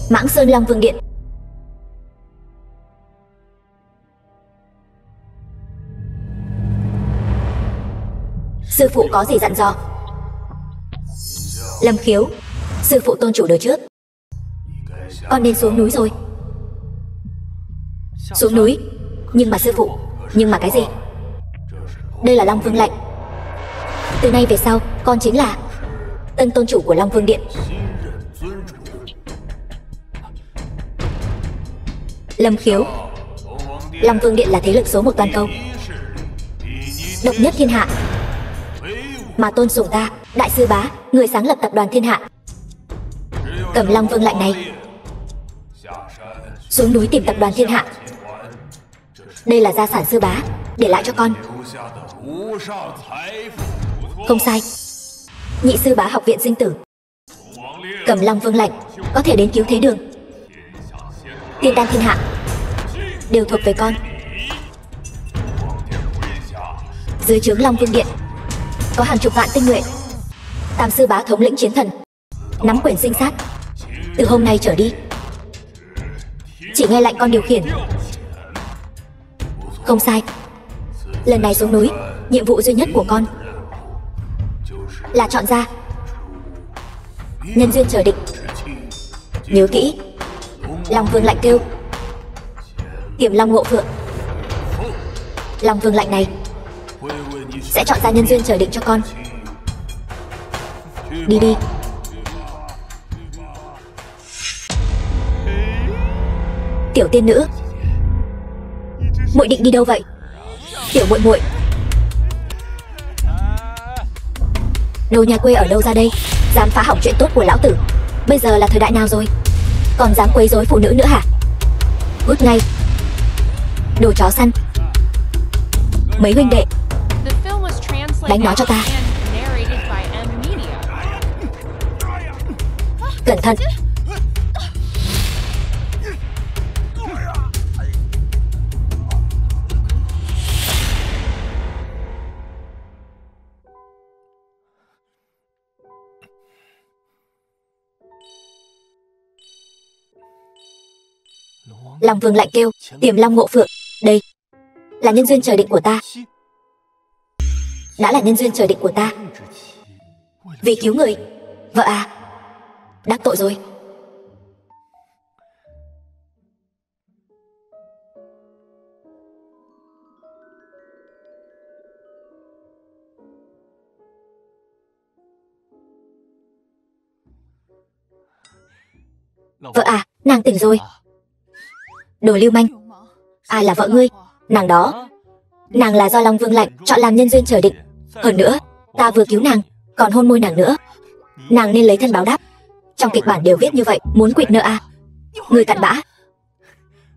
Mãng Sơn Long Vương Điện. Sư phụ có gì dặn dò? Lâm Khiếu, sư phụ tôn chủ đời trước. Con nên xuống núi rồi. Xuống núi? Nhưng mà sư phụ, nhưng mà cái gì? Đây là Long Vương lệnh. Từ nay về sau, con chính là tân tôn chủ của Long Vương Điện. Lâm Khiếu, Long Vương Điện là thế lực số 1 toàn cầu, độc nhất thiên hạ, mà tôn sùng ta, đại sư bá, người sáng lập tập đoàn thiên hạ. Cầm Long Vương lệnh này xuống núi tìm tập đoàn thiên hạ. Đây là gia sản sư bá để lại cho con. Không sai. Nhị sư bá học viện sinh tử. Cầm Long Vương lệnh có thể đến cứu thế đường. Tiên đan thiên hạ đều thuộc về con. Dưới trướng Long Vương Điện có hàng chục vạn tinh nhuệ. Tam sư bá thống lĩnh chiến thần, nắm quyền sinh sát. Từ hôm nay trở đi, chỉ nghe lệnh con điều khiển. Không sai. Lần này xuống núi, nhiệm vụ duy nhất của con là chọn ra nhân duyên chờ định. Nhớ kỹ, Long Vương lệnh kêu Tiềm Long Ngộ Phượng. Long Vương lệnh này sẽ chọn ra nhân duyên chờ định cho con. Đi đi. Tiểu tiên nữ, muội định đi đâu vậy? Tiểu muội muội, đồ nhà quê ở đâu ra đây? Dám phá hỏng chuyện tốt của lão tử. Bây giờ là thời đại nào rồi, còn dám quấy rối phụ nữ nữa hả? Cút ngay, đồ chó săn. Mấy huynh đệ, đánh nó cho ta. Cẩn thận. Long Vương lệnh kêu Tiềm Long Ngộ Phượng. Đây là nhân duyên trời định của ta. Đã là nhân duyên trời định của ta. Vì cứu người. Vợ à, đắc tội rồi. Vợ à, nàng tỉnh rồi. Đồ lưu manh. Ai là vợ ngươi? Nàng đó. Nàng là do Long Vương lệnh chọn làm nhân duyên trời định. Hơn nữa, ta vừa cứu nàng, còn hôn môi nàng nữa. Nàng nên lấy thân báo đáp. Trong kịch bản đều viết như vậy. Muốn quỵt nợ à? Ngươi cặn bã.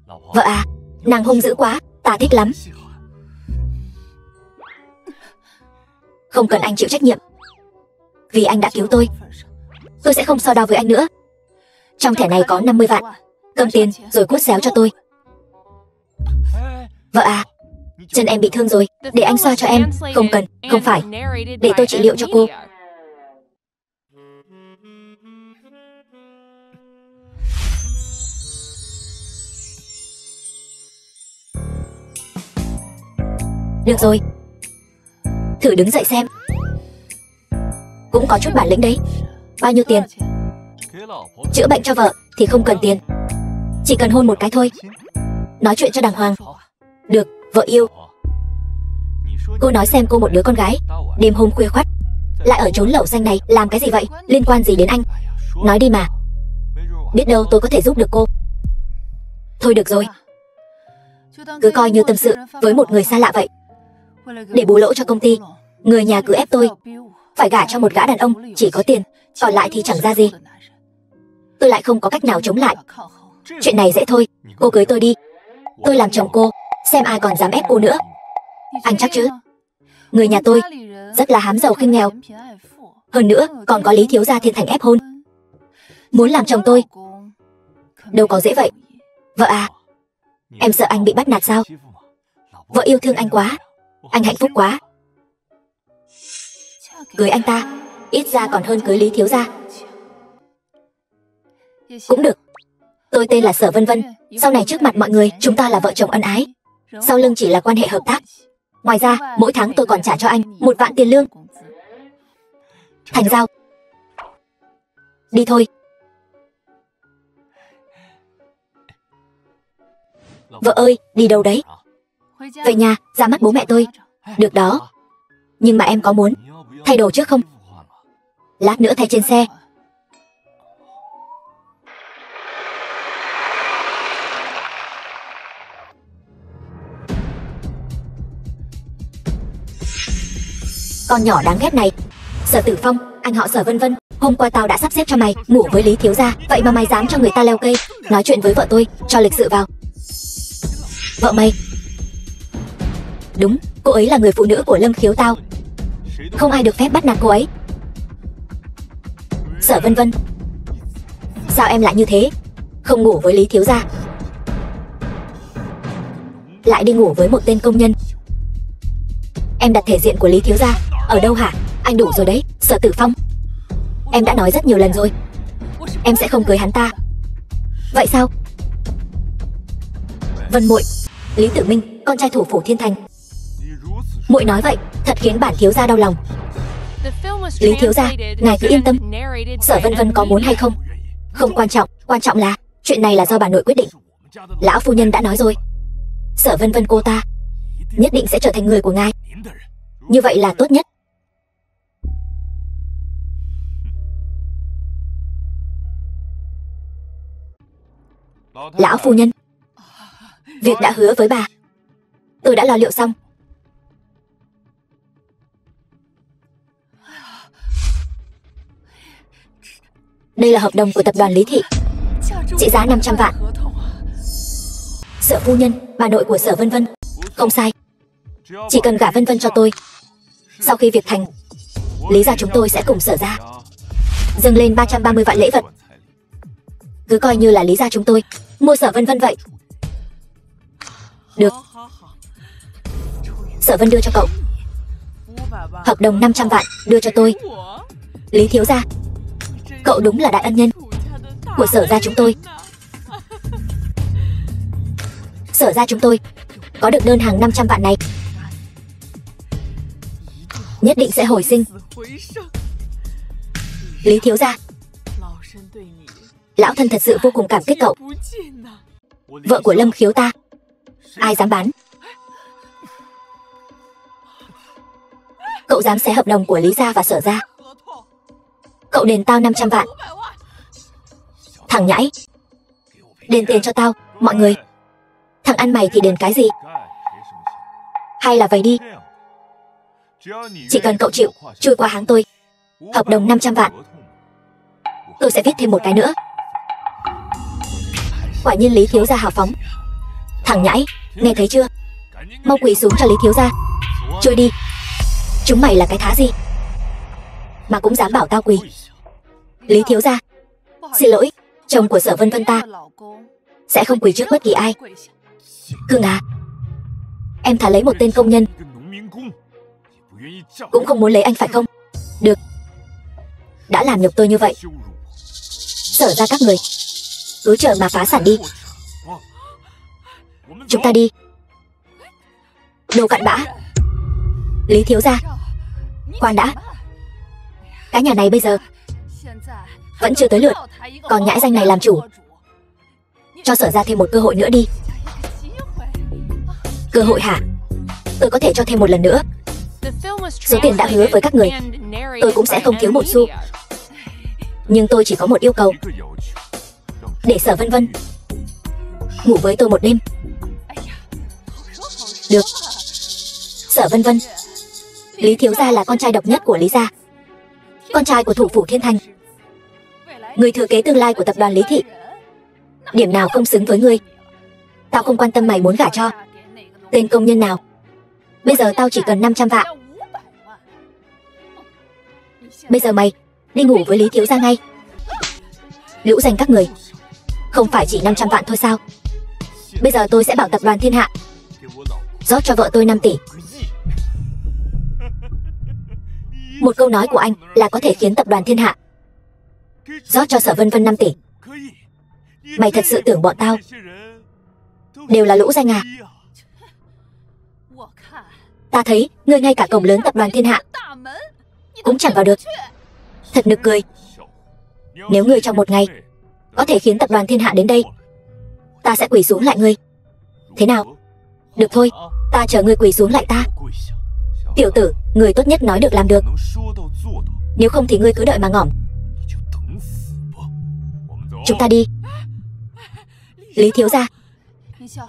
Vợ à, nàng hung dữ quá, ta thích lắm. Không cần anh chịu trách nhiệm. Vì anh đã cứu tôi sẽ không so đo với anh nữa. Trong thẻ này có 50 vạn. Cầm tiền rồi cút xéo cho tôi. Vợ à, chân em bị thương rồi, để anh xoa cho em. Không cần, không phải, để tôi trị liệu cho cô. Được rồi, thử đứng dậy xem. Cũng có chút bản lĩnh đấy. Bao nhiêu tiền? Chữa bệnh cho vợ thì không cần tiền, chỉ cần hôn một cái thôi. Nói chuyện cho đàng hoàng. Được, vợ yêu. Cô nói xem, cô một đứa con gái, đêm hôm khuya khoắt lại ở chốn lẩu xanh này làm cái gì vậy? Liên quan gì đến anh? Nói đi mà. Biết đâu tôi có thể giúp được cô. Thôi được rồi, cứ coi như tâm sự với một người xa lạ vậy. Để bù lỗ cho công ty, người nhà cứ ép tôi phải gả cho một gã đàn ông chỉ có tiền, còn lại thì chẳng ra gì. Tôi lại không có cách nào chống lại. Chuyện này dễ thôi, cô cưới tôi đi. Tôi làm chồng cô, xem ai còn dám ép cô nữa. Anh chắc chứ? Người nhà tôi rất là hám giàu khinh nghèo. Hơn nữa còn có Lý thiếu gia thiên thành ép hôn. Muốn làm chồng tôi đâu có dễ vậy. Vợ à, em sợ anh bị bắt nạt sao? Vợ yêu thương anh quá, anh hạnh phúc quá. Cưới anh ta ít ra còn hơn cưới Lý thiếu gia. Cũng được, Tôi tên là Sở Vân Vân. Sau này trước mặt mọi người, chúng ta là vợ chồng ân ái. Sau lưng chỉ là quan hệ hợp tác. Ngoài ra, mỗi tháng tôi còn trả cho anh 1 vạn tiền lương. Thành giao. Đi thôi. Vợ ơi, đi đâu đấy? Về nhà, ra mắt bố mẹ tôi. Được đó. Nhưng mà em có muốn thay đồ trước không? Lát nữa thay trên xe. Con nhỏ đáng ghét này. Sở Tử Phong, anh họ Sở Vân Vân. Hôm qua tao đã sắp xếp cho mày ngủ với Lý thiếu gia, vậy mà mày dám cho người ta leo cây, nói chuyện với vợ tôi, cho lịch sự vào. Vợ mày? Đúng, cô ấy là người phụ nữ của Lâm Khiếu tao. Không ai được phép bắt nạt cô ấy. Sở Vân Vân, sao em lại như thế? Không ngủ với Lý thiếu gia, lại đi ngủ với một tên công nhân. Em đặt thể diện của Lý thiếu gia ở đâu hả? Anh đủ rồi đấy, Sở Tử Phong. Em đã nói rất nhiều lần rồi, em sẽ không cưới hắn ta. Vậy sao? Vân muội, Lý Tử Minh, con trai thủ phủ Thiên Thành. Muội nói vậy thật khiến bản thiếu gia đau lòng. Lý thiếu gia, ngài cứ yên tâm. Sở Vân Vân có muốn hay không không quan trọng, quan trọng là chuyện này là do bà nội quyết định. Lão phu nhân đã nói rồi, Sở Vân Vân cô ta nhất định sẽ trở thành người của ngài. Như vậy là tốt nhất. Lão phu nhân, việc đã hứa với bà, tôi đã lo liệu xong. Đây là hợp đồng của tập đoàn Lý Thị, trị giá 500 vạn. Sở phu nhân, bà nội của Sở Vân Vân. Không sai, chỉ cần gả Vân Vân cho tôi, sau khi việc thành, Lý gia chúng tôi sẽ cùng Sở gia dâng lên 330 vạn lễ vật. Cứ coi như là Lý gia chúng tôi mua Sở Vân Vân vậy. Được, Sở Vân đưa cho cậu. Hợp đồng 500 vạn đưa cho tôi. Lý thiếu gia, cậu đúng là đại ân nhân của Sở gia chúng tôi. Sở gia chúng tôi có được đơn hàng 500 vạn này, nhất định sẽ hồi sinh. Lý thiếu gia, lão thân thật sự vô cùng cảm kích cậu. Vợ của Lâm Khiếu ta, ai dám bán? Cậu dám xé hợp đồng của Lý gia và Sở gia? Cậu đền tao 500 vạn. Thằng nhãi, đền tiền cho tao. Mọi người, thằng ăn mày thì đền cái gì? Hay là vậy đi, chỉ cần cậu chịu chui qua háng tôi, hợp đồng 500 vạn, tôi sẽ viết thêm một cái nữa. Quả nhiên Lý thiếu gia hào phóng. Thằng nhãi, nghe thấy chưa? Mau quỳ xuống cho Lý thiếu gia. Chui đi. Chúng mày là cái thá gì mà cũng dám bảo tao quỳ? Lý thiếu gia, xin lỗi, chồng của Sở Vân Vân ta sẽ không quỳ trước bất kỳ ai. Cưng à, em thà lấy một tên công nhân cũng không muốn lấy anh phải không? Được, đã làm nhục tôi như vậy, Sở ra các người cứ chờ mà phá sản đi. Chúng ta đi. Đồ cặn bã. Lý thiếu gia, khoan đã. Cái nhà này bây giờ vẫn chưa tới lượt, còn nhãi danh này làm chủ. Cho Sở ra thêm một cơ hội nữa đi. Cơ hội hả? Tôi có thể cho thêm một lần nữa. Số tiền đã hứa với các người, tôi cũng sẽ không thiếu một xu. Nhưng tôi chỉ có một yêu cầu, để Sở Vân Vân ngủ với tôi một đêm. Được. Sở Vân Vân, Lý thiếu gia là con trai độc nhất của Lý gia, con trai của thủ phủ Thiên Thành, người thừa kế tương lai của tập đoàn Lý Thị. Điểm nào không xứng với ngươi, tao không quan tâm mày muốn gả cho tên công nhân nào. Bây giờ tao chỉ cần 500 vạn. Bây giờ mày đi ngủ với Lý thiếu gia ngay. Lũ danh các người, không phải chỉ 500 vạn thôi sao? Bây giờ tôi sẽ bảo tập đoàn Thiên Hạ rót cho vợ tôi 5 tỷ. Một câu nói của anh là có thể khiến tập đoàn Thiên Hạ rót cho Sở Vân Vân 5 tỷ. Mày thật sự tưởng bọn tao đều là lũ danh à? Ta thấy ngươi ngay cả cổng lớn tập đoàn Thiên Hạ cũng chẳng vào được. Thật nực cười. Nếu ngươi trong một ngày có thể khiến tập đoàn Thiên Hạ đến đây, ta sẽ quỳ xuống lại ngươi. Thế nào? Được thôi, ta chờ ngươi quỳ xuống lại ta. Tiểu tử, người tốt nhất nói được làm được. Nếu không thì ngươi cứ đợi mà ngỏm. Chúng ta đi. Lý thiếu gia.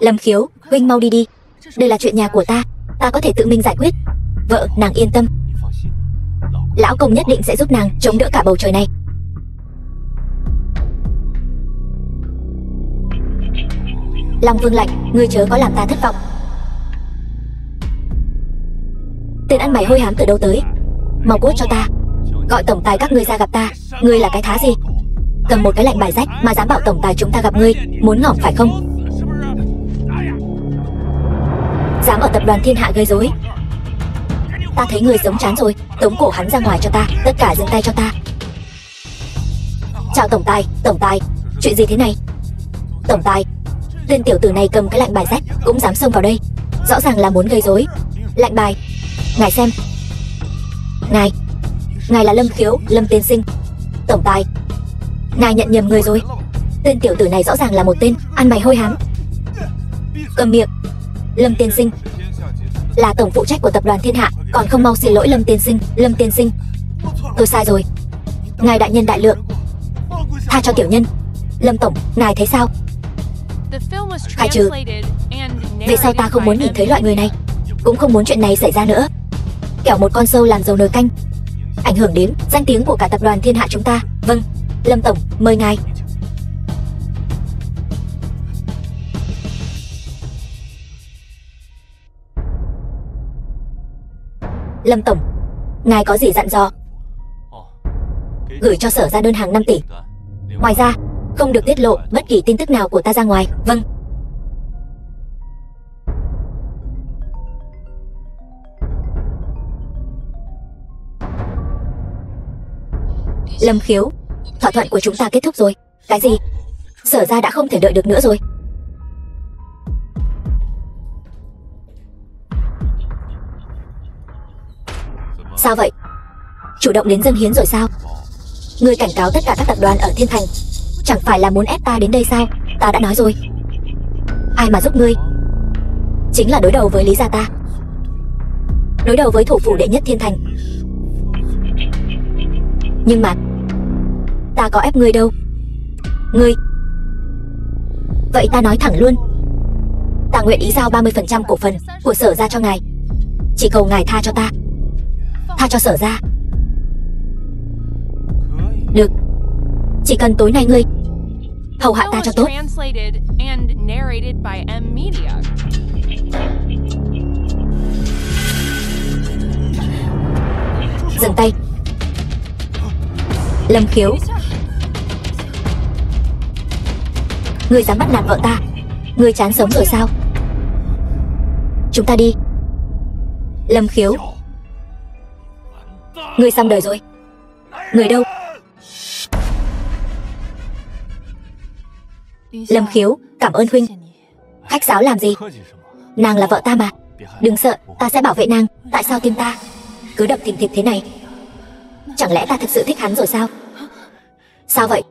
Lâm Khiếu, huynh mau đi đi. Đây là chuyện nhà của ta, ta có thể tự mình giải quyết. Vợ, nàng yên tâm. Lão công nhất định sẽ giúp nàng chống đỡ cả bầu trời này. Long Vương Lạnh, ngươi chớ có làm ta thất vọng. Tên ăn mày hôi hám từ đâu tới? Mau cút cho ta. Gọi tổng tài các ngươi ra gặp ta. Ngươi là cái thá gì? Cầm một cái lệnh bài rách mà dám bảo tổng tài chúng ta gặp ngươi, muốn ngỏm phải không? Dám ở tập đoàn Thiên Hạ gây rối. Ta thấy người sống chán rồi, tống cổ hắn ra ngoài cho ta, tất cả dừng tay cho ta. Chào tổng tài, chuyện gì thế này? Tổng tài, tên tiểu tử này cầm cái lệnh bài rách cũng dám xông vào đây, rõ ràng là muốn gây rối. Lệnh bài, ngài xem. Ngài là Lâm Khiếu, Lâm tiên sinh. Tổng tài, ngài nhận nhầm người rồi. Tên tiểu tử này rõ ràng là một tên ăn mày hôi hám. Cầm miệng. Lâm tiên sinh là tổng phụ trách của tập đoàn Thiên Hạ, còn không mau xin lỗi Lâm tiên sinh. Lâm tiên sinh, tôi sai rồi. Ngài đại nhân đại lượng, tha cho tiểu nhân. Lâm tổng, ngài thấy sao? Khai trừ. Về sau ta không muốn nhìn thấy loại người này, cũng không muốn chuyện này xảy ra nữa. Kẻo một con sâu làm dầu nồi canh, ảnh hưởng đến danh tiếng của cả tập đoàn Thiên Hạ chúng ta. Vâng, Lâm tổng, mời ngài. Lâm tổng, ngài có gì dặn dò? Gửi cho sở ra đơn hàng 5 tỷ. Ngoài ra, không được tiết lộ bất kỳ tin tức nào của ta ra ngoài. Vâng. Lâm Khiếu, thỏa thuận của chúng ta kết thúc rồi. Cái gì? Sở ra đã không thể đợi được nữa rồi. Sao vậy? Chủ động đến dâng hiến rồi sao? Ngươi cảnh cáo tất cả các tập đoàn ở Thiên Thành, chẳng phải là muốn ép ta đến đây sao? Ta đã nói rồi, ai mà giúp ngươi chính là đối đầu với Lý gia ta, đối đầu với thủ phủ đệ nhất Thiên Thành. Nhưng mà ta có ép ngươi đâu. Ngươi... Vậy ta nói thẳng luôn, ta nguyện ý giao 30% cổ phần của sở ra cho ngài. Chỉ cầu ngài tha cho ta, tha cho sở ra. Được, chỉ cần tối nay ngươi hầu hạ ta cho tốt. Dừng tay. Lâm Khiếu, ngươi dám bắt nạt vợ ta, ngươi chán sống rồi sao? Chúng ta đi. Lâm Khiếu, ngươi xong đời rồi. Người đâu? Lâm Khiếu, cảm ơn huynh. Khách sáo làm gì? Nàng là vợ ta mà. Đừng sợ, ta sẽ bảo vệ nàng. Tại sao tim ta cứ đập thình thịch thế này? Chẳng lẽ ta thực sự thích hắn rồi sao? Sao vậy?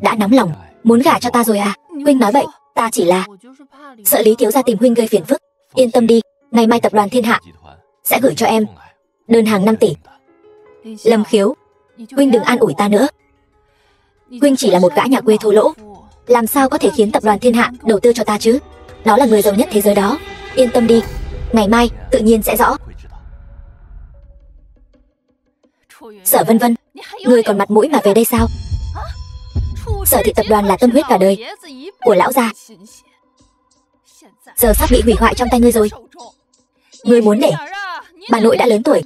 Đã nóng lòng muốn gả cho ta rồi à? Huynh nói bậy, ta chỉ là sợ Lý thiếu gia tìm huynh gây phiền phức. Yên tâm đi, ngày mai tập đoàn Thiên Hạ sẽ gửi cho em đơn hàng 5 tỷ. Lâm Khiếu, huynh đừng an ủi ta nữa. Huynh chỉ là một gã nhà quê thô lỗ, làm sao có thể khiến tập đoàn Thiên Hạ đầu tư cho ta chứ? Nó là người giàu nhất thế giới đó. Yên tâm đi, ngày mai tự nhiên sẽ rõ. Sở Vân Vân, ngươi còn mặt mũi mà về đây sao? Sở thị tập đoàn là tâm huyết cả đời của lão gia, giờ sắp bị hủy hoại trong tay ngươi rồi. Ngươi muốn để bà nội đã lớn tuổi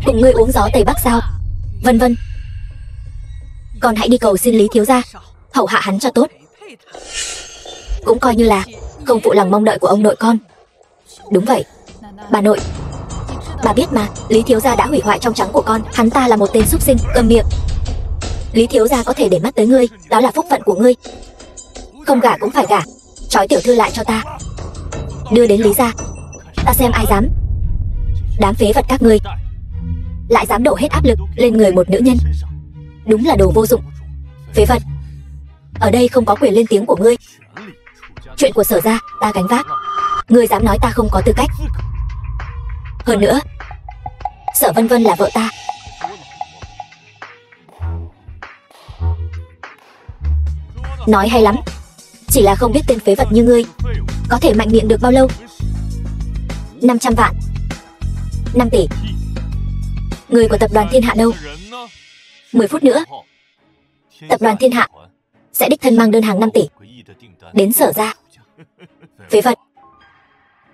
cùng ngươi uống gió Tây Bắc sao? Vân Vân, con hãy đi cầu xin Lý thiếu gia hầu hạ hắn cho tốt, cũng coi như là không phụ lòng mong đợi của ông nội con. Đúng vậy, bà nội. Bà biết mà, Lý thiếu gia đã hủy hoại trong trắng của con. Hắn ta là một tên súc sinh. Cầm miệng. Lý thiếu gia có thể để mắt tới ngươi, đó là phúc phận của ngươi. Không gả cũng phải gả. Trói tiểu thư lại cho ta, đưa đến Lý gia. Ta xem ai dám. Đám phế vật các ngươi lại dám đổ hết áp lực lên người một nữ nhân. Đúng là đồ vô dụng. Phế vật, ở đây không có quyền lên tiếng của ngươi. Chuyện của Sở gia ta gánh vác. Ngươi dám nói ta không có tư cách? Hơn nữa, Sở Vân Vân là vợ ta. Nói hay lắm, chỉ là không biết tên phế vật như ngươi có thể mạnh miệng được bao lâu. 500 vạn, 5 tỷ. Người của tập đoàn Thiên Hạ đâu? 10 phút nữa, tập đoàn Thiên Hạ sẽ đích thân mang đơn hàng 5 tỷ đến Sở gia. Phế vật,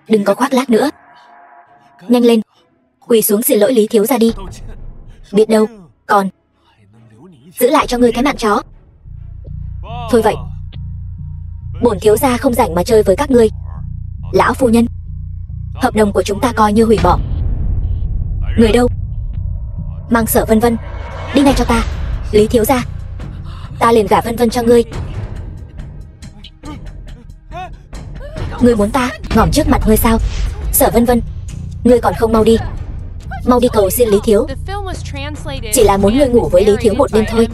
đừng có khoác lác nữa. Nhanh lên, quỳ xuống xin lỗi Lý thiếu gia đi. Biết đâu còn giữ lại cho ngươi cái mạng chó. Thôi vậy, bổn thiếu gia không rảnh mà chơi với các ngươi. Lão phu nhân, hợp đồng của chúng ta coi như hủy bỏ. Người đâu? Mang Sở Vân Vân đi ngay cho ta. Lý thiếu gia, ta liền gả Vân Vân cho ngươi. Ngươi muốn ta ngỏm trước mặt ngươi sao? Sở Vân Vân, ngươi còn không mau đi. Mau đi cầu xin Lý thiếu. Chỉ là muốn ngươi ngủ với Lý thiếu một đêm thôi,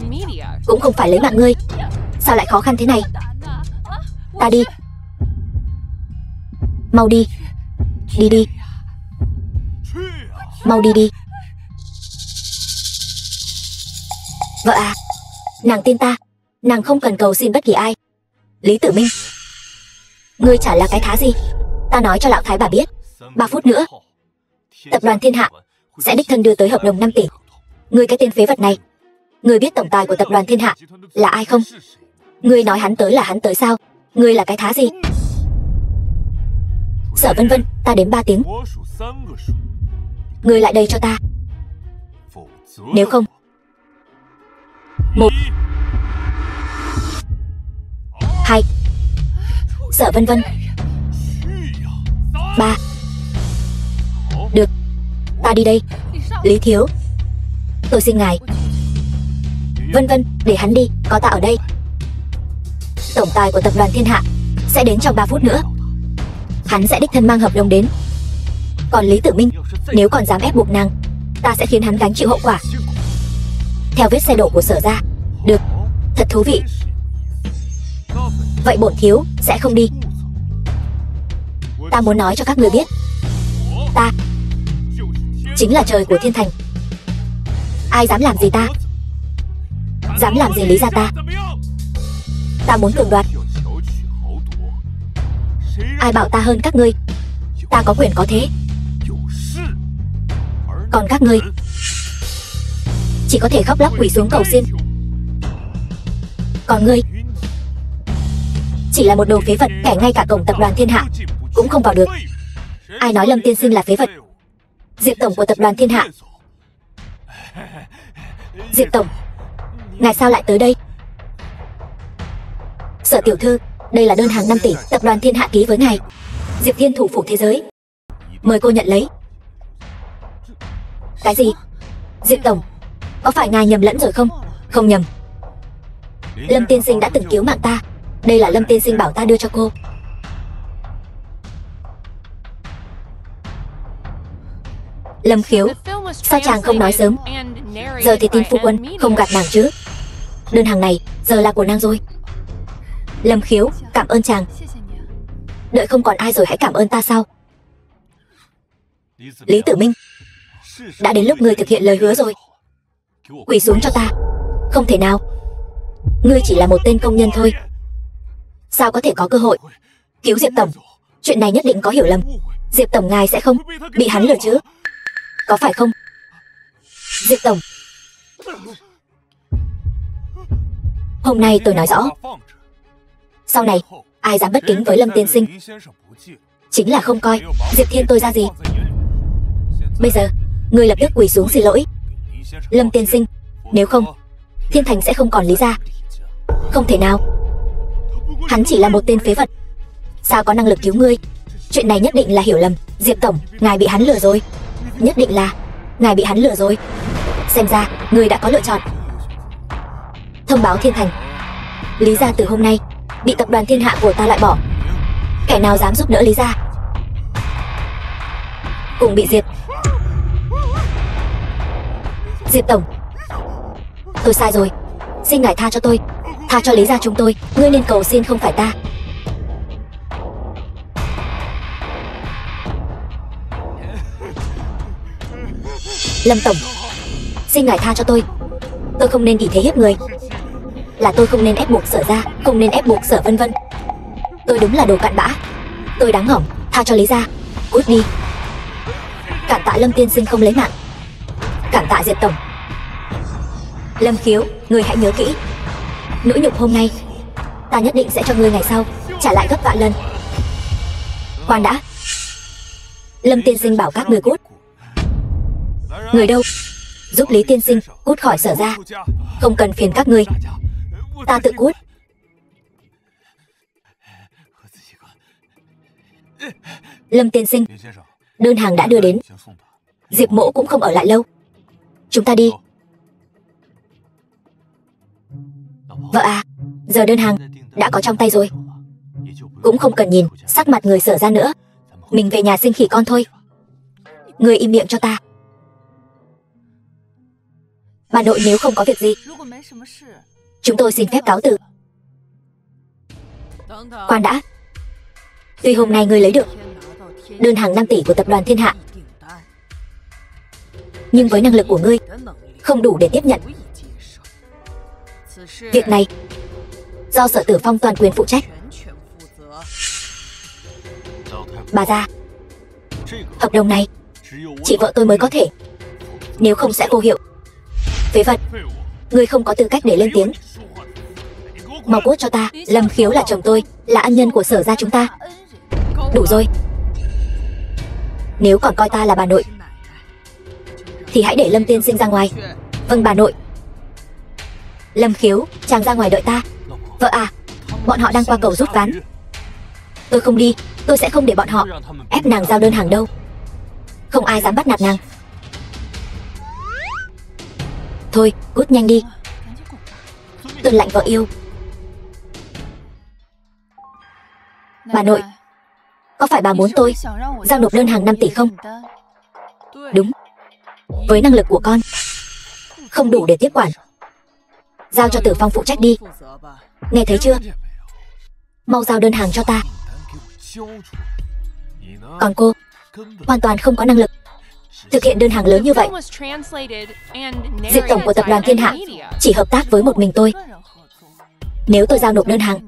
cũng không phải lấy mạng ngươi. Sao lại khó khăn thế này? Ta đi. Mau đi. Đi đi. Mau đi đi. Vợ à, nàng tin ta, nàng không cần cầu xin bất kỳ ai. Lý Tử Minh, ngươi chả là cái thá gì. Ta nói cho lão thái bà biết, 3 phút nữa tập đoàn Thiên Hạ sẽ đích thân đưa tới hợp đồng 5 tỷ. Ngươi cái tên phế vật này, ngươi biết tổng tài của tập đoàn Thiên Hạ là ai không? Ngươi nói hắn tới là hắn tới sao? Ngươi là cái thá gì? Sở Vân Vân, ta đếm 3 tiếng. Ngươi lại đây cho ta. Nếu không, 1, 2. Sở Vân Vân. 3. Được, ta đi đây. Lý thiếu, tôi xin ngài. Vân Vân, để hắn đi, có ta ở đây. Tổng tài của tập đoàn Thiên Hạ sẽ đến trong 3 phút nữa. Hắn sẽ đích thân mang hợp đồng đến. Còn Lý Tử Minh, nếu còn dám ép buộc nàng, ta sẽ khiến hắn gánh chịu hậu quả. Theo vết xe đổ của Sở gia. Được, thật thú vị. Vậy bổn thiếu sẽ không đi. Ta muốn nói cho các người biết, ta chính là trời của Thiên Thành. Ai dám làm gì ta? Dám làm gì Lý gia ta? Ta muốn cường đoạt. Ai bảo ta hơn các ngươi? Ta có quyền có thế. Còn các ngươi chỉ có thể khóc lóc quỳ xuống cầu xin. Còn ngươi chỉ là một đồ phế vật, kẻ ngay cả cổng tập đoàn Thiên Hạ cũng không vào được. Ai nói Lâm tiên sinh là phế vật? Diệp tổng của tập đoàn Thiên Hạ. Diệp tổng, ngài sao lại tới đây? Sở tiểu thư, đây là đơn hàng 5 tỷ tập đoàn Thiên Hạ ký với ngài. Diệp Thiên thủ phủ thế giới, mời cô nhận lấy. Cái gì? Diệp tổng, có phải ngài nhầm lẫn rồi không? Không nhầm. Lâm tiên sinh đã từng cứu mạng ta. Đây là Lâm tiên sinh bảo ta đưa cho cô. Lâm Khiếu, sao chàng không nói sớm? Giờ thì tin phu quân không gạt nàng chứ. Đơn hàng này giờ là của nàng rồi. Lâm Khiếu, cảm ơn chàng. Đợi không còn ai rồi hãy cảm ơn ta sau. Lý Tử Minh, đã đến lúc ngươi thực hiện lời hứa rồi. Quỳ xuống cho ta. Không thể nào. Ngươi chỉ là một tên công nhân thôi, sao có thể có cơ hội cứu Diệp tổng? Chuyện này nhất định có hiểu lầm. Diệp tổng ngài sẽ không bị hắn lừa chứ? Có phải không? Diệp tổng, hôm nay tôi nói rõ, sau này ai dám bất kính với Lâm tiên sinh chính là không coi Diệp Thiên tôi ra gì. Bây giờ ngươi lập tức quỳ xuống xin lỗi Lâm tiên sinh, nếu không Thiên Thành sẽ không còn Lý gia. Không thể nào, hắn chỉ là một tên phế vật, sao có năng lực cứu ngươi? Chuyện này nhất định là hiểu lầm. Diệp tổng, ngài bị hắn lừa rồi. Nhất định là ngài bị hắn lừa rồi. Xem ra ngươi đã có lựa chọn. Thông báo Thiên Thành, Lý gia từ hôm nay bị tập đoàn Thiên Hạ của ta loại bỏ. Kẻ nào dám giúp đỡ Lý gia cùng bị diệt. Diệp tổng, tôi sai rồi, xin ngài tha cho tôi, tha cho Lý gia chúng tôi. Ngươi nên cầu xin không phải ta. Lâm tổng, xin ngài tha cho tôi không nên ỷ thế hiếp người. Là tôi không nên ép buộc Sở gia, không nên ép buộc Sở Vân Vân. Tôi đúng là đồ cặn bã, tôi đáng hỏng, tha cho Lý gia. Cút đi. Cảm tạ Lâm tiên sinh không lấy mạng. Cảm tạ Diệp tổng. Lâm Khiếu, ngươi hãy nhớ kỹ, nỗi nhục hôm nay ta nhất định sẽ cho ngươi ngày sau trả lại gấp vạn lần. Khoan đã, Lâm tiên sinh bảo các ngươi cút. Người đâu? Giúp Lý tiên sinh cút khỏi Sở gia, không cần phiền các ngươi, ta tự cút. Lâm tiên sinh, đơn hàng đã đưa đến, Diệp mỗ cũng không ở lại lâu, chúng ta đi. Vợ à, giờ đơn hàng đã có trong tay rồi, cũng không cần nhìn sắc mặt người Sở gia nữa, mình về nhà sinh khỉ con thôi. Người im miệng cho ta. Bà nội nếu không có việc gì, chúng tôi xin phép cáo từ. Khoan đã, tuy hôm nay ngươi lấy được đơn hàng 5 tỷ của tập đoàn Thiên Hạ, nhưng với năng lực của ngươi không đủ để tiếp nhận. Việc này do Sở Tử Phong toàn quyền phụ trách. Bà già, hợp đồng này chỉ vợ tôi mới có thể, nếu không sẽ vô hiệu. Phế vật, ngươi không có tư cách để lên tiếng. Mau cút cho ta. Lâm Khiếu là chồng tôi, là ân nhân của Sở gia chúng ta. Đủ rồi, nếu còn coi ta là bà nội thì hãy để Lâm tiên sinh ra ngoài. Vâng bà nội. Lâm Khiếu, chàng ra ngoài đợi ta. Vợ à, bọn họ đang qua cầu rút ván. Tôi không đi, tôi sẽ không để bọn họ ép nàng giao đơn hàng đâu. Không ai dám bắt nạt nàng. Thôi, cút nhanh đi. Tôi lạnh vợ yêu. Bà nội, có phải bà muốn tôi giao nộp đơn hàng 5 tỷ không? Đúng, với năng lực của con không đủ để tiếp quản, giao cho Tử Phong phụ trách đi. Nghe thấy chưa? Mau giao đơn hàng cho ta. Còn cô hoàn toàn không có năng lực thực hiện đơn hàng lớn như vậy. Diệp tổng của tập đoàn Thiên Hạ chỉ hợp tác với một mình tôi. Nếu tôi giao nộp đơn hàng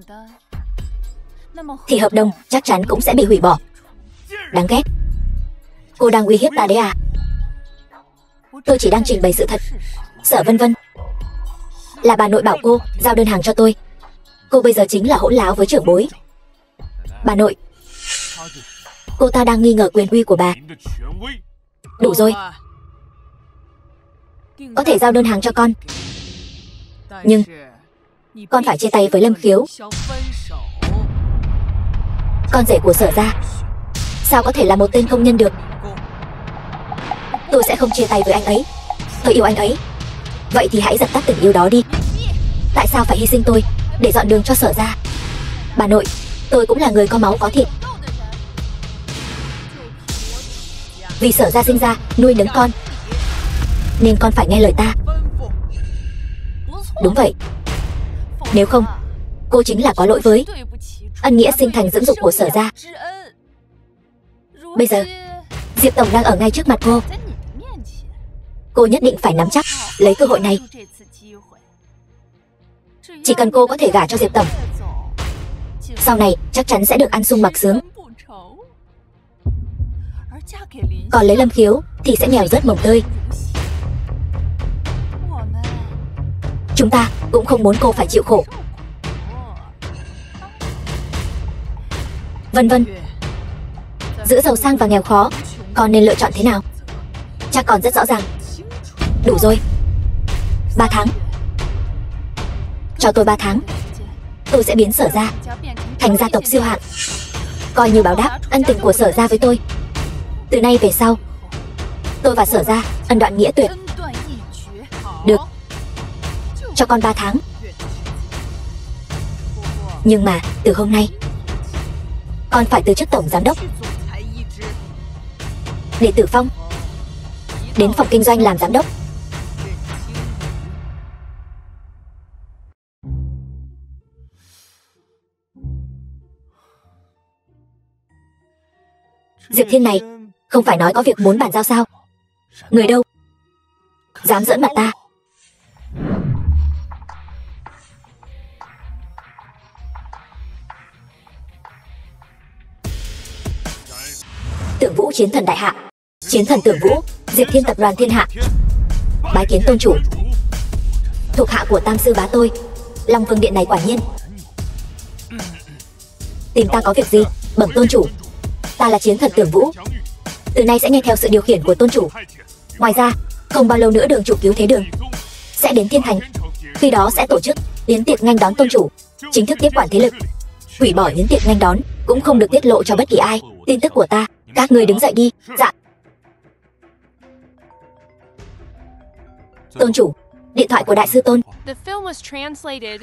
thì hợp đồng chắc chắn cũng sẽ bị hủy bỏ. Đáng ghét. Cô đang uy hiếp ta đấy à? Tôi chỉ đang trình bày sự thật. Sở Vân Vân, là bà nội bảo cô giao đơn hàng cho tôi. Cô bây giờ chính là hỗn láo với trưởng bối. Bà nội, cô ta đang nghi ngờ quyền uy của bà. Đủ rồi, có thể giao đơn hàng cho con, nhưng con phải chia tay với Lâm Khiếu. Con rể của Sở gia sao có thể là một tên công nhân được? Tôi sẽ không chia tay với anh ấy. Tôi yêu anh ấy. Vậy thì hãy dập tắt tình yêu đó đi. Tại sao phải hy sinh tôi để dọn đường cho Sở gia? Bà nội, tôi cũng là người có máu có thịt. Vì Sở gia sinh ra nuôi nấng con, nên con phải nghe lời ta. Đúng vậy. Nếu không, cô chính là có lỗi với ân nghĩa sinh thành dưỡng dục của Sở gia. Bây giờ Diệp tổng đang ở ngay trước mặt cô. Cô nhất định phải nắm chắc lấy cơ hội này. Chỉ cần cô có thể gả cho Diệp tổng, sau này chắc chắn sẽ được ăn sung mặc sướng. Còn lấy Lâm Khiếu thì sẽ nghèo rớt mồng tơi. Chúng ta cũng không muốn cô phải chịu khổ. Vân Vân, giữa giàu sang và nghèo khó, con nên lựa chọn thế nào? Cha còn rất rõ ràng. Đủ rồi. 3 tháng. Cho tôi 3 tháng, tôi sẽ biến Sở gia thành gia tộc siêu hạng, coi như báo đáp ân tình của Sở gia với tôi. Từ nay về sau, tôi và Sở gia ân đoạn nghĩa tuyệt. Được, cho con 3 tháng. Nhưng mà từ hôm nay con phải từ chức tổng giám đốc. Để Tử Phong đến phòng kinh doanh làm giám đốc. Diệp Thiên này không phải nói có việc muốn bàn giao sao? Người đâu? Dám giỡn mặt ta? Tưởng Vũ chiến thần đại hạ. Chiến thần Tưởng Vũ, Diệp Thiên tập đoàn thiên hạ. Bái kiến tôn chủ. Thuộc hạ của Tam sư bá tôi. Long Vương điện này quả nhiên. Tìm ta có việc gì? Bẩm tôn chủ, ta là chiến thần Tưởng Vũ, từ nay sẽ nghe theo sự điều khiển của tôn chủ. Ngoài ra, không bao lâu nữa đường chủ Cứu Thế Đường sẽ đến Thiên Thành. Khi đó sẽ tổ chức yến tiệc nghênh đón tôn chủ, chính thức tiếp quản thế lực. Hủy bỏ yến tiệc nghênh đón cũng không được tiết lộ cho bất kỳ ai tin tức của ta. Các ngươi đứng dậy đi. Dạ. Tôn chủ, điện thoại của đại sư Tôn.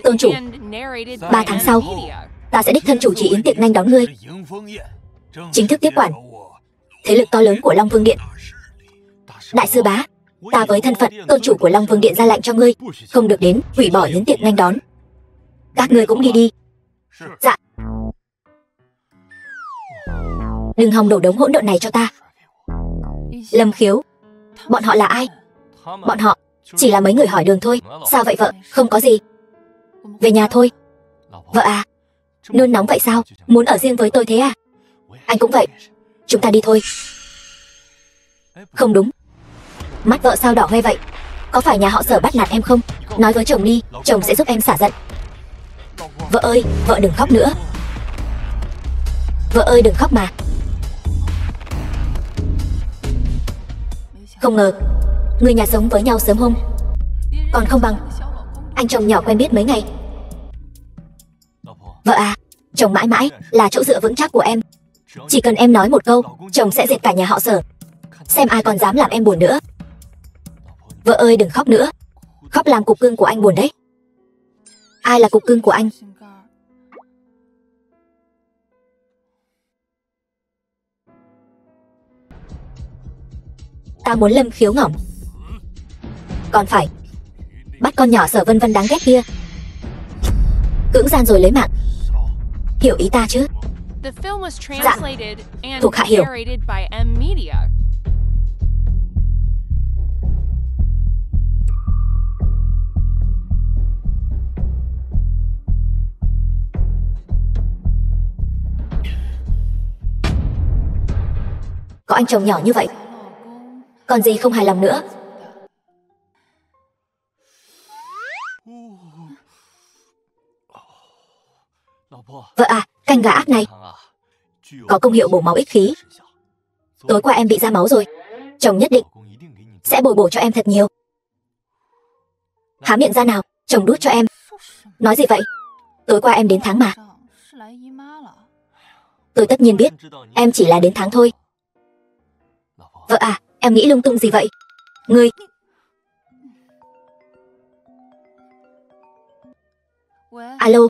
Tôn chủ, 3 tháng sau ta sẽ đích thân chủ trì yến tiệc nghênh đón ngươi, chính thức tiếp quản thế lực to lớn của Long Vương điện. Đại sư bá, ta với thân phận tôn chủ của Long Vương điện ra lệnh cho ngươi không được đến hủy bỏ yến tiệc nghênh đón. Các ngươi cũng đi đi. Dạ. Đừng hòng đổ đống hỗn độn này cho ta. Lâm Khiếu, bọn họ là ai? Bọn họ chỉ là mấy người hỏi đường thôi. Sao vậy vợ? Không có gì. Về nhà thôi. Vợ à, nôn nóng vậy sao? Muốn ở riêng với tôi thế à? Anh cũng vậy. Chúng ta đi thôi. Không đúng. Mắt vợ sao đỏ hoe vậy? Có phải nhà họ Sở bắt nạt em không? Nói với chồng đi, chồng sẽ giúp em xả giận. Vợ ơi, vợ đừng khóc nữa. Vợ ơi đừng khóc mà. Không ngờ người nhà sống với nhau sớm hôm còn không bằng anh chồng nhỏ quen biết mấy ngày. Vợ à, chồng mãi mãi là chỗ dựa vững chắc của em. Chỉ cần em nói một câu, chồng sẽ diệt cả nhà họ Sở. Xem ai còn dám làm em buồn nữa. Vợ ơi đừng khóc nữa. Khóc làm cục cưng của anh buồn đấy. Ai là cục cưng của anh? Ta muốn Lâm Khiếu ngỏng. Còn phải bắt con nhỏ Sở Vân Vân đáng ghét kia, cưỡng gian rồi lấy mạng. Hiểu ý ta chứ? Dạ, thuộc hạ hiểu. Có anh chồng nhỏ như vậy, còn gì không hài lòng nữa. Vợ à, canh gà ác này có công hiệu bổ máu ích khí. Tối qua em bị ra máu rồi, chồng nhất định sẽ bồi bổ cho em thật nhiều. Há miệng ra nào, chồng đút cho em. Nói gì vậy? Tối qua em đến tháng mà. Tôi tất nhiên biết em chỉ là đến tháng thôi. Vợ à, em nghĩ lung tung gì vậy? Ngươi... Alo.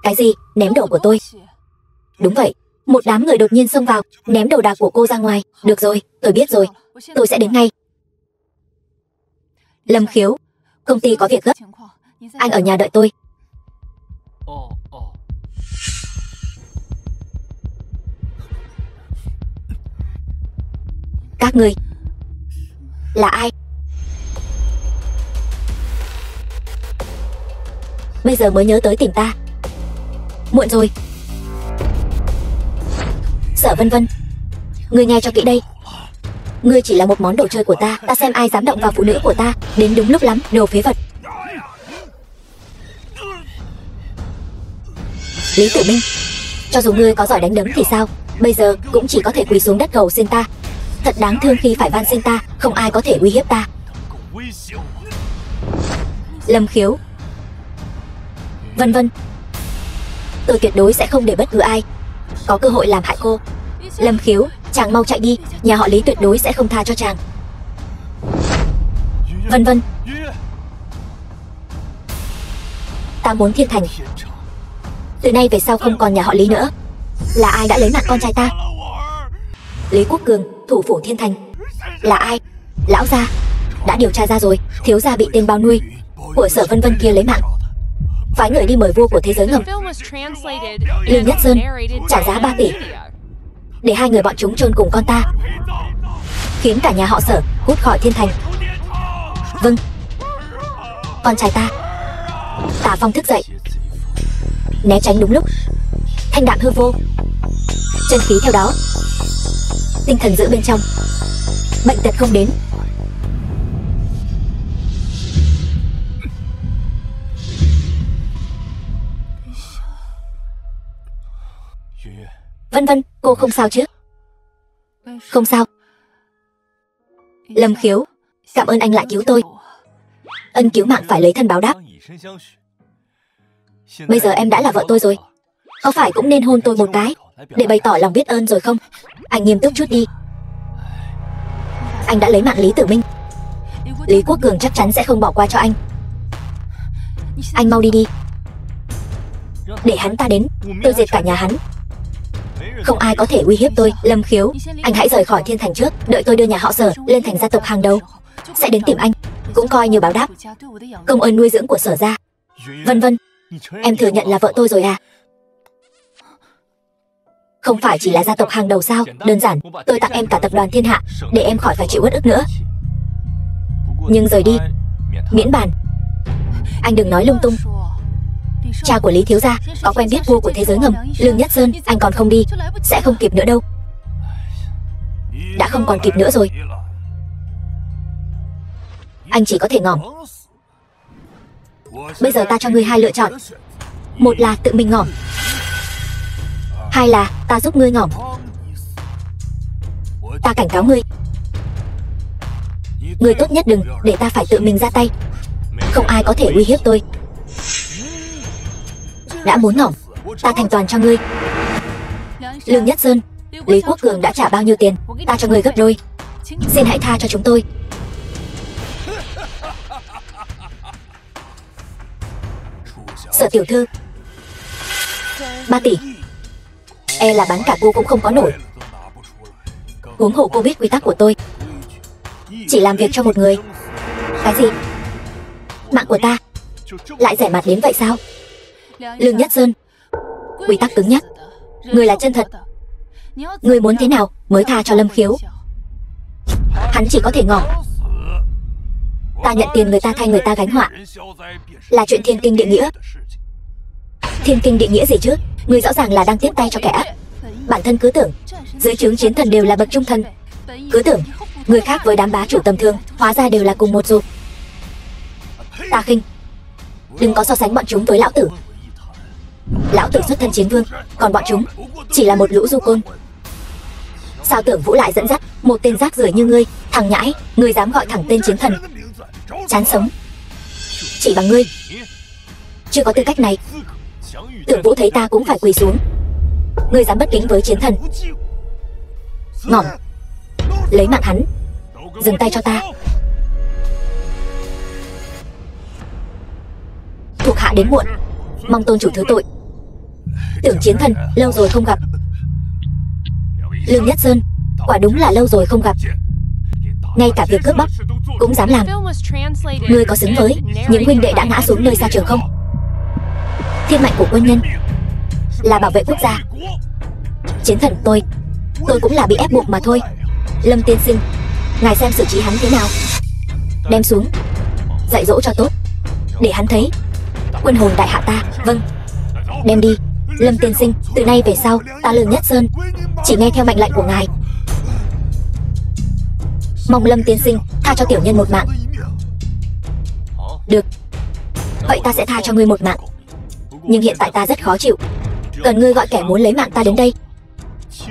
Cái gì? Ném đồ của tôi? Đúng vậy, một đám người đột nhiên xông vào, ném đồ đạc của cô ra ngoài. Được rồi, tôi biết rồi, tôi sẽ đến ngay. Lâm Khiếu, công ty có việc gấp, anh ở nhà đợi tôi. Các ngươi là ai? Bây giờ mới nhớ tới tìm ta. Muộn rồi. Sở Vân Vân, ngươi nghe cho kỹ đây. Ngươi chỉ là một món đồ chơi của ta. Ta xem ai dám động vào phụ nữ của ta. Đến đúng lúc lắm, đồ phế vật. Lý Tử Minh, cho dù ngươi có giỏi đánh đấm thì sao, bây giờ cũng chỉ có thể quỳ xuống đất cầu xin ta. Thật đáng thương khi phải van xin ta, không ai có thể uy hiếp ta. Lâm Khiếu, Vân Vân, tôi tuyệt đối sẽ không để bất cứ ai có cơ hội làm hại cô. Lâm Khiếu, chàng mau chạy đi, nhà họ Lý tuyệt đối sẽ không tha cho chàng. Vân Vân. Ta muốn Thiên Thành. Từ nay về sau không còn nhà họ Lý nữa. Là ai đã lấy mạng con trai ta? Lý Quốc Cường, thủ phủ Thiên Thành. Là ai? Lão gia. Đã điều tra ra rồi, thiếu gia bị tên bao nuôi của Sở Vân Vân kia lấy mạng. Phái người đi mời vua của thế giới ngầm Lương Nhất Sơn trả giá 3 tỷ để hai người bọn chúng chôn cùng con ta, khiến cả nhà họ Sở hút khỏi Thiên Thành. Vâng. Con trai ta. Tả Phong thức dậy, né tránh đúng lúc, thanh đạm hư vô, chân khí theo đó, tinh thần giữ bên trong, bệnh tật không đến. Vân Vân, cô không sao chứ? Không sao. Lâm Khiếu, cảm ơn anh lại cứu tôi. Ân cứu mạng phải lấy thân báo đáp. Bây giờ em đã là vợ tôi rồi, có phải cũng nên hôn tôi một cái để bày tỏ lòng biết ơn rồi không? Anh nghiêm túc chút đi. Anh đã lấy mạng Lý Tử Minh, Lý Quốc Cường chắc chắn sẽ không bỏ qua cho anh. Anh mau đi đi, để hắn ta đến, tôi diệt cả nhà hắn. Không ai có thể uy hiếp tôi. Lâm Khiếu, anh hãy rời khỏi Thiên Thành trước, đợi tôi đưa nhà họ Sở lên thành gia tộc hàng đầu, sẽ đến tìm anh, cũng coi như báo đáp công ơn nuôi dưỡng của Sở gia. Vân Vân, em thừa nhận là vợ tôi rồi à? Không phải chỉ là gia tộc hàng đầu sao? Đơn giản, tôi tặng em cả tập đoàn Thiên Hạ để em khỏi phải chịu uất ức nữa. Nhưng rời đi, miễn bàn. Anh đừng nói lung tung. Cha của Lý thiếu gia có quen biết vua của thế giới ngầm Lương Nhất Sơn, anh còn không đi sẽ không kịp nữa đâu. Đã không còn kịp nữa rồi. Anh chỉ có thể ngỏm. Bây giờ ta cho ngươi hai lựa chọn. Một là tự mình ngỏm, hai là ta giúp ngươi ngỏm. Ta cảnh cáo ngươi, ngươi tốt nhất đừng để ta phải tự mình ra tay. Không ai có thể uy hiếp tôi. Đã muốn ngỏm, ta thành toàn cho ngươi. Lương Nhất Sơn, Lý Quốc Cường đã trả bao nhiêu tiền, ta cho ngươi gấp đôi. Xin hãy tha cho chúng tôi. Sở tiểu thư, 3 tỷ, e là bán cả cô cũng không có nổi. Huống hộ cô biết quy tắc của tôi, chỉ làm việc cho một người. Cái gì? Mạng của ta lại rẻ mạt đến vậy sao? Lương Nhất Sơn, quy tắc cứng nhắc. Người là chân thật, người muốn thế nào mới tha cho Lâm Khiếu? Hắn chỉ có thể ngỏ. Ta nhận tiền người ta thay người ta gánh họa, là chuyện thiên kinh địa nghĩa. Thiên kinh địa nghĩa gì chứ? Người rõ ràng là đang tiếp tay cho kẻ ác. Bản thân cứ tưởng dưới trướng chiến thần đều là bậc trung thần, cứ tưởng người khác với đám bá chủ tầm thường, hóa ra đều là cùng một ruột. Ta khinh. Đừng có so sánh bọn chúng với lão tử. Lão tử xuất thân chiến vương, còn bọn chúng chỉ là một lũ du côn. Sao Tưởng Vũ lại dẫn dắt một tên rác rưởi như ngươi? Thằng nhãi, ngươi dám gọi thẳng tên chiến thần? Chán sống. Chỉ bằng ngươi chưa có tư cách này. Tưởng Vũ thấy ta cũng phải quỳ xuống. Ngươi dám bất kính với chiến thần? Ngỏm, lấy mạng hắn. Dừng tay cho ta. Thuộc hạ đến muộn, mong tôn chủ thứ tội. Tưởng chiến thần, lâu rồi không gặp. Lương Nhất Sơn, quả đúng là lâu rồi không gặp. Ngay cả việc cướp bóc cũng dám làm. Ngươi có xứng với những huynh đệ đã ngã xuống nơi xa trường không? Thiên mệnh của quân nhân là bảo vệ quốc gia. Chiến thần tôi cũng là bị ép buộc mà thôi. Lâm tiên sinh, ngài xem xử trí hắn thế nào. Đem xuống, dạy dỗ cho tốt, để hắn thấy quân hồn đại hạ ta. Vâng, đem đi. Lâm tiên sinh, từ nay về sau ta Lương Nhất Sơn chỉ nghe theo mệnh lệnh của ngài. Mong Lâm tiên sinh tha cho tiểu nhân một mạng. Được, vậy ta sẽ tha cho ngươi một mạng. Nhưng hiện tại ta rất khó chịu, cần ngươi gọi kẻ muốn lấy mạng ta đến đây,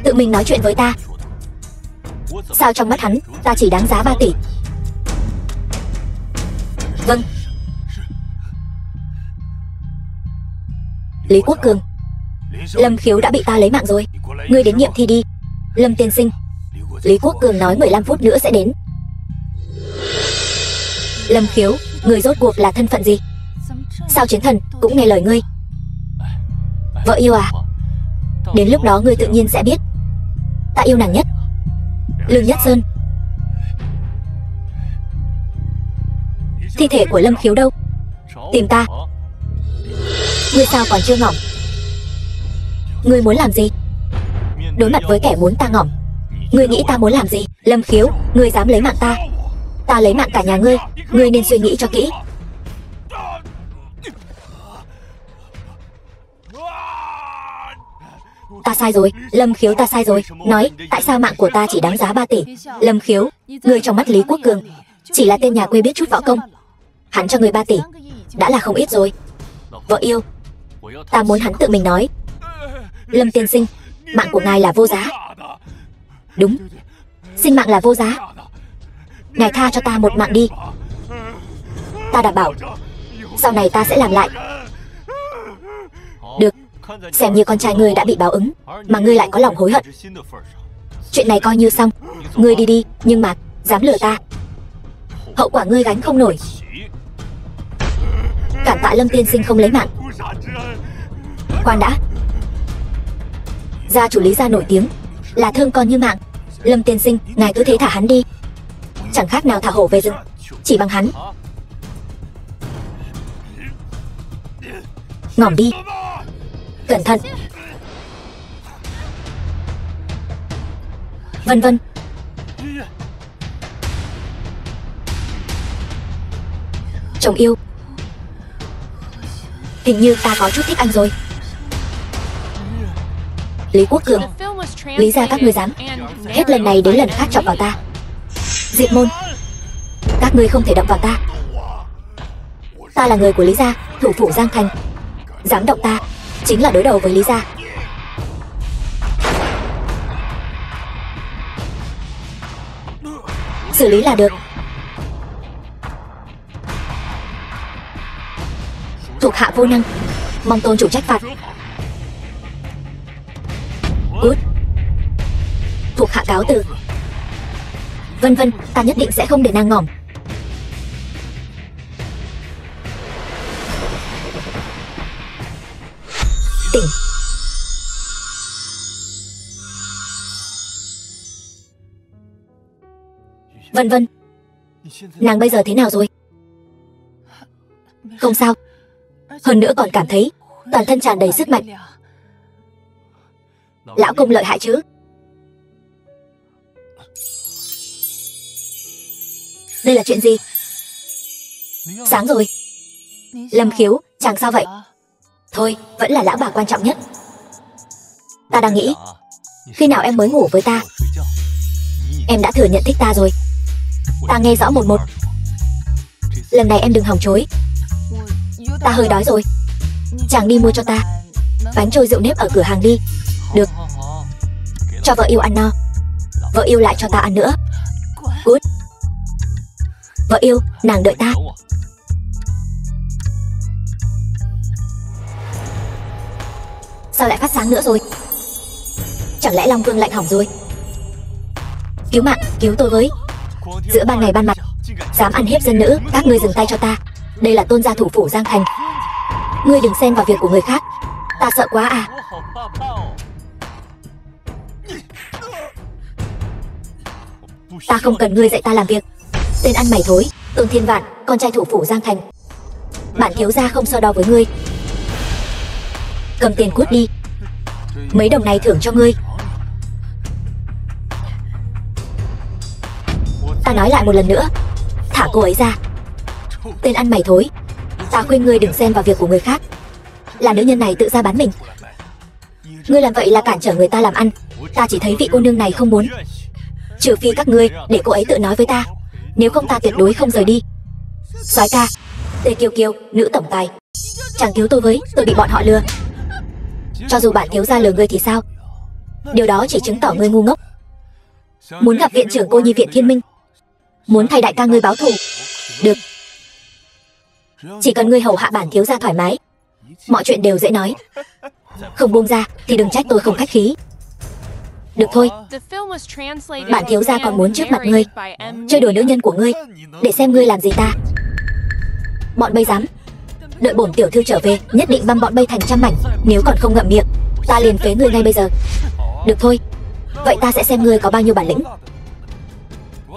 tự mình nói chuyện với ta. Sao trong mắt hắn ta chỉ đáng giá 3 tỷ? Vâng. Lý Quốc Cường, Lâm Khiếu đã bị ta lấy mạng rồi, ngươi đến nghiệm thi đi. Lâm tiên sinh, Lý Quốc Cường nói 15 phút nữa sẽ đến. Lâm Khiếu, người rốt cuộc là thân phận gì? Sao chiến thần cũng nghe lời ngươi? Vợ yêu à? Đến lúc đó ngươi tự nhiên sẽ biết. Ta yêu nàng nhất. Lương Nhất Sơn. Thi thể của Lâm Khiếu đâu? Tìm ta. Ngươi sao còn chưa ngỏm? Ngươi muốn làm gì? Đối mặt với kẻ muốn ta ngỏm, ngươi nghĩ ta muốn làm gì? Lâm Khiếu, ngươi dám lấy mạng ta? Ta lấy mạng cả nhà ngươi. Ngươi nên suy nghĩ cho kỹ. Ta sai rồi, Lâm Khiếu, ta sai rồi. Nói, tại sao mạng của ta chỉ đáng giá 3 tỷ? Lâm Khiếu, ngươi trong mắt Lý Quốc Cường chỉ là tên nhà quê biết chút võ công. Hắn cho ngươi 3 tỷ đã là không ít rồi. Vợ yêu, ta muốn hắn tự mình nói. Lâm tiên sinh, mạng của ngài là vô giá. Đúng, sinh mạng là vô giá. Ngài tha cho ta một mạng đi. Ta đảm bảo sau này ta sẽ làm lại. Được, xem như con trai ngươi đã bị báo ứng mà ngươi lại có lòng hối hận. Chuyện này coi như xong. Ngươi đi đi, nhưng mà dám lừa ta, hậu quả ngươi gánh không nổi. Cảm tạ Lâm tiên sinh không lấy mạng. Khoan đã, gia chủ Lý gia nổi tiếng là thương con như mạng. Lâm tiên sinh, ngài cứ thế thả hắn đi, chẳng khác nào thả hổ về rừng. Chỉ bằng hắn. Ngỏm đi. Cẩn thận. Vân vân. Chồng yêu, hình như ta có chút thích anh rồi. Lý Quốc Cường, Lý gia các ngươi dám hết lần này đến lần khác chọc vào ta. Diệp Môn, các ngươi không thể động vào ta. Ta là người của Lý gia, thủ phủ Giang Thành. Dám động ta chính là đối đầu với Lý gia. Xử lý là được. Thuộc hạ vô năng, mong tôn chủ trách phạt. Cút. Thuộc hạ cáo từ. Vân vân, ta nhất định sẽ không để nàng ngỏm. Tỉnh. Vân vân, nàng bây giờ thế nào rồi? Không sao. Hơn nữa còn cảm thấy toàn thân tràn đầy sức mạnh. Lão công lợi hại chứ? Đây là chuyện gì? Sáng rồi. Lâm Khiếu, chàng sao vậy? Thôi, vẫn là lão bà quan trọng nhất. Ta đang nghĩ, khi nào em mới ngủ với ta? Em đã thừa nhận thích ta rồi. Ta nghe rõ một. Lần này em đừng hòng chối. Ta hơi đói rồi. Chàng đi mua cho ta bánh trôi rượu nếp ở cửa hàng đi. Được. Cho vợ yêu ăn no, vợ yêu lại cho ta ăn nữa. Cút. Vợ yêu, nàng đợi ta. Sao lại phát sáng nữa rồi? Chẳng lẽ Long Vương lạnh hỏng rồi? Cứu mạng, cứu tôi với. Giữa ban ngày ban mặt dám ăn hiếp dân nữ, các ngươi dừng tay cho ta. Đây là tôn gia thủ phủ Giang Thành. Ngươi đừng xen vào việc của người khác. Ta sợ quá à. Ta không cần ngươi dạy ta làm việc. Tên ăn mày thối, Tôn Thiên Vạn, con trai thủ phủ Giang Thành. Bản thiếu gia không so đo với ngươi. Cầm tiền cút đi. Mấy đồng này thưởng cho ngươi. Ta nói lại một lần nữa, thả cô ấy ra. Tên ăn mày thối, ta khuyên ngươi đừng xen vào việc của người khác. Là nữ nhân này tự ra bán mình. Ngươi làm vậy là cản trở người ta làm ăn. Ta chỉ thấy vị cô nương này không muốn. Trừ phi các ngươi để cô ấy tự nói với ta, nếu không ta tuyệt đối không rời đi. Soái ca, Tề Kiều Kiều, nữ tổng tài, chàng cứu tôi với, tôi bị bọn họ lừa. Cho dù bản thiếu gia lừa ngươi thì sao? Điều đó chỉ chứng tỏ ngươi ngu ngốc. Muốn gặp viện trưởng cô nhi viện Thiên Minh, muốn thay đại ca ngươi báo thù. Được, chỉ cần ngươi hầu hạ bản thiếu gia thoải mái, mọi chuyện đều dễ nói. Không buông ra thì đừng trách tôi không khách khí. Được thôi. Bản thiếu gia còn muốn trước mặt ngươi chơi đùa nữ nhân của ngươi, để xem ngươi làm gì ta. Bọn bây dám Đợi bổn tiểu thư trở về, nhất định băm bọn bay thành trăm mảnh. Nếu còn không ngậm miệng, ta liền phế ngươi ngay bây giờ. Được thôi, vậy ta sẽ xem ngươi có bao nhiêu bản lĩnh.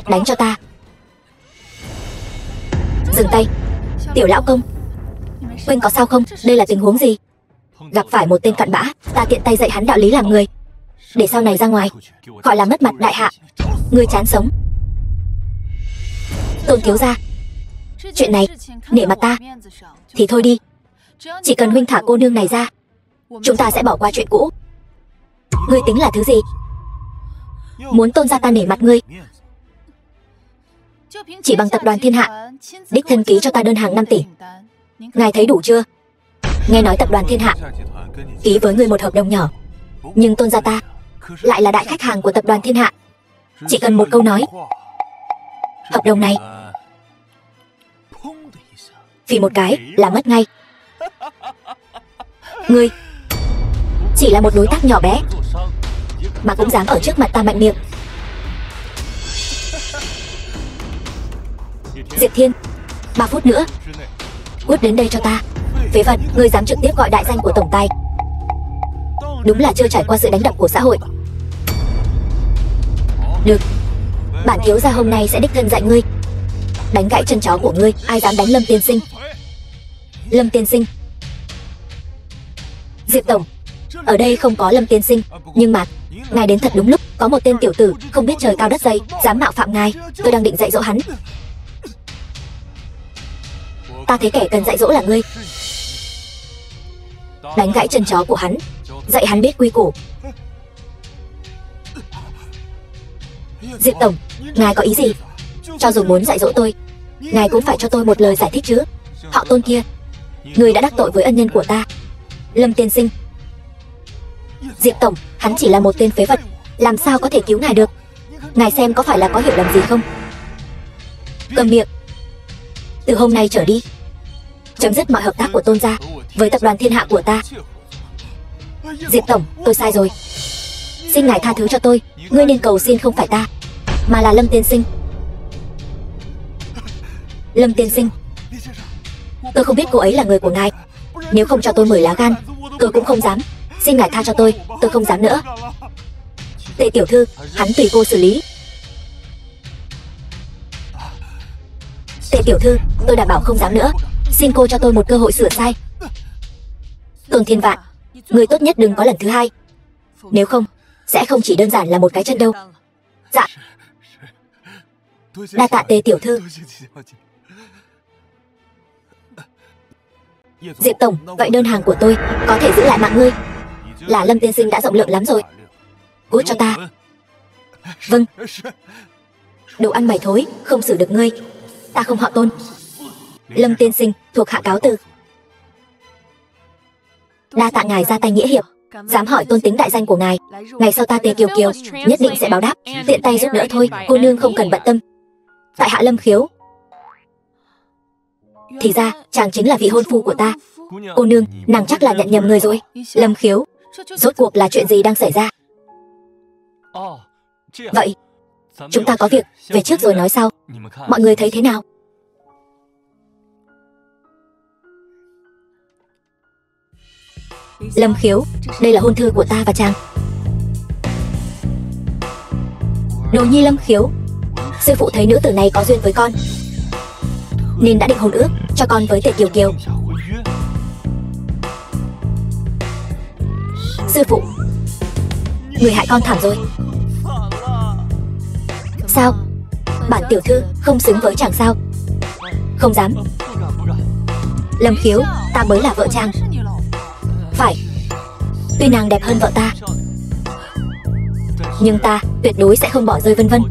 Đánh cho ta. Dừng tay. Tiểu lão công, Huynh có sao không? Đây là tình huống gì? Gặp phải một tên cặn bã, ta tiện tay dạy hắn đạo lý làm người, để sau này ra ngoài gọi là mất mặt đại hạ. Ngươi chán sống. Tôn thiếu gia, chuyện này nể mặt ta thì thôi đi. Chỉ cần huynh thả cô nương này ra, chúng ta sẽ bỏ qua chuyện cũ. Ngươi tính là thứ gì? Muốn Tôn gia ta nể mặt ngươi? Chỉ bằng tập đoàn Thiên Hạ đích thân ký cho ta đơn hàng 5 tỷ, ngài thấy đủ chưa? Nghe nói tập đoàn Thiên Hạ ký với ngươi một hợp đồng nhỏ, nhưng Tôn gia ta lại là đại khách hàng của tập đoàn Thiên Hạ. Chỉ cần một câu nói, hợp đồng này vì một cái là mất ngay. Ngươi chỉ là một đối tác nhỏ bé mà cũng dám ở trước mặt ta mạnh miệng. Diệp Thiên, 3 phút nữa cút đến đây cho ta. Phế vật, ngươi dám trực tiếp gọi đại danh của tổng tài, đúng là chưa trải qua sự đánh đập của xã hội. Được, bản thiếu gia hôm nay sẽ đích thân dạy ngươi, đánh gãy chân chó của ngươi. Ai dám đánh Lâm tiên sinh? Lâm tiên sinh. Diệp tổng, ở đây không có Lâm tiên sinh, nhưng mà ngài đến thật đúng lúc. Có một tên tiểu tử không biết trời cao đất dày dám mạo phạm ngài, tôi đang định dạy dỗ hắn. Ta thấy kẻ cần dạy dỗ là ngươi. Đánh gãy chân chó của hắn, dạy hắn biết quy củ. Diệp tổng, ngài có ý gì? Cho dù muốn dạy dỗ tôi, ngài cũng phải cho tôi một lời giải thích chứ. Họ Tôn kia, người đã đắc tội với ân nhân của ta, Lâm tiên sinh. Diệp tổng, hắn chỉ là một tên phế vật, làm sao có thể cứu ngài được? Ngài xem có phải là có hiểu lầm gì không? Cầm miệng. Từ hôm nay trở đi, chấm dứt mọi hợp tác của Tôn gia với tập đoàn Thiên Hạ của ta. Diệp tổng, tôi sai rồi, xin ngài tha thứ cho tôi. Ngươi nên cầu xin không phải ta, mà là Lâm tiên sinh. Lâm tiên sinh, tôi không biết cô ấy là người của ngài. Nếu không cho tôi 10 lá gan, tôi cũng không dám. Xin ngài tha cho tôi không dám nữa. Tề tiểu thư, hắn tùy cô xử lý. Tề tiểu thư, tôi đảm bảo không dám nữa. Xin cô cho tôi một cơ hội sửa sai. Tôn Thiên Vạn, người tốt nhất đừng có lần thứ hai, nếu không sẽ không chỉ đơn giản là một cái chân đâu. Dạ. Đa tạ Tề tiểu thư. Diệp tổng, vậy đơn hàng của tôi có thể giữ lại mạng ngươi. Là Lâm tiên sinh đã rộng lượng lắm rồi. Cút cho ta. Vâng. Đồ ăn mày thối, không xử được ngươi. Ta không họ Tôn. Lâm tiên sinh, thuộc hạ cáo từ. Đa tạ ngài ra tay nghĩa hiệp, dám hỏi tôn tính đại danh của ngài. Ngày sau ta Tề Kiều Kiều nhất định sẽ báo đáp. Tiện tay giúp đỡ thôi, cô nương không cần bận tâm. Tại hạ Lâm Khiếu. Thì ra chàng chính là vị hôn phu của ta. Cô nương, nàng chắc là nhận nhầm người rồi. Lâm Khiếu, rốt cuộc là chuyện gì đang xảy ra? Vậy chúng ta có việc về trước rồi nói sau. Mọi người thấy thế nào? Lâm Khiếu, đây là hôn thư của ta và chàng. Đồ nhi Lâm Khiếu, sư phụ thấy nữ tử này có duyên với con, nên đã định hôn ước cho con với Tề Kiều Kiều. Sư phụ, người hại con thảm rồi. Sao? Bản tiểu thư không xứng với chàng sao? Không dám. Lâm Khiếu, ta mới là vợ chàng. Phải, tuy nàng đẹp hơn vợ ta, nhưng ta tuyệt đối sẽ không bỏ rơi Vân Vân.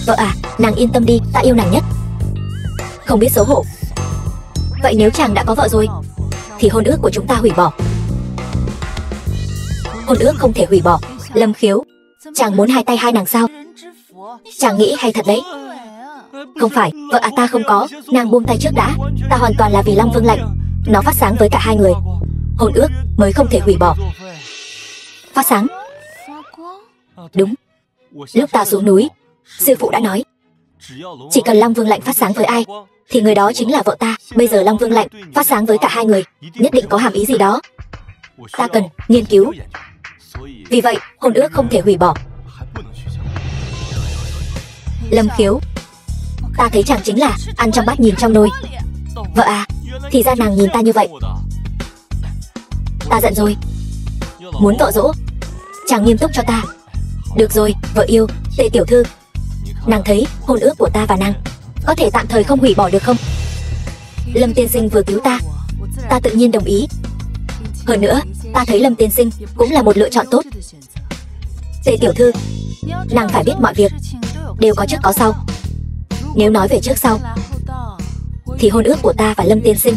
Vợ à, nàng yên tâm đi, ta yêu nàng nhất. Không biết xấu hổ. Vậy nếu chàng đã có vợ rồi, thì hôn ước của chúng ta hủy bỏ. Hôn ước không thể hủy bỏ. Lâm Khiếu, chàng muốn hai tay hai nàng sao? Chàng nghĩ hay thật đấy. Không phải, vợ à, ta không có. Nàng buông tay trước đã. Ta hoàn toàn là vì Long Vương lạnh, nó phát sáng với cả hai người. Hôn ước mới không thể hủy bỏ. Phát sáng? Đúng. Lúc ta xuống núi, sư phụ đã nói Chỉ cần Long Vương lạnh phát sáng với ai thì người đó chính là vợ ta. Bây giờ Long Vương lạnh phát sáng với cả hai người, nhất định có hàm ý gì đó. Ta cần nghiên cứu. Vì vậy, hôn ước không thể hủy bỏ. Lâm Khiếu, ta thấy chàng chính là ăn trong bát nhìn trong nồi. Vợ à, thì ra nàng nhìn ta như vậy. Ta giận rồi. Muốn tội dỗ, chàng nghiêm túc cho ta. Được rồi, vợ yêu, Tề tiểu thư. Nàng thấy hôn ước của ta và nàng có thể tạm thời không hủy bỏ được không? Lâm tiên sinh vừa cứu ta, ta tự nhiên đồng ý. Hơn nữa, ta thấy Lâm tiên sinh cũng là một lựa chọn tốt. Tề tiểu thư, nàng phải biết mọi việc đều có trước có sau. Nếu nói về trước sau thì hôn ước của ta và Lâm tiên sinh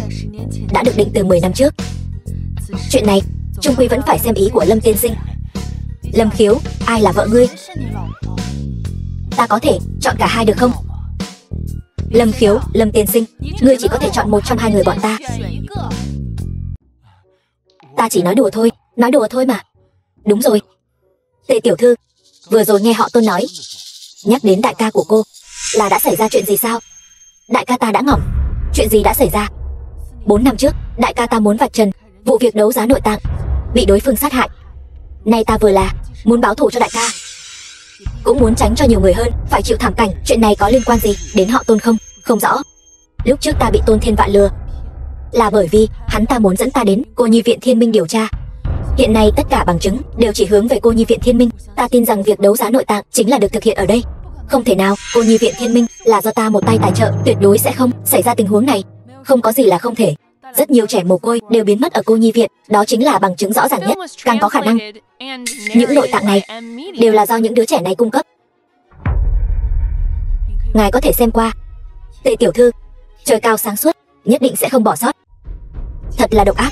đã được định từ 10 năm trước. Chuyện này chung quy vẫn phải xem ý của Lâm tiên sinh. Lâm Khiếu, ai là vợ ngươi? Ta có thể chọn cả hai được không? Lâm Khiếu, Lâm tiên sinh, ngươi chỉ có thể chọn một trong hai người bọn ta. Ta chỉ nói đùa thôi mà. Đúng rồi, Tề tiểu thư, vừa rồi nghe họ Tôn nói nhắc đến đại ca của cô, là đã xảy ra chuyện gì sao? Đại ca ta đã ngỏm. Chuyện gì đã xảy ra? 4 năm trước, đại ca ta muốn vạch trần vụ việc đấu giá nội tạng, bị đối phương sát hại. Nay ta vừa là muốn báo thù cho đại ca, cũng muốn tránh cho nhiều người hơn phải chịu thảm cảnh. Chuyện này có liên quan gì đến họ Tôn không? Không rõ. Lúc trước ta bị Tôn Thiên Vạn lừa là bởi vì hắn ta muốn dẫn ta đến Cô Nhi Viện Thiên Minh điều tra. Hiện nay tất cả bằng chứng đều chỉ hướng về Cô Nhi Viện Thiên Minh. Ta tin rằng việc đấu giá nội tạng chính là được thực hiện ở đây. Không thể nào, Cô Nhi Viện Thiên Minh là do ta một tay tài trợ, tuyệt đối sẽ không xảy ra tình huống này. Không có gì là không thể. Rất nhiều trẻ mồ côi đều biến mất ở Cô Nhi Viện, đó chính là bằng chứng rõ ràng nhất. Càng có khả năng những nội tạng này đều là do những đứa trẻ này cung cấp. Ngài có thể xem qua. Tề tiểu thư, trời cao sáng suốt, nhất định sẽ không bỏ sót. Thật là độc ác.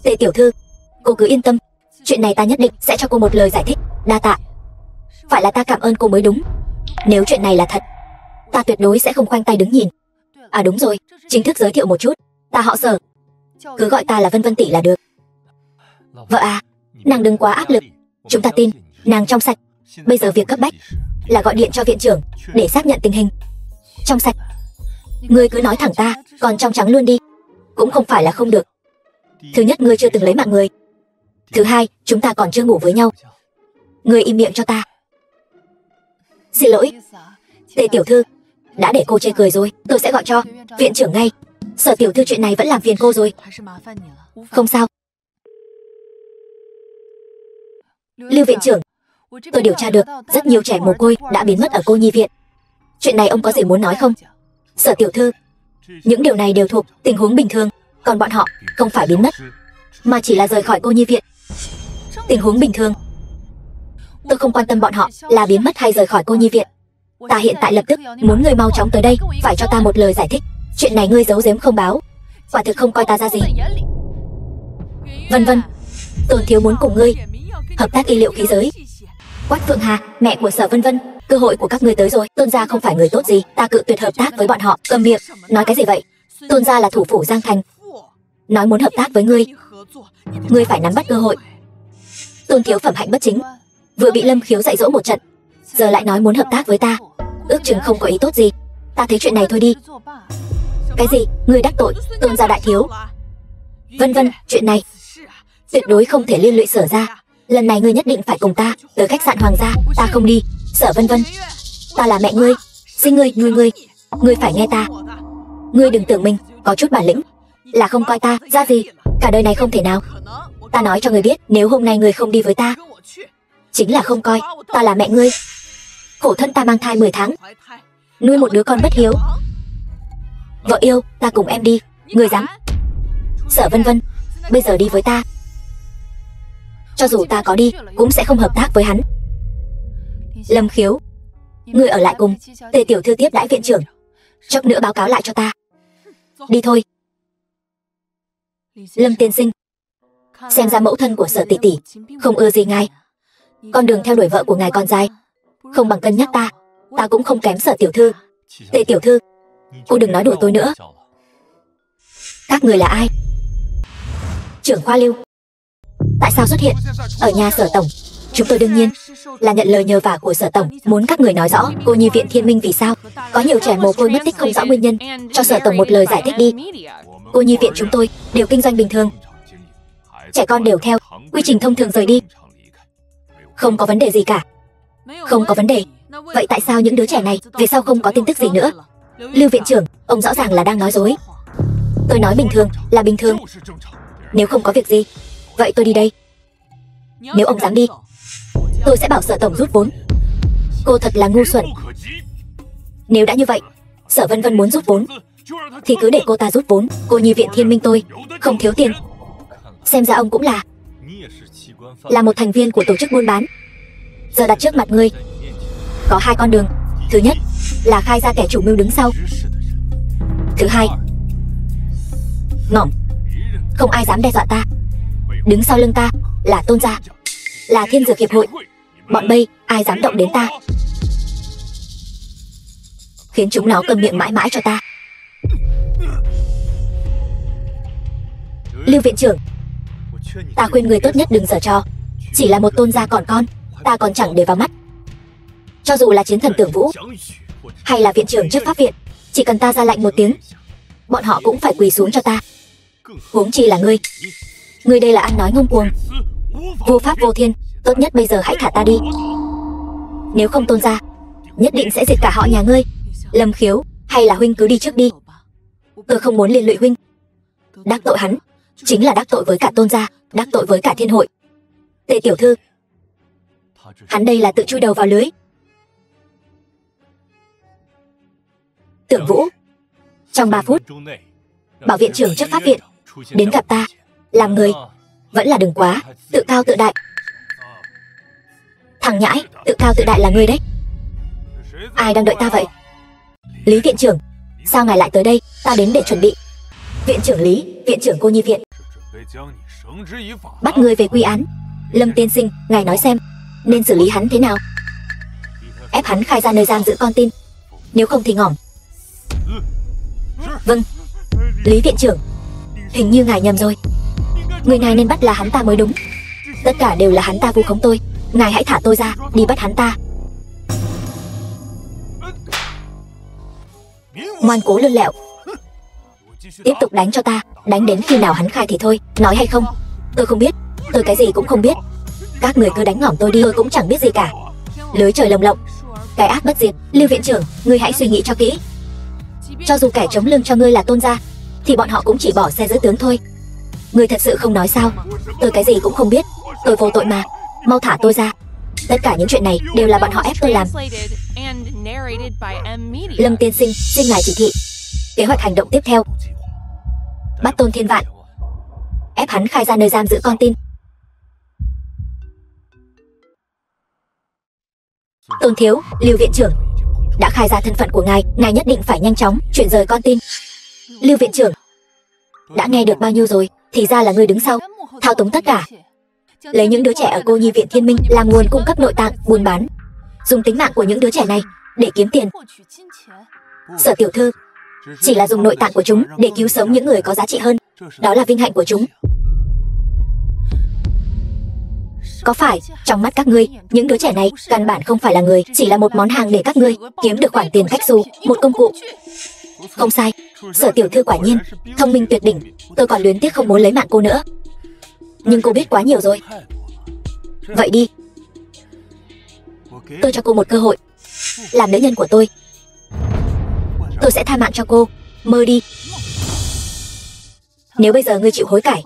Tề tiểu thư, cô cứ yên tâm, chuyện này ta nhất định sẽ cho cô một lời giải thích. Đa tạ. Phải là ta cảm ơn cô mới đúng. Nếu chuyện này là thật, ta tuyệt đối sẽ không khoanh tay đứng nhìn. À đúng rồi, chính thức giới thiệu một chút, ta họ Sở, cứ gọi ta là Vân Vân tỷ là được. Vợ à, nàng đừng quá áp lực, chúng ta tin nàng trong sạch. Bây giờ việc cấp bách là gọi điện cho viện trưởng để xác nhận tình hình. Trong sạch? Ngươi cứ nói thẳng ta, còn trong trắng luôn đi. Cũng không phải là không được. Thứ nhất, ngươi chưa từng lấy mạng người. Thứ hai, chúng ta còn chưa ngủ với nhau. Ngươi im miệng cho ta. Xin lỗi, Tề tiểu thư, đã để cô chê cười rồi. Tôi sẽ gọi cho viện trưởng ngay. Sở tiểu thư, chuyện này vẫn làm phiền cô rồi. Không sao. Lưu viện trưởng, tôi điều tra được rất nhiều trẻ mồ côi đã biến mất ở Cô Nhi Viện. Chuyện này ông có gì muốn nói không? Sở tiểu thư, những điều này đều thuộc tình huống bình thường. Còn bọn họ không phải biến mất, mà chỉ là rời khỏi Cô Nhi Viện. Tình huống bình thường? Tôi không quan tâm bọn họ là biến mất hay rời khỏi Cô Nhi Viện. Ta hiện tại lập tức muốn ngươi mau chóng tới đây, phải cho ta một lời giải thích. Chuyện này ngươi giấu giếm không báo, quả thực không coi ta ra gì. Vân Vân, Tôn thiếu muốn cùng ngươi hợp tác y liệu khí giới. Quách Phượng Hà, mẹ của Sở Vân Vân, cơ hội của các ngươi tới rồi. Tôn gia không phải người tốt gì, ta cự tuyệt hợp tác với bọn họ. Cầm miệng, nói cái gì vậy? Tôn gia là thủ phủ Giang Thành, nói muốn hợp tác với ngươi, ngươi phải nắm bắt cơ hội. Tôn thiếu phẩm hạnh bất chính, vừa bị Lâm Khiếu dạy dỗ một trận, giờ lại nói muốn hợp tác với ta, ước chừng không có ý tốt gì. Ta thấy chuyện này thôi đi. Cái gì? Ngươi đắc tội Tôn gia đại thiếu? Vân Vân, chuyện này tuyệt đối không thể liên lụy Sở gia. Lần này ngươi nhất định phải cùng ta tới khách sạn Hoàng gia. Ta không đi. Sở Vân Vân, ta là mẹ ngươi, xin ngươi phải nghe ta. Ngươi đừng tưởng mình có chút bản lĩnh là không coi ta ra gì. Cả đời này không thể nào. Ta nói cho ngươi biết, nếu hôm nay ngươi không đi với ta, chính là không coi ta là mẹ ngươi. Khổ thân ta mang thai 10 tháng, nuôi một đứa con bất hiếu. Vợ yêu, ta cùng em đi. Ngươi dám? Sở Vân Vân, bây giờ đi với ta, cho dù ta có đi cũng sẽ không hợp tác với hắn. Lâm Khiếu, ngươi ở lại cùng Tề tiểu thư tiếp đãi viện trưởng, chốc nữa báo cáo lại cho ta. Đi thôi. Lâm tiên sinh, xem ra mẫu thân của Sở tỷ tỷ không ưa gì ngài. Con đường theo đuổi vợ của ngài còn dài, không bằng cân nhắc ta. Ta cũng không kém Sở tiểu thư. Tề tiểu thư, cô đừng nói đùa tôi nữa. Các người là ai? Trưởng khoa Lưu. Tại sao xuất hiện ở nhà Sở tổng? Chúng tôi đương nhiên là nhận lời nhờ vả của Sở Tổng, muốn các người nói rõ cô nhi viện Thiên Minh vì sao có nhiều trẻ mồ côi mất tích không rõ nguyên nhân, cho Sở Tổng một lời giải thích đi. Cô nhi viện chúng tôi đều kinh doanh bình thường, trẻ con đều theo quy trình thông thường rời đi, không có vấn đề gì cả. Không có vấn đề. Vậy tại sao những đứa trẻ này về sau không có tin tức gì nữa? Lưu viện trưởng, ông rõ ràng là đang nói dối. Tôi nói bình thường là bình thường. Nếu không có việc gì, vậy tôi đi đây. Nếu ông dám đi, tôi sẽ bảo Sở Tổng rút vốn. Cô thật là ngu xuẩn. Nếu đã như vậy, Sở Vân Vân muốn rút vốn thì cứ để cô ta rút vốn. Cô nhi viện Thiên Minh tôi không thiếu tiền. Xem ra ông cũng là một thành viên của tổ chức buôn bán. Giờ đặt trước mặt ngươi có hai con đường. Thứ nhất là khai ra kẻ chủ mưu đứng sau. Thứ hai, ngỏm, không ai dám đe dọa ta. Đứng sau lưng ta là Tôn gia, là Thiên Dược Hiệp hội. Bọn bây ai dám động đến ta, khiến chúng nó câm miệng mãi mãi cho ta. Lưu viện trưởng, ta khuyên người tốt nhất đừng giở trò. Chỉ là một Tôn gia còn con, ta còn chẳng để vào mắt. Cho dù là chiến thần Tưởng Vũ hay là viện trưởng chấp pháp viện, chỉ cần ta ra lệnh một tiếng, bọn họ cũng phải quỳ xuống cho ta. Huống chi là ngươi. Ngươi đây là ăn nói ngông cuồng, vô pháp vô thiên. Tốt nhất bây giờ hãy thả ta đi. Nếu không Tôn gia nhất định sẽ diệt cả họ nhà ngươi. Lâm Khiếu, hay là huynh cứ đi trước đi. Tôi không muốn liên lụy huynh. Đắc tội hắn chính là đắc tội với cả Tôn gia, đắc tội với cả thiên hội. Tề tiểu thư, hắn đây là tự chui đầu vào lưới. Tưởng Vũ, trong 3 phút bảo viện trưởng chấp pháp viện đến gặp ta. Làm người vẫn là đừng quá tự cao tự đại. Thằng nhãi, tự cao tự đại là ngươi đấy. Ai đang đợi ta vậy? Lý viện trưởng, sao ngài lại tới đây? Ta đến để chuẩn bị. Viện trưởng Lý, viện trưởng cô nhi viện, bắt ngươi về quy án. Lâm tiên sinh, ngài nói xem nên xử lý hắn thế nào? Ép hắn khai ra nơi giam giữ con tin, nếu không thì ngỏm. Vâng. Lý viện trưởng, hình như ngài nhầm rồi. Người này nên bắt là hắn ta mới đúng. Tất cả đều là hắn ta vu khống tôi. Ngài hãy thả tôi ra, đi bắt hắn ta. Ngoan cố lươn lẹo, tiếp tục đánh cho ta. Đánh đến khi nào hắn khai thì thôi. Nói hay không? Tôi không biết. Tôi cái gì cũng không biết. Các người cứ đánh ngỏm tôi đi, tôi cũng chẳng biết gì cả. Lưới trời lồng lộng, cái ác bất diệt. Lưu viện trưởng, ngươi hãy suy nghĩ cho kỹ. Cho dù kẻ chống lưng cho ngươi là Tôn gia, thì bọn họ cũng chỉ bỏ xe giữ tướng thôi. Ngươi thật sự không nói sao? Tôi cái gì cũng không biết. Tôi vô tội mà. Mau thả tôi ra. Tất cả những chuyện này đều là bọn họ ép tôi làm. Lâm tiên sinh, xin ngài chỉ thị kế hoạch hành động tiếp theo. Bắt Tôn Thiên Vạn, ép hắn khai ra nơi giam giữ con tin. Tôn thiếu, Lưu viện trưởng đã khai ra thân phận của ngài. Ngài nhất định phải nhanh chóng chuyển rời con tin. Lưu viện trưởng, đã nghe được bao nhiêu rồi? Thì ra là ngươi đứng sau thao túng tất cả, lấy những đứa trẻ ở cô nhi viện Thiên Minh làm nguồn cung cấp nội tạng buôn bán, dùng tính mạng của những đứa trẻ này để kiếm tiền. Sở tiểu thư, chỉ là dùng nội tạng của chúng để cứu sống những người có giá trị hơn. Đó là vinh hạnh của chúng. Có phải trong mắt các ngươi, những đứa trẻ này căn bản không phải là người, chỉ là một món hàng để các ngươi kiếm được khoản tiền khách du, một công cụ? Không sai, Sở tiểu thư quả nhiên thông minh tuyệt đỉnh. Tôi còn luyến tiếc không muốn lấy mạng cô nữa, nhưng cô biết quá nhiều rồi. Vậy đi, tôi cho cô một cơ hội làm nữ nhân của tôi. Tôi sẽ tha mạng cho cô. Mơ đi. Nếu bây giờ ngươi chịu hối cải,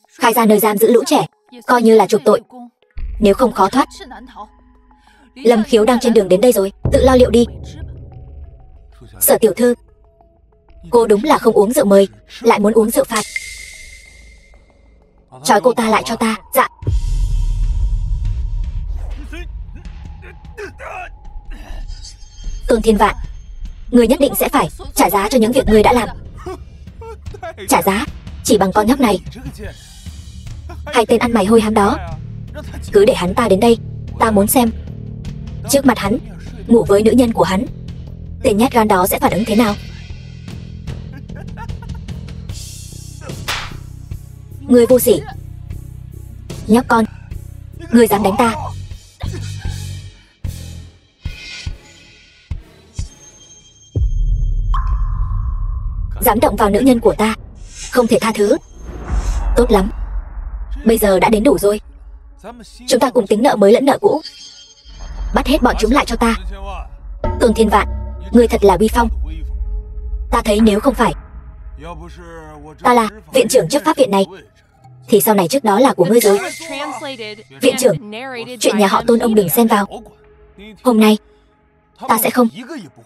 khai ra nơi giam giữ lũ trẻ, coi như là chuộc tội. Nếu không khó thoát. Lâm Khiếu đang trên đường đến đây rồi, tự lo liệu đi. Sở tiểu thư, cô đúng là không uống rượu mời, lại muốn uống rượu phạt. Trói cô ta lại cho ta. Dạ. Tôn Thiên Vạn, người nhất định sẽ phải trả giá cho những việc người đã làm. Trả giá chỉ bằng con nhóc này, hay tên ăn mày hôi hám đó. Cứ để hắn ta đến đây, ta muốn xem trước mặt hắn ngủ với nữ nhân của hắn, tên nhát gan đó sẽ phản ứng thế nào. Người vô sỉ, nhóc con, người dám đánh ta, Dám động vào nữ nhân của ta, không thể tha thứ. Tốt lắm, bây giờ đã đến đủ rồi. Chúng ta cùng tính nợ mới lẫn nợ cũ. Bắt hết bọn chúng lại cho ta. Tôn Thiên Vạn, ngươi thật là uy phong. Ta thấy nếu không phải ta là viện trưởng chấp pháp viện này, thì sau này trước đó là của ngươi rồi. Viện trưởng, chuyện nhà họ Tôn ông đừng xen vào. Hôm nay ta sẽ không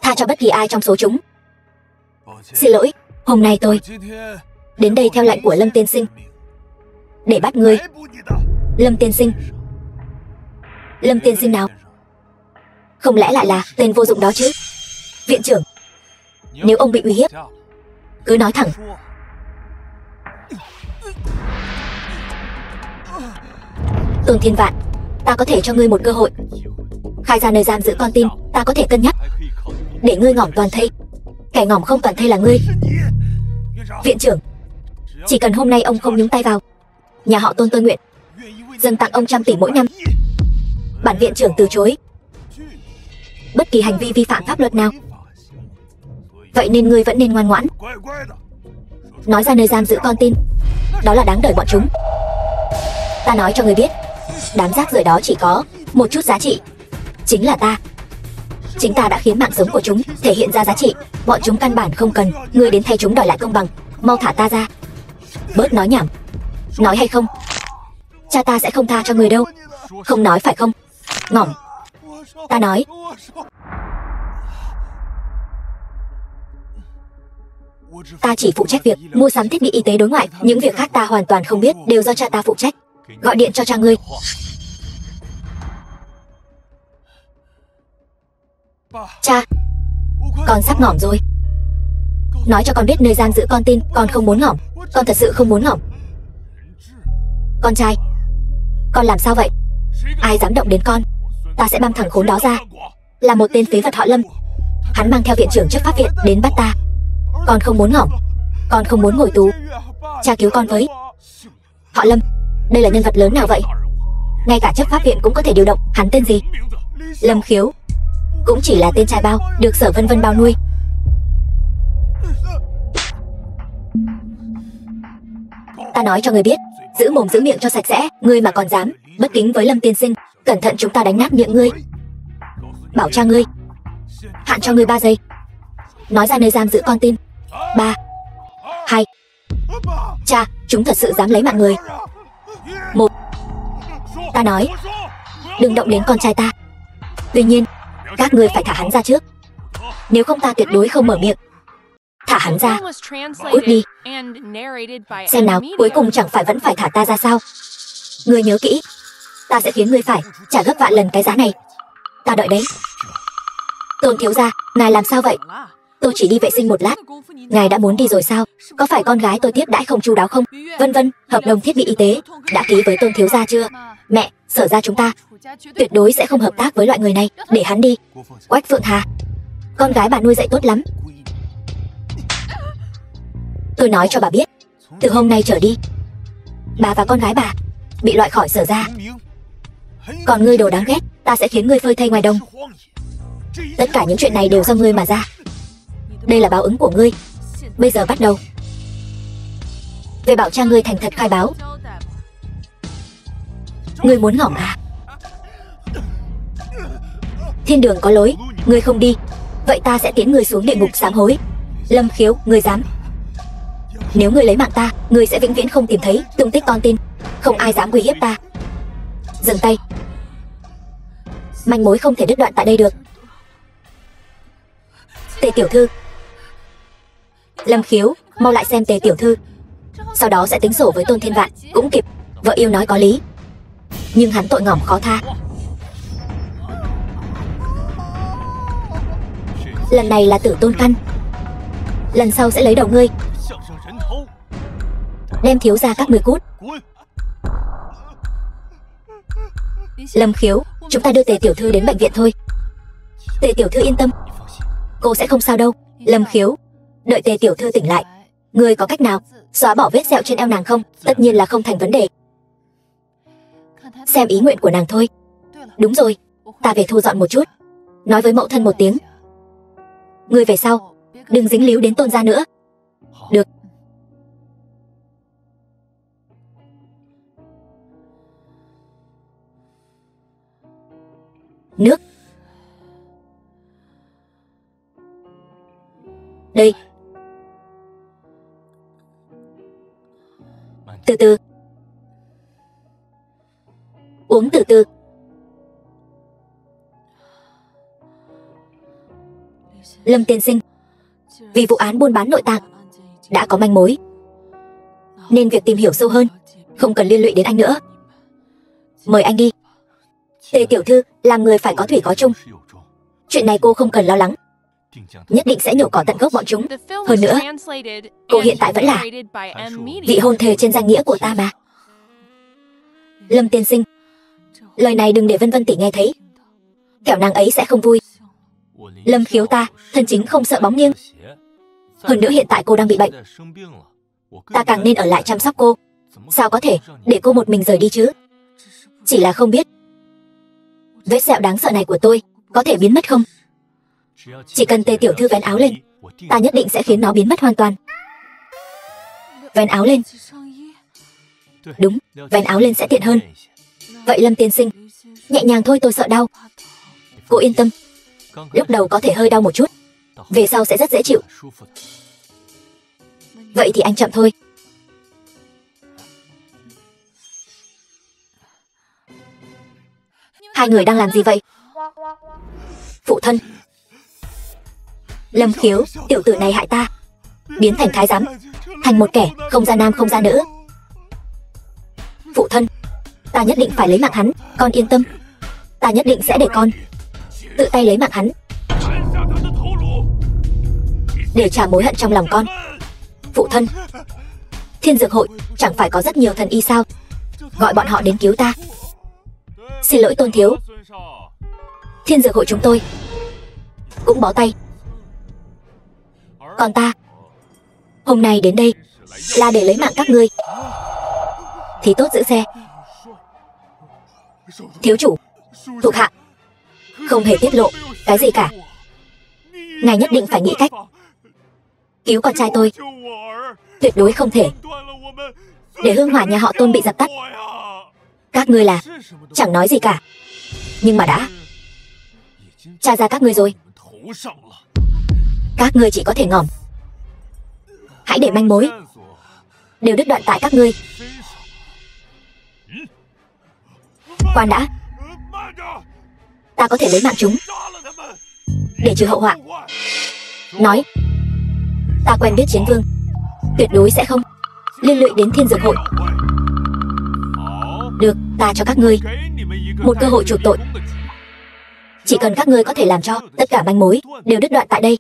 tha cho bất kỳ ai trong số chúng. Xin lỗi, hôm nay tôi đến đây theo lệnh của Lâm tiên sinh để bắt ngươi. Lâm tiên sinh? Lâm tiên sinh nào? Không lẽ lại là tên vô dụng đó chứ? Viện trưởng, nếu ông bị uy hiếp, cứ nói thẳng. Tôn Thiên Vạn, ta có thể cho ngươi một cơ hội. Khai ra nơi giam giữ con tin, ta có thể cân nhắc để ngươi ngỏm toàn thây. Kẻ ngỏm không toàn thây là ngươi. Viện trưởng, chỉ cần hôm nay ông không nhúng tay vào, nhà họ Tôn tôi nguyện dâng tặng ông 100 tỷ mỗi năm. Bản viện trưởng từ chối bất kỳ hành vi vi phạm pháp luật nào. Vậy nên ngươi vẫn nên ngoan ngoãn nói ra nơi giam giữ con tin. Đó là đáng đời bọn chúng. Ta nói cho ngươi biết, đám rác rưởi đó chỉ có một chút giá trị, chính là ta. Chính ta đã khiến mạng sống của chúng thể hiện ra giá trị. Bọn chúng căn bản không cần ngươi đến thay chúng đòi lại công bằng. Mau thả ta ra. Bớt nói nhảm. Nói hay không, cha ta sẽ không tha cho ngươi đâu. Không nói phải không? Ngỏm. Ta nói. Ta chỉ phụ trách việc mua sắm thiết bị y tế đối ngoại. Những việc khác ta hoàn toàn không biết, đều do cha ta phụ trách. Gọi điện cho cha ngươi. Cha, con sắp ngỏm rồi. Nói cho con biết nơi giam giữ con tin. Con không muốn ngỏm. Con thật sự không muốn ngỏm. Con trai, con làm sao vậy? Ai dám động đến con, ta sẽ băm thằng khốn đó ra. Là một tên phế vật họ Lâm. Hắn mang theo viện trưởng chấp pháp viện đến bắt ta. Con không muốn ngỏm. Con không muốn ngồi tù. Cha cứu con với. Họ Lâm, đây là nhân vật lớn nào vậy? Ngay cả chấp pháp viện cũng có thể điều động. Hắn tên gì? Lâm Khiếu. Cũng chỉ là tên trai bao, được Sở Vân Vân bao nuôi. Ta nói cho người biết, giữ mồm giữ miệng cho sạch sẽ. Ngươi mà còn dám bất kính với Lâm tiên sinh, cẩn thận chúng ta đánh nát miệng ngươi. Bảo cha ngươi, hạn cho ngươi 3 giây. Nói ra nơi giam giữ con tin. 3, 2. Cha, chúng thật sự dám lấy mạng người. 1. Ta nói, đừng động đến con trai ta. Tuy nhiên, các ngươi phải thả hắn ra trước. Nếu không ta tuyệt đối không mở miệng. Thả hắn ra. Cút đi. Xem nào, cuối cùng chẳng phải vẫn phải thả ta ra sao? Ngươi nhớ kỹ, ta sẽ khiến ngươi phải trả gấp vạn lần cái giá này. Ta đợi đấy. Tôn thiếu gia, ngài làm sao vậy? Tôi chỉ đi vệ sinh một lát. Ngài đã muốn đi rồi sao? Có phải con gái tôi tiếp đãi không chu đáo không? Vân vân, hợp đồng thiết bị y tế đã ký với Tôn thiếu gia chưa? Mẹ, Sở gia chúng ta tuyệt đối sẽ không hợp tác với loại người này. Để hắn đi. Quách Phượng Hà, con gái bà nuôi dạy tốt lắm. Tôi nói cho bà biết, từ hôm nay trở đi, bà và con gái bà bị loại khỏi Sở gia. Còn ngươi đồ đáng ghét, ta sẽ khiến ngươi phơi thây ngoài đồng. Tất cả những chuyện này đều do ngươi mà ra. Đây là báo ứng của ngươi. Bây giờ bắt đầu. Về bảo cha ngươi thành thật khai báo. Ngươi muốn ngỏm à? Thiên đường có lối, ngươi không đi, vậy ta sẽ tiến ngươi xuống địa ngục sám hối. Lâm Khiếu, ngươi dám? Nếu ngươi lấy mạng ta, ngươi sẽ vĩnh viễn không tìm thấy tung tích con tin. Không ai dám uy hiếp ta. Dừng tay. Manh mối không thể đứt đoạn tại đây được. Tề tiểu thư. Lâm Khiếu, mau lại xem Tề tiểu thư. Sau đó sẽ tính sổ với Tôn Thiên Vạn. Cũng kịp, vợ yêu nói có lý. Nhưng hắn tội ngỏm khó tha. Lần này là tử tôn căn, lần sau sẽ lấy đầu ngươi. Đem thiếu ra các ngươi cút. Lâm Khiếu, chúng ta đưa Tề tiểu thư đến bệnh viện thôi. Tề tiểu thư yên tâm, cô sẽ không sao đâu. Lâm Khiếu, đợi Tề tiểu thư tỉnh lại, ngươi có cách nào xóa bỏ vết sẹo trên eo nàng không? Tất nhiên là không thành vấn đề. Xem ý nguyện của nàng thôi. Đúng rồi, ta về thu dọn một chút, nói với mẫu thân một tiếng. Ngươi về sau đừng dính líu đến Tôn gia nữa. Được. Nước. Đây. Từ từ. Uống từ từ. Lâm tiên sinh, vì vụ án buôn bán nội tạng đã có manh mối, nên việc tìm hiểu sâu hơn không cần liên lụy đến anh nữa. Mời anh đi. Tề tiểu thư làm người phải có thủy có chung. Chuyện này cô không cần lo lắng, nhất định sẽ nhổ cỏ tận gốc bọn chúng. Hơn nữa, cô hiện tại vẫn là vị hôn thê trên danh nghĩa của ta mà. Lâm tiên sinh, lời này đừng để Vân Vân tỷ nghe thấy, kẻo nàng ấy sẽ không vui. Lâm Khiếu ta thân chính không sợ bóng nghiêng. Hơn nữa hiện tại cô đang bị bệnh, ta càng nên ở lại chăm sóc cô. Sao có thể để cô một mình rời đi chứ? Chỉ là không biết vết sẹo đáng sợ này của tôi có thể biến mất không? Chỉ cần Tề tiểu thư vén áo lên, ta nhất định sẽ khiến nó biến mất hoàn toàn. Vén áo lên. Đúng, vén áo lên sẽ tiện hơn. Vậy Lâm tiên sinh, nhẹ nhàng thôi, tôi sợ đau. Cô yên tâm, lúc đầu có thể hơi đau một chút, về sau sẽ rất dễ chịu. Vậy thì anh chậm thôi. Hai người đang làm gì vậy? Phụ thân. Lâm Khiếu, tiểu tử này hại ta, biến thành thái giám, thành một kẻ không ra nam không ra nữ. Phụ thân, ta nhất định phải lấy mạng hắn, con yên tâm. Ta nhất định sẽ để con tự tay lấy mạng hắn, để trả mối hận trong lòng con. Phụ thân, Thiên Dược Hội chẳng phải có rất nhiều thần y sao? Gọi bọn họ đến cứu ta. Xin lỗi Tôn thiếu, Thiên Dược Hội chúng tôi cũng bó tay. Còn ta hôm nay đến đây là để lấy mạng các ngươi. Thì tốt giữ xe. Thiếu chủ, thuộc hạ không hề tiết lộ cái gì cả. Ngài nhất định phải nghĩ cách cứu con trai tôi. Tuyệt đối không thể để hương hỏa nhà họ Tôn bị dập tắt. Các ngươi là chẳng nói gì cả, nhưng mà đã tra ra các ngươi rồi. Các ngươi chỉ có thể ngỏm. Hãy để manh mối đều đứt đoạn tại các ngươi. Khoan đã, ta có thể lấy mạng chúng để trừ hậu họa. Nói, ta quen biết Chiến Vương, tuyệt đối sẽ không liên lụy đến Thiên Dược Hội. Được, ta cho các ngươi một cơ hội chuộc tội. Chỉ cần các ngươi có thể làm cho tất cả manh mối đều đứt đoạn tại đây,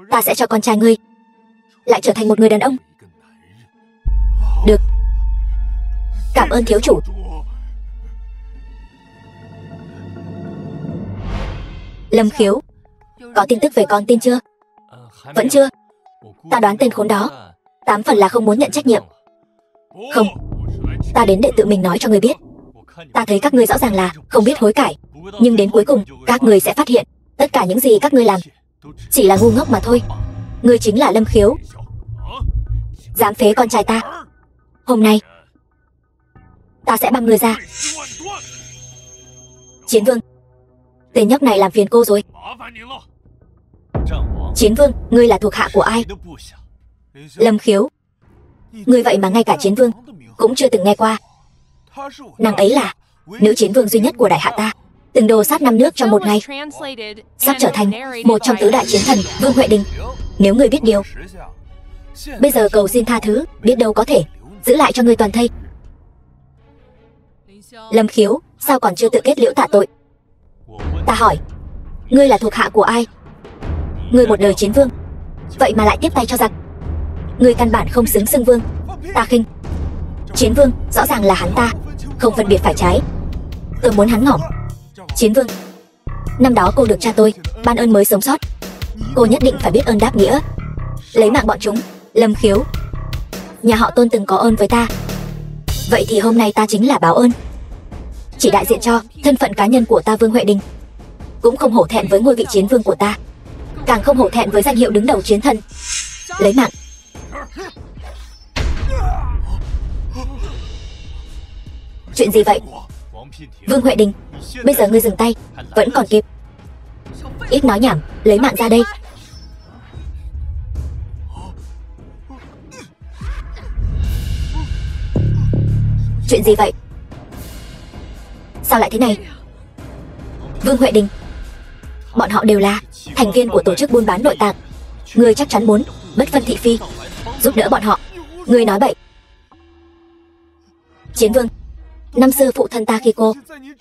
ta sẽ cho con trai ngươi lại trở thành một người đàn ông. Được. Cảm ơn thiếu chủ. Lâm Khiếu, có tin tức về con tin chưa? Vẫn chưa. Ta đoán tên khốn đó 8 phần là không muốn nhận trách nhiệm. Không, ta đến để tự mình nói cho ngươi biết. Ta thấy các ngươi rõ ràng là không biết hối cải, nhưng đến cuối cùng các ngươi sẽ phát hiện tất cả những gì các ngươi làm chỉ là ngu ngốc mà thôi. Ngươi chính là Lâm Khiếu, dám phế con trai ta. Hôm nay ta sẽ băm ngươi ra. Chiến Vương, tên nhóc này làm phiền cô rồi. Chiến Vương, ngươi là thuộc hạ của ai? Lâm Khiếu, ngươi vậy mà ngay cả Chiến Vương cũng chưa từng nghe qua. Nàng ấy là nữ chiến vương duy nhất của đại hạ ta, từng đồ sát 5 nước trong một ngày, sắp trở thành một trong tứ đại chiến thần Vương Huệ Đình. Nếu ngươi biết điều, bây giờ cầu xin tha thứ, biết đâu có thể giữ lại cho ngươi toàn thây. Lâm Khiếu, sao còn chưa tự kết liễu tạ tội? Ta hỏi, ngươi là thuộc hạ của ai? Ngươi một đời chiến vương, vậy mà lại tiếp tay cho giặc. Ngươi căn bản không xứng xưng vương. Ta khinh. Chiến vương rõ ràng là hắn ta, không phân biệt phải trái. Tôi muốn hắn ngỏm. Chiến Vương, năm đó cô được cha tôi ban ơn mới sống sót, cô nhất định phải biết ơn đáp nghĩa, lấy mạng bọn chúng. Lâm Khiếu, nhà họ Tôn từng có ơn với ta, vậy thì hôm nay ta chính là báo ơn. Chỉ đại diện cho thân phận cá nhân của ta Vương Huệ Đình, cũng không hổ thẹn với ngôi vị chiến vương của ta, càng không hổ thẹn với danh hiệu đứng đầu chiến thần. Lấy mạng Chuyện gì vậy? Vương Huệ Đình, bây giờ ngươi dừng tay, vẫn còn kịp. Ít nói nhảm, lấy mạng ra đây. Chuyện gì vậy? Sao lại thế này? Vương Huệ Đình, bọn họ đều là thành viên của tổ chức buôn bán nội tạng. Ngươi chắc chắn muốn bất phân thị phi, giúp đỡ bọn họ. Ngươi nói bậy. Chiến Vương, năm xưa phụ thân ta khi cô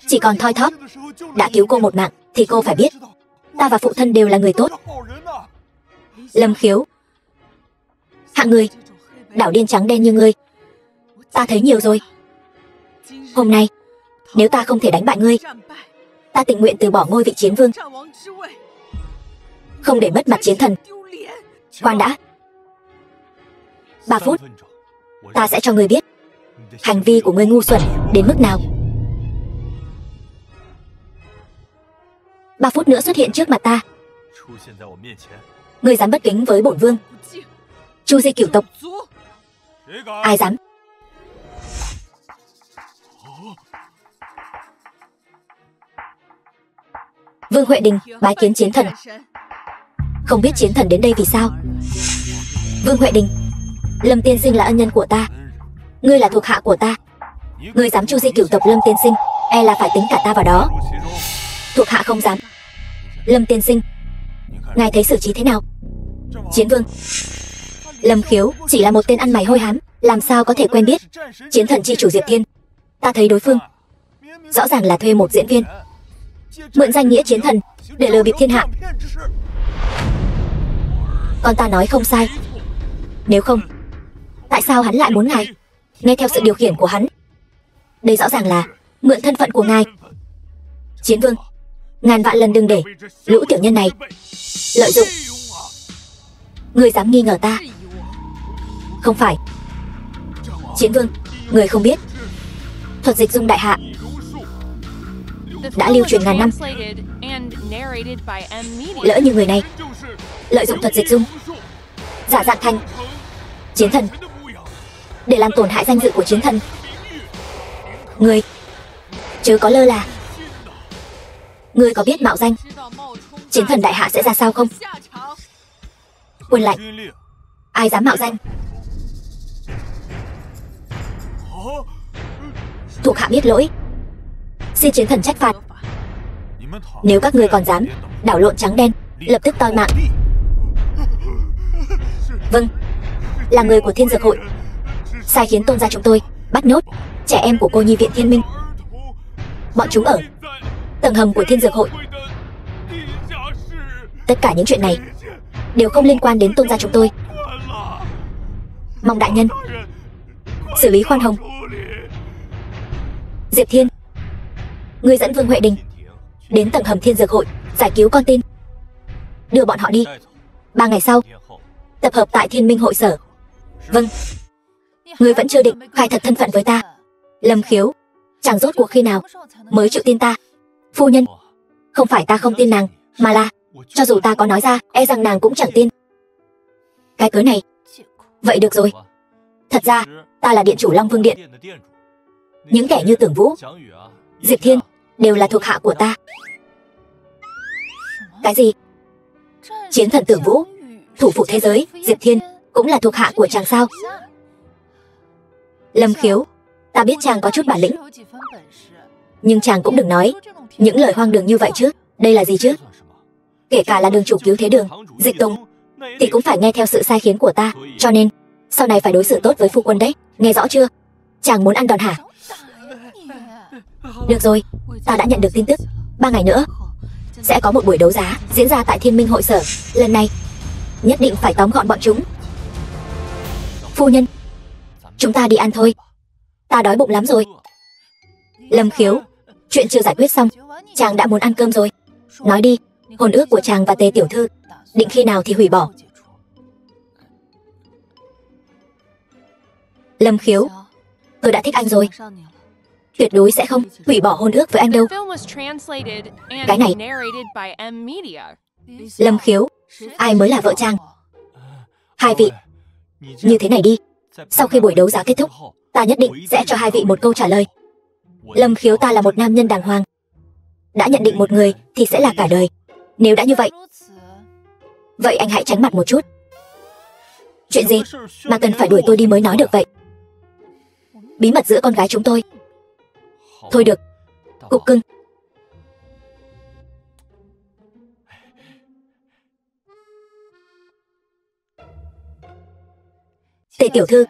chỉ còn thoi thóp đã cứu cô một mạng, thì cô phải biết ta và phụ thân đều là người tốt. Lâm Khiếu, hạng người đảo điên trắng đen như ngươi ta thấy nhiều rồi. Hôm nay nếu ta không thể đánh bại ngươi, ta tình nguyện từ bỏ ngôi vị chiến vương, không để mất mặt chiến thần. Khoan đã, 3 phút, ta sẽ cho ngươi biết hành vi của ngươi ngu xuẩn đến mức nào. 3 phút nữa xuất hiện trước mặt ta. Ngươi dám bất kính với bổn vương, Chu Di cửu tộc, ai dám? Vương Huệ Đình bái kiến chiến thần. Không biết chiến thần đến đây vì sao? Vương Huệ Đình, Lâm tiên sinh là ân nhân của ta, ngươi là thuộc hạ của ta. Ngươi dám Chu Di cửu tộc Lâm tiên sinh, e là phải tính cả ta vào đó. Thuộc hạ không dám. Lâm tiên sinh, ngài thấy xử trí thế nào? Chiến Vương, Lâm Khiếu chỉ là một tên ăn mày hôi hám, làm sao có thể quen biết chiến thần chi chủ Diệp Thiên. Ta thấy đối phương rõ ràng là thuê một diễn viên, mượn danh nghĩa chiến thần để lừa bịp thiên hạ. Con ta nói không sai. Nếu không, tại sao hắn lại muốn ngài nghe theo sự điều khiển của hắn? Đây rõ ràng là mượn thân phận của ngài. Chiến Vương, ngàn vạn lần đừng để lũ tiểu nhân này lợi dụng. Ngươi dám nghi ngờ ta? Không phải. Chiến Vương, người không biết thuật dịch dung đại hạ đã lưu truyền ngàn năm. Lỡ như người này lợi dụng thuật dịch dung giả dạng thành chiến thần để làm tổn hại danh dự của chiến thần, ngươi chớ có lơ là. Ngươi có biết mạo danh chiến thần đại hạ sẽ ra sao không? Quân lệnh, ai dám mạo danh? Thuộc hạ biết lỗi, xin chiến thần trách phạt. Nếu các ngươi còn dám đảo lộn trắng đen, lập tức toi mạng. Vâng, là người của Thiên Dược Hội sai khiến tôn gia chúng tôi bắt nhốt trẻ em của cô nhi viện Thiên Minh. Bọn chúng ở tầng hầm của Thiên Dược Hội. Tất cả những chuyện này đều không liên quan đến tôn gia chúng tôi. Mong đại nhân xử lý khoan hồng. Diệp Thiên, ngươi dẫn Vương Huệ Đình đến tầng hầm Thiên Dược Hội giải cứu con tin, đưa bọn họ đi. 3 ngày sau tập hợp tại Thiên Minh hội sở. Vâng. Ngươi vẫn chưa định khai thật thân phận với ta. Lâm Khiếu, chàng rốt cuộc khi nào mới chịu tin ta? Phu nhân, không phải ta không tin nàng, mà là cho dù ta có nói ra, e rằng nàng cũng chẳng tin. Cái cớ này. Vậy được rồi. Thật ra ta là điện chủ Long Vương Điện. Những kẻ như Tưởng Vũ, Diệp Thiên đều là thuộc hạ của ta. Cái gì? Chiến thần Tưởng Vũ, thủ phủ thế giới, Diệp Thiên cũng là thuộc hạ của chàng sao? Lâm Khiếu, ta biết chàng có chút bản lĩnh, nhưng chàng cũng đừng nói những lời hoang đường như vậy chứ. Đây là gì chứ? Kể cả là đường chủ cứu thế Đường, Dịch Tùng thì cũng phải nghe theo sự sai khiến của ta. Cho nên sau này phải đối xử tốt với phu quân đấy, nghe rõ chưa? Chàng muốn ăn đòn hả? Được rồi, ta đã nhận được tin tức. 3 ngày nữa sẽ có một buổi đấu giá diễn ra tại Thiên Minh hội sở. Lần này nhất định phải tóm gọn bọn chúng. Phu nhân, chúng ta đi ăn thôi, ta đói bụng lắm rồi. Lâm Khiếu, chuyện chưa giải quyết xong, chàng đã muốn ăn cơm rồi. Nói đi, hôn ước của chàng và Tề tiểu thư định khi nào thì hủy bỏ? Lâm Khiếu, tôi đã thích anh rồi, tuyệt đối sẽ không hủy bỏ hôn ước với anh đâu. Cái này, Lâm Khiếu, ai mới là vợ chàng? Hai vị Như thế này đi, sau khi buổi đấu giá kết thúc, ta nhất định sẽ cho hai vị một câu trả lời. Lâm Khiếu ta là một nam nhân đàng hoàng. Đã nhận định một người thì sẽ là cả đời. Nếu đã như vậy, vậy anh hãy tránh mặt một chút. Chuyện gì mà cần phải đuổi tôi đi mới nói được vậy? Bí mật giữa con gái chúng tôi. Thôi được, cục cưng. Tề tiểu thư,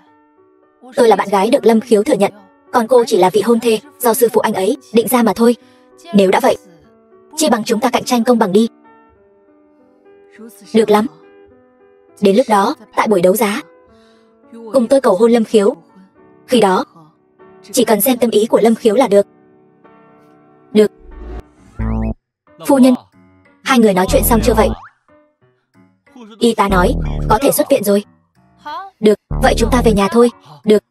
tôi là bạn gái được Lâm Khiếu thừa nhận, còn cô chỉ là vị hôn thê do sư phụ anh ấy định ra mà thôi. Nếu đã vậy, chi bằng chúng ta cạnh tranh công bằng đi. Được lắm. Đến lúc đó, tại buổi đấu giá, cùng tôi cầu hôn Lâm Khiếu. Khi đó, chỉ cần xem tâm ý của Lâm Khiếu là được. Được. Phu nhân, hai người nói chuyện xong chưa vậy? Y tá nói có thể xuất viện rồi. Được, vậy chúng ta về nhà thôi. Được.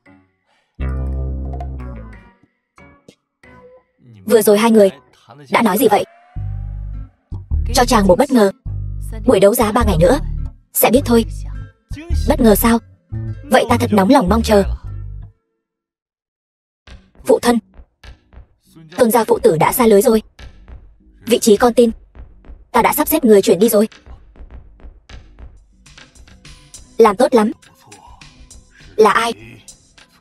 Vừa rồi hai người đã nói gì vậy? Cho chàng một bất ngờ. Buổi đấu giá 3 ngày nữa sẽ biết thôi. Bất ngờ sao? Vậy ta thật nóng lòng mong chờ. Phụ thân, Tôn gia phụ tử đã xa lưới rồi. Vị trí con tin ta đã sắp xếp người chuyển đi rồi. Làm tốt lắm. Là ai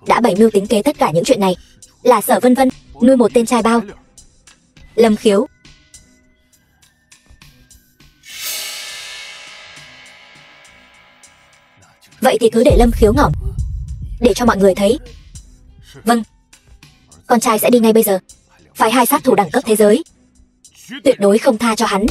đã bày mưu tính kế tất cả những chuyện này? Là Sở Vân Vân nuôi một tên trai bao. Lâm Khiếu. Vậy thì cứ để Lâm Khiếu ngỏm, để cho mọi người thấy. Vâng, con trai sẽ đi ngay bây giờ. Phái 2 sát thủ đẳng cấp thế giới, tuyệt đối không tha cho hắn.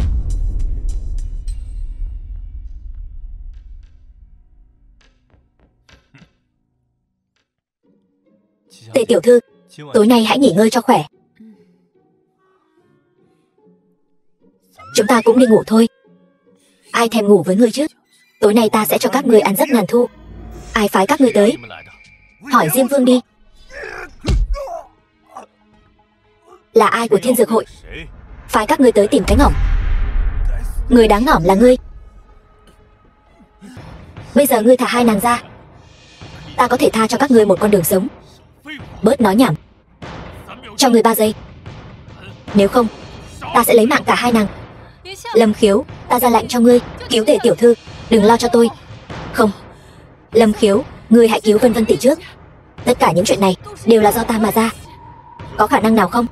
Tề tiểu thư, tối nay hãy nghỉ ngơi cho khỏe. Chúng ta cũng đi ngủ thôi. Ai thèm ngủ với ngươi chứ? Tối nay ta sẽ cho các ngươi ăn giấc ngàn thu. Ai phái các ngươi tới? Hỏi Diêm Vương đi. Là ai của Thiên Dược Hội phái các ngươi tới tìm cái ngỏm? Người đáng ngỏm là ngươi. Bây giờ ngươi thả hai nàng ra, ta có thể tha cho các ngươi một con đường sống. Bớt nói nhảm. Cho ngươi 3 giây. Nếu không, ta sẽ lấy mạng cả hai nàng. Lâm Khiếu, ta ra lệnh cho ngươi cứu Tề tiểu thư, đừng lo cho tôi. Không, Lâm Khiếu, ngươi hãy cứu Vân Vân tỷ trước. Tất cả những chuyện này đều là do ta mà ra. Có khả năng nào không?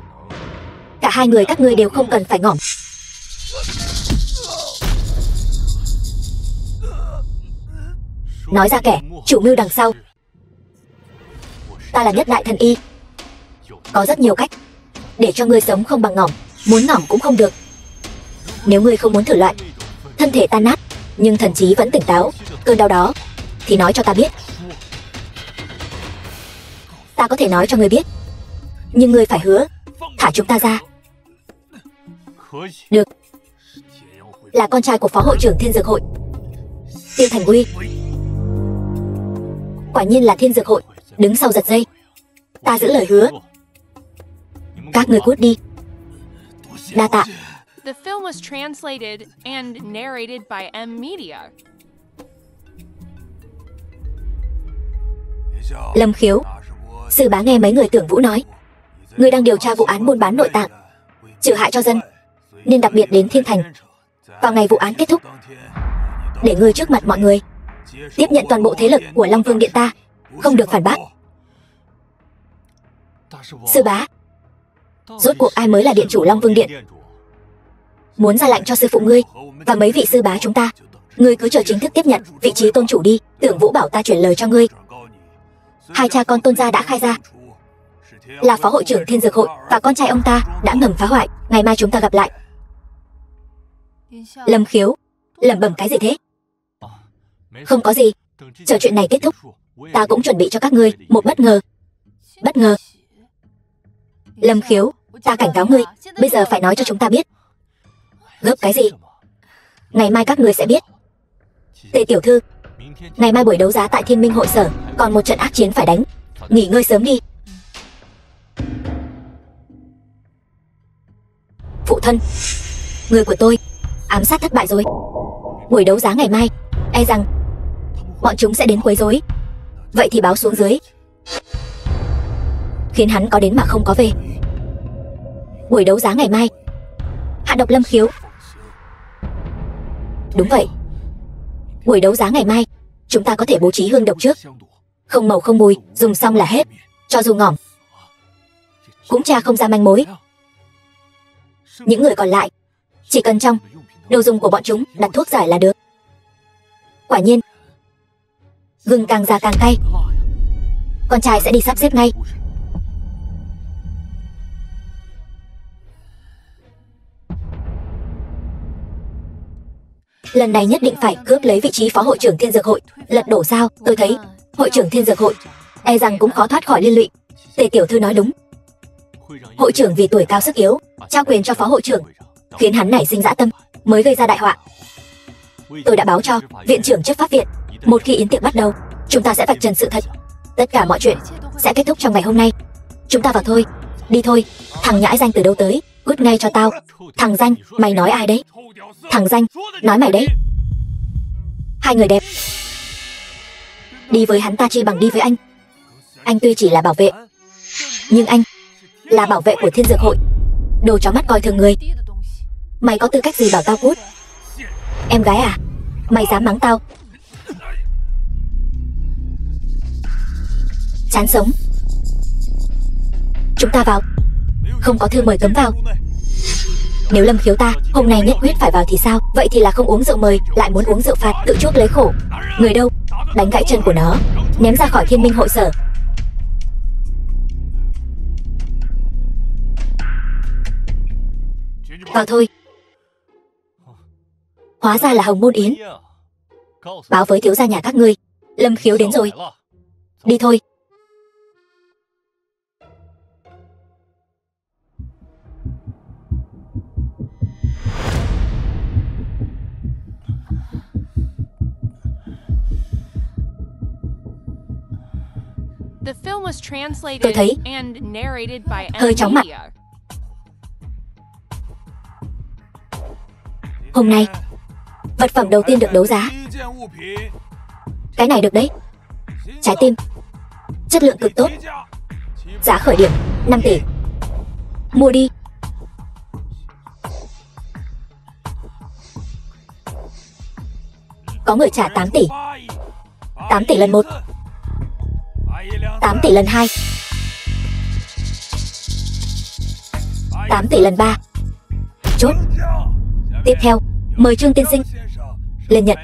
Cả hai người các ngươi đều không cần phải ngỏm. Nói ra kẻ chủ mưu đằng sau. Ta là Nhất Đại Thần Y. Có rất nhiều cách để cho ngươi sống không bằng ngỏm. Muốn ngỏm cũng không được. Nếu ngươi không muốn thử loại thân thể tan nát nhưng thần trí vẫn tỉnh táo, cơn đau đó, thì nói cho ta biết. Ta có thể nói cho ngươi biết, nhưng ngươi phải hứa thả chúng ta ra. Được. Là con trai của Phó Hội trưởng Thiên Dược Hội, Tiêu Thành Uy. Quả nhiên là Thiên Dược Hội đứng sau giật dây. Ta giữ lời hứa. Các ngươi cút đi. Đa tạ. The film was translated and narrated by M Media. Lâm Khiếu, sư bá nghe mấy người Tưởng Vũ nói, ngươi đang điều tra vụ án buôn bán nội tạng, trừ hại cho dân, nên đặc biệt đến Thiên Thành vào ngày vụ án kết thúc, để ngươi trước mặt mọi người tiếp nhận toàn bộ thế lực của Long Vương Điện ta, không được phản bác. Sư bá, rốt cuộc ai mới là điện chủ Long Vương Điện? Muốn ra lệnh cho sư phụ ngươi và mấy vị sư bá chúng ta, ngươi cứ chờ chính thức tiếp nhận vị trí tôn chủ đi. Tưởng Vũ bảo ta chuyển lời cho ngươi. Hai cha con Tôn gia đã khai ra là Phó Hội trưởng Thiên Dược Hội và con trai ông ta đã ngầm phá hoại. Ngày mai chúng ta gặp lại. Lâm Khiếu, lẩm bẩm cái gì thế? Không có gì. Chờ chuyện này kết thúc, ta cũng chuẩn bị cho các ngươi một bất ngờ. Bất ngờ? Lâm Khiếu, ta cảnh cáo ngươi, bây giờ phải nói cho chúng ta biết. Gấp cái gì? Ngày mai các ngươi sẽ biết. Tề tiểu thư, ngày mai buổi đấu giá tại Thiên Minh hội sở còn một trận ác chiến phải đánh. Nghỉ ngơi sớm đi. Phụ thân, người của tôi ám sát thất bại rồi. Buổi đấu giá ngày mai e rằng bọn chúng sẽ đến quấy rối. Vậy thì báo xuống dưới, khiến hắn có đến mà không có về. Buổi đấu giá ngày mai, hạ độc Lâm Khiếu. Đúng vậy, buổi đấu giá ngày mai, chúng ta có thể bố trí hương độc trước. Không màu không mùi, dùng xong là hết. Cho dù ngỏm, cũng tra không ra manh mối. Những người còn lại, chỉ cần trong đồ dùng của bọn chúng đặt thuốc giải là được. Quả nhiên, gừng càng già càng cay. Con trai sẽ đi sắp xếp ngay. Lần này nhất định phải cướp lấy vị trí phó hội trưởng Thiên Dược Hội. Lật đổ sao? Tôi thấy hội trưởng Thiên Dược Hội e rằng cũng khó thoát khỏi liên lụy. Tề tiểu thư nói đúng. Hội trưởng vì tuổi cao sức yếu, trao quyền cho phó hội trưởng, khiến hắn nảy sinh dã tâm, mới gây ra đại họa. Tôi đã báo cho viện trưởng chấp pháp viện, một khi yến tiệc bắt đầu, chúng ta sẽ vạch trần sự thật. Tất cả mọi chuyện sẽ kết thúc trong ngày hôm nay. Chúng ta vào thôi. Đi thôi. Thằng nhãi danh từ đâu tới? Cút ngay cho tao. Thằng danh, mày nói ai đấy? Thằng danh, nói mày đấy. Hai người đẹp. Đi với hắn ta chi bằng đi với anh. Anh tuy chỉ là bảo vệ, nhưng anh là bảo vệ của Thiên Dược Hội. Đồ chó mắt coi thường người. Mày có tư cách gì bảo tao cút? Em gái à? Mày dám mắng tao? Chán sống. Chúng ta vào. Không có thư mời cấm vào. Nếu Lâm Khiếu ta hôm nay nhất quyết phải vào thì sao? Vậy thì là không uống rượu mời, lại muốn uống rượu phạt, tự chuốc lấy khổ. Người đâu? Đánh gãy chân của nó, ném ra khỏi Thiên Minh hội sở. Vào thôi. Hóa ra là Hồng Môn Yến. Báo với thiếu gia nhà các ngươi, Lâm Khiếu đến rồi. Đi thôi. The film was translated Tôi thấy and narrated by hơi chóng mặt. Media. Hôm nay, vật phẩm đầu tiên được đấu giá. Cái này được đấy. Trái tim, chất lượng cực tốt. Giá khởi điểm 5 tỷ. Mua đi. Có người trả 8 tỷ. 8 tỷ lần 1, 8 tỷ lần 2, 8 tỷ lần 3. Chốt. Tiếp theo, mời Trương tiên sinh lên nhận.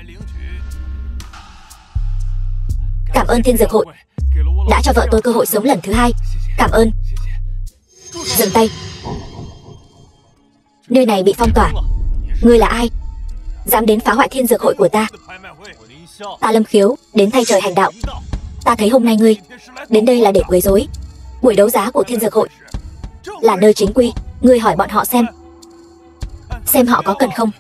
Cảm ơn Thiên Dược Hội đã cho vợ tôi cơ hội sống lần thứ hai. Cảm ơn. Dừng tay. Nơi này bị phong tỏa. Ngươi là ai? Dám đến phá hoại Thiên Dược Hội của ta? Ta Lâm Khiếu, đến thay trời hành đạo. Ta thấy hôm nay ngươi đến đây là để quấy rối. Buổi đấu giá của Thiên Dược Hội là nơi chính quy. Ngươi hỏi bọn họ xem họ có cần không.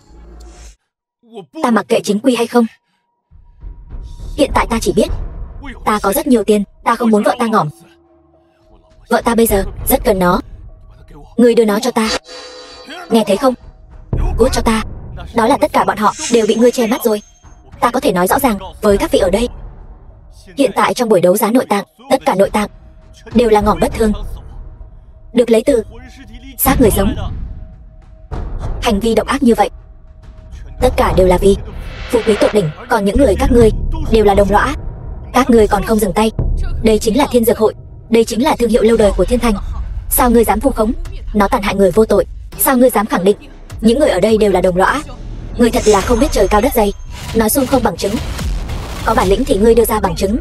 Ta mặc kệ chính quy hay không. Hiện tại ta chỉ biết ta có rất nhiều tiền. Ta không muốn vợ ta ngỏm. Vợ ta bây giờ rất cần nó. Ngươi đưa nó cho ta. Nghe thấy không? Cút cho ta. Đó là tất cả bọn họ đều bị ngươi che mắt rồi. Ta có thể nói rõ ràng với các vị ở đây. Hiện tại trong buổi đấu giá nội tạng, tất cả nội tạng đều là ngỏm bất thường, được lấy từ xác người sống. Hành vi độc ác như vậy, tất cả đều là vì phú quý tột đỉnh. Còn những người các ngươi đều là đồng lõa. Các ngươi còn không dừng tay. Đây chính là Thiên Dược Hội. Đây chính là thương hiệu lâu đời của Thiên Thành. Sao ngươi dám vu khống nó tàn hại người vô tội? Sao ngươi dám khẳng định những người ở đây đều là đồng lõa? Ngươi thật là không biết trời cao đất dày, nói suông không bằng chứng. Có bản lĩnh thì ngươi đưa ra bằng chứng.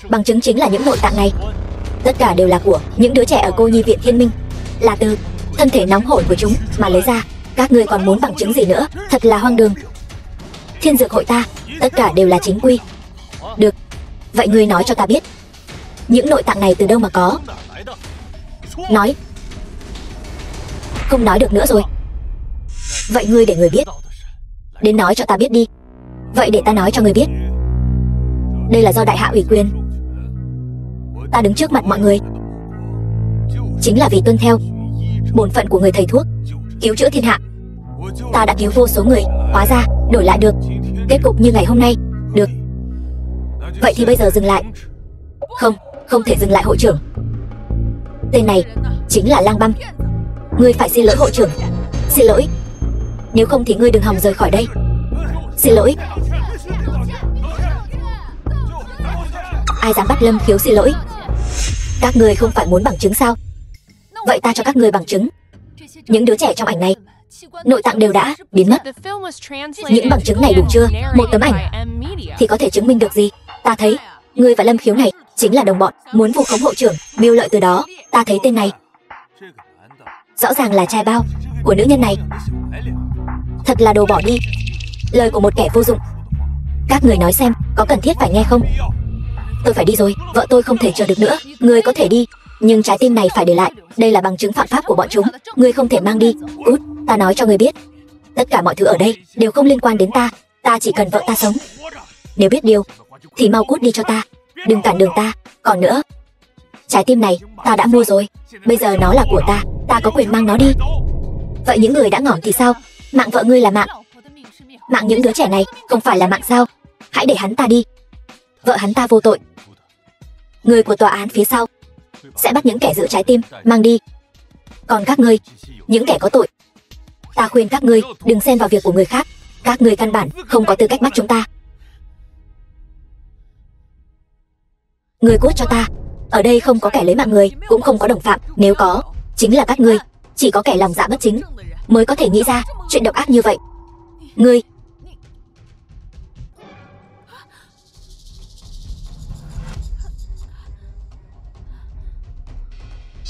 Bằng chứng chính là những nội tạng này. Tất cả đều là của những đứa trẻ ở cô nhi viện Thiên Minh, là từ thân thể nóng hổi của chúng mà lấy ra. Các ngươi còn muốn bằng chứng gì nữa? Thật là hoang đường. Thiên Dược Hội ta, tất cả đều là chính quy. Được, vậy ngươi nói cho ta biết, những nội tạng này từ đâu mà có? Nói. Không nói được nữa rồi. Vậy ngươi để người biết. Đến nói cho ta biết đi. Vậy để ta nói cho ngươi biết. Đây là do đại hạ ủy quyền. Ta đứng trước mặt mọi người chính là vì tuân theo bổn phận của người thầy thuốc, cứu chữa thiên hạ. Ta đã cứu vô số người, hóa ra đổi lại được Kết cục như ngày hôm nay. Được. Vậy thì bây giờ dừng lại. Không, không thể dừng lại hội trưởng. Tên này chính là Lang Băm. Ngươi phải xin lỗi hội trưởng. Xin lỗi. Nếu không thì ngươi đừng hòng rời khỏi đây. Xin lỗi. Ai dám bắt Lâm Khiếu xin lỗi? Các ngươi không phải muốn bằng chứng sao? Vậy ta cho các ngươi bằng chứng. Những đứa trẻ trong ảnh này nội tạng đều đã biến mất. Những bằng chứng này đủ chưa? Một tấm ảnh thì có thể chứng minh được gì? Ta thấy ngươi và Lâm Khiếu này chính là đồng bọn, muốn vu khống hội trưởng, mưu lợi từ đó. Ta thấy tên này rõ ràng là trai bao của nữ nhân này. Thật là đồ bỏ đi. Lời của một kẻ vô dụng. Các người nói xem, có cần thiết phải nghe không? Tôi phải đi rồi, vợ tôi không thể chờ được nữa. Ngươi có thể đi, nhưng trái tim này phải để lại. Đây là bằng chứng phạm pháp của bọn chúng. Ngươi không thể mang đi. Cút, ta nói cho ngươi biết. Tất cả mọi thứ ở đây đều không liên quan đến ta. Ta chỉ cần vợ ta sống. Nếu biết điều thì mau cút đi cho ta. Đừng cản đường ta. Còn nữa, trái tim này ta đã mua rồi. Bây giờ nó là của ta. Ta có quyền mang nó đi. Vậy những người đã ngỏm thì sao? Mạng vợ ngươi là mạng. Mạng những đứa trẻ này không phải là mạng sao? Hãy để hắn ta đi. Vợ hắn ta vô tội. Người của tòa án phía sau sẽ bắt những kẻ giữ trái tim mang đi. Còn các ngươi, những kẻ có tội, ta khuyên các ngươi đừng xen vào việc của người khác. Các ngươi căn bản không có tư cách bắt chúng ta. Người cút cho ta. Ở đây không có kẻ lấy mạng người, cũng không có đồng phạm. Nếu có, chính là các ngươi. Chỉ có kẻ lòng dạ bất chính mới có thể nghĩ ra chuyện độc ác như vậy. Ngươi.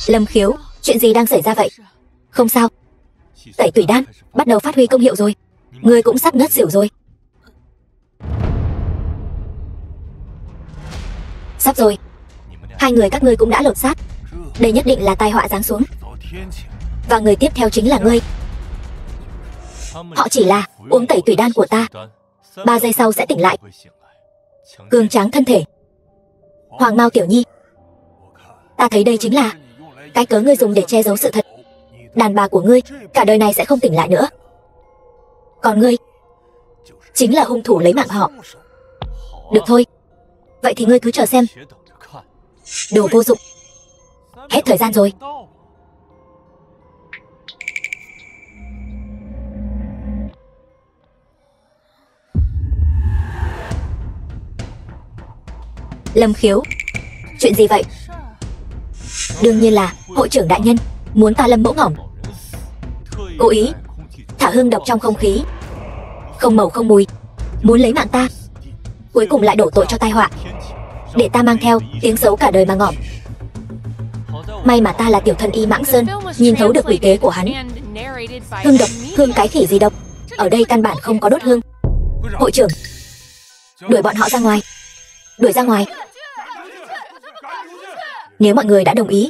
Lâm Khiếu, chuyện gì đang xảy ra vậy? Không sao. Tẩy tủy đan bắt đầu phát huy công hiệu rồi. Ngươi cũng sắp ngất xỉu rồi. Sắp rồi. Hai người các ngươi cũng đã lột xác. Đây nhất định là tai họa giáng xuống. Và người tiếp theo chính là ngươi. Họ chỉ là uống tẩy tủy đan của ta, 3 giây sau sẽ tỉnh lại, cường tráng thân thể. Hoàng Mao Tiểu Nhi, ta thấy đây chính là cái cớ ngươi dùng để che giấu sự thật. Đàn bà của ngươi cả đời này sẽ không tỉnh lại nữa. Còn ngươi chính là hung thủ lấy mạng họ. Được thôi. Vậy thì ngươi cứ chờ xem. Đồ vô dụng. Hết thời gian rồi. Lâm Khiếu, chuyện gì vậy? Đương nhiên là hội trưởng đại nhân muốn ta Lâm Mỗ Ngỏm cố ý thả hương độc trong không khí, không màu không mùi, muốn lấy mạng ta, cuối cùng lại đổ tội cho tai họa, để ta mang theo tiếng xấu cả đời mà ngỏm. May mà ta là tiểu thần y Mãng Sơn, nhìn thấu được quỷ kế của hắn. Hương độc, hương cái khỉ gì độc? Ở đây căn bản không có đốt hương. Hội trưởng, đuổi bọn họ ra ngoài. Đuổi ra ngoài. Nếu mọi người đã đồng ý,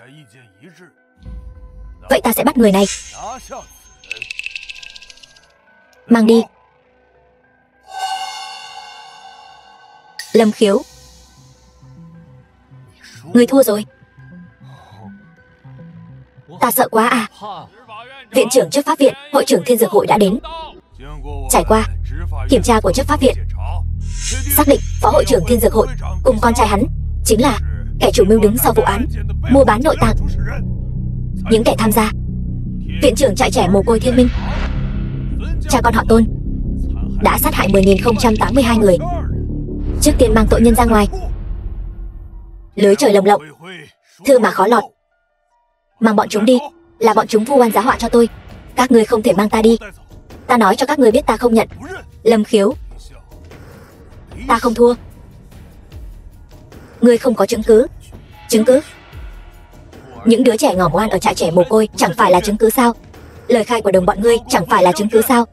vậy ta sẽ bắt người này mang đi. Lâm Khiếu, người thua rồi. Ta sợ quá à. Viện trưởng chấp pháp viện, hội trưởng Thiên Dược Hội đã đến. Trải qua kiểm tra của chấp pháp viện, xác định phó hội trưởng Thiên Dược Hội cùng con trai hắn chính là kẻ chủ mưu đứng sau vụ án mua bán nội tạng. Những kẻ tham gia: viện trưởng trại trẻ mồ côi Thiên Minh, cha con họ Tôn, đã sát hại 10.082 người. Trước tiên mang tội nhân ra ngoài. Lưới trời lồng lộng, thư mà khó lọt. Mang bọn chúng đi, là bọn chúng vu oan giá họa cho tôi. Các ngươi không thể mang ta đi. Ta nói cho các ngươi biết ta không nhận. Lâm Khiếu, ta không thua. Ngươi không có chứng cứ. Chứng cứ? Những đứa trẻ ngỏm oan ở trại trẻ mồ côi chẳng phải là chứng cứ sao? Lời khai của đồng bọn ngươi chẳng phải là chứng cứ sao?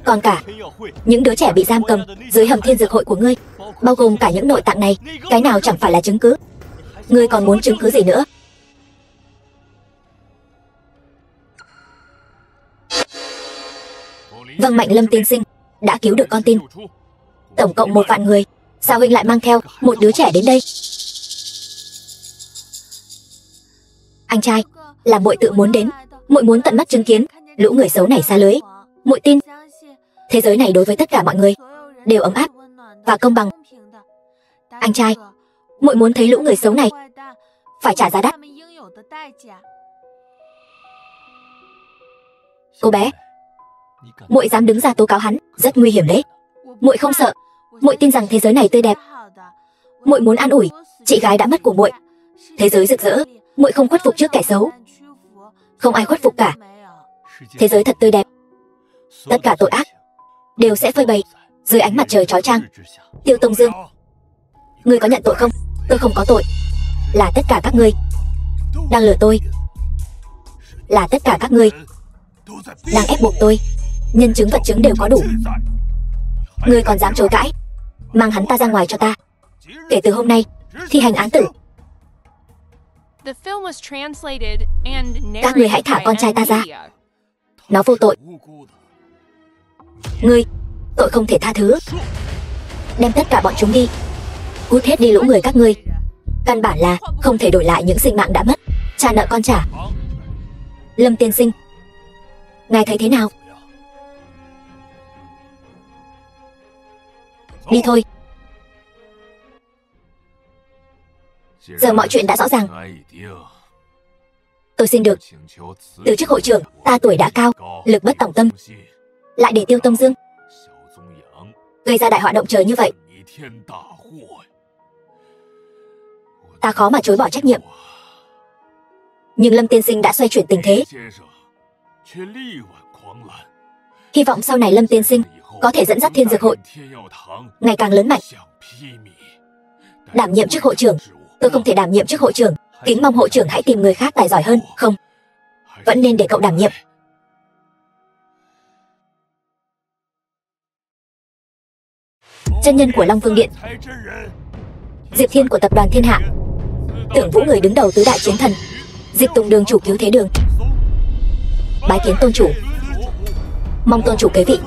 Còn cả những đứa trẻ bị giam cầm dưới hầm Thiên Dược Hội của ngươi, bao gồm cả những nội tạng này, cái nào chẳng phải là chứng cứ? Ngươi còn muốn chứng cứ gì nữa? Vâng, Mạnh Lâm tiên sinh đã cứu được con tin. Tổng cộng 1 vạn người. Sao huynh lại mang theo một đứa trẻ đến đây? Anh trai, là muội tự muốn đến. Muội muốn tận mắt chứng kiến lũ người xấu này xa lưới. Muội tin thế giới này đối với tất cả mọi người đều ấm áp và công bằng. Anh trai, muội muốn thấy lũ người xấu này phải trả giá đắt. Cô bé, muội dám đứng ra tố cáo hắn, rất nguy hiểm đấy. Muội không sợ, muội tin rằng thế giới này tươi đẹp. Muội muốn an ủi chị gái đã mất của muội. Thế giới rực rỡ, muội không khuất phục trước kẻ xấu. Không ai khuất phục cả. Thế giới thật tươi đẹp. Tất cả tội ác đều sẽ phơi bày dưới ánh mặt trời chói chang. Tiêu Tông Dương, ngươi có nhận tội không? Tôi không có tội. Là tất cả các ngươi đang lừa tôi. Là tất cả các ngươi đang ép buộc tôi. Nhân chứng vật chứng đều có đủ. Ngươi còn dám chối cãi? Mang hắn ta ra ngoài cho ta. Kể từ hôm nay thi hành án tử. Các ngươi hãy thả con trai ta ra. Nó vô tội. Ngươi, tội không thể tha thứ. Đem tất cả bọn chúng đi. Cút hết đi lũ người các ngươi. Căn bản là không thể đổi lại những sinh mạng đã mất. Trả nợ con trả. Lâm tiên sinh, ngài thấy thế nào? Đi thôi. Giờ mọi chuyện đã rõ ràng. Tôi xin được từ chức hội trưởng. Ta tuổi đã cao, lực bất tòng tâm, lại để Tiêu Tông Dương gây ra đại họa động trời như vậy. Ta khó mà chối bỏ trách nhiệm. Nhưng Lâm tiên sinh đã xoay chuyển tình thế. Hy vọng sau này Lâm tiên sinh có thể dẫn dắt Thiên Dược Hội ngày càng lớn mạnh. Đảm nhiệm chức hội trưởng, tôi không thể đảm nhiệm chức hội trưởng. Kính mong hội trưởng hãy tìm người khác tài giỏi hơn. Không, vẫn nên để cậu đảm nhiệm. Chân nhân của Long Vương Điện, Diệp Thiên của tập đoàn Thiên Hạ, Tưởng Vũ người đứng đầu tứ đại chiến thần, Dịch Tùng đường chủ cứu thế đường. Bái kiến tôn chủ. Mong tôn chủ kế vị.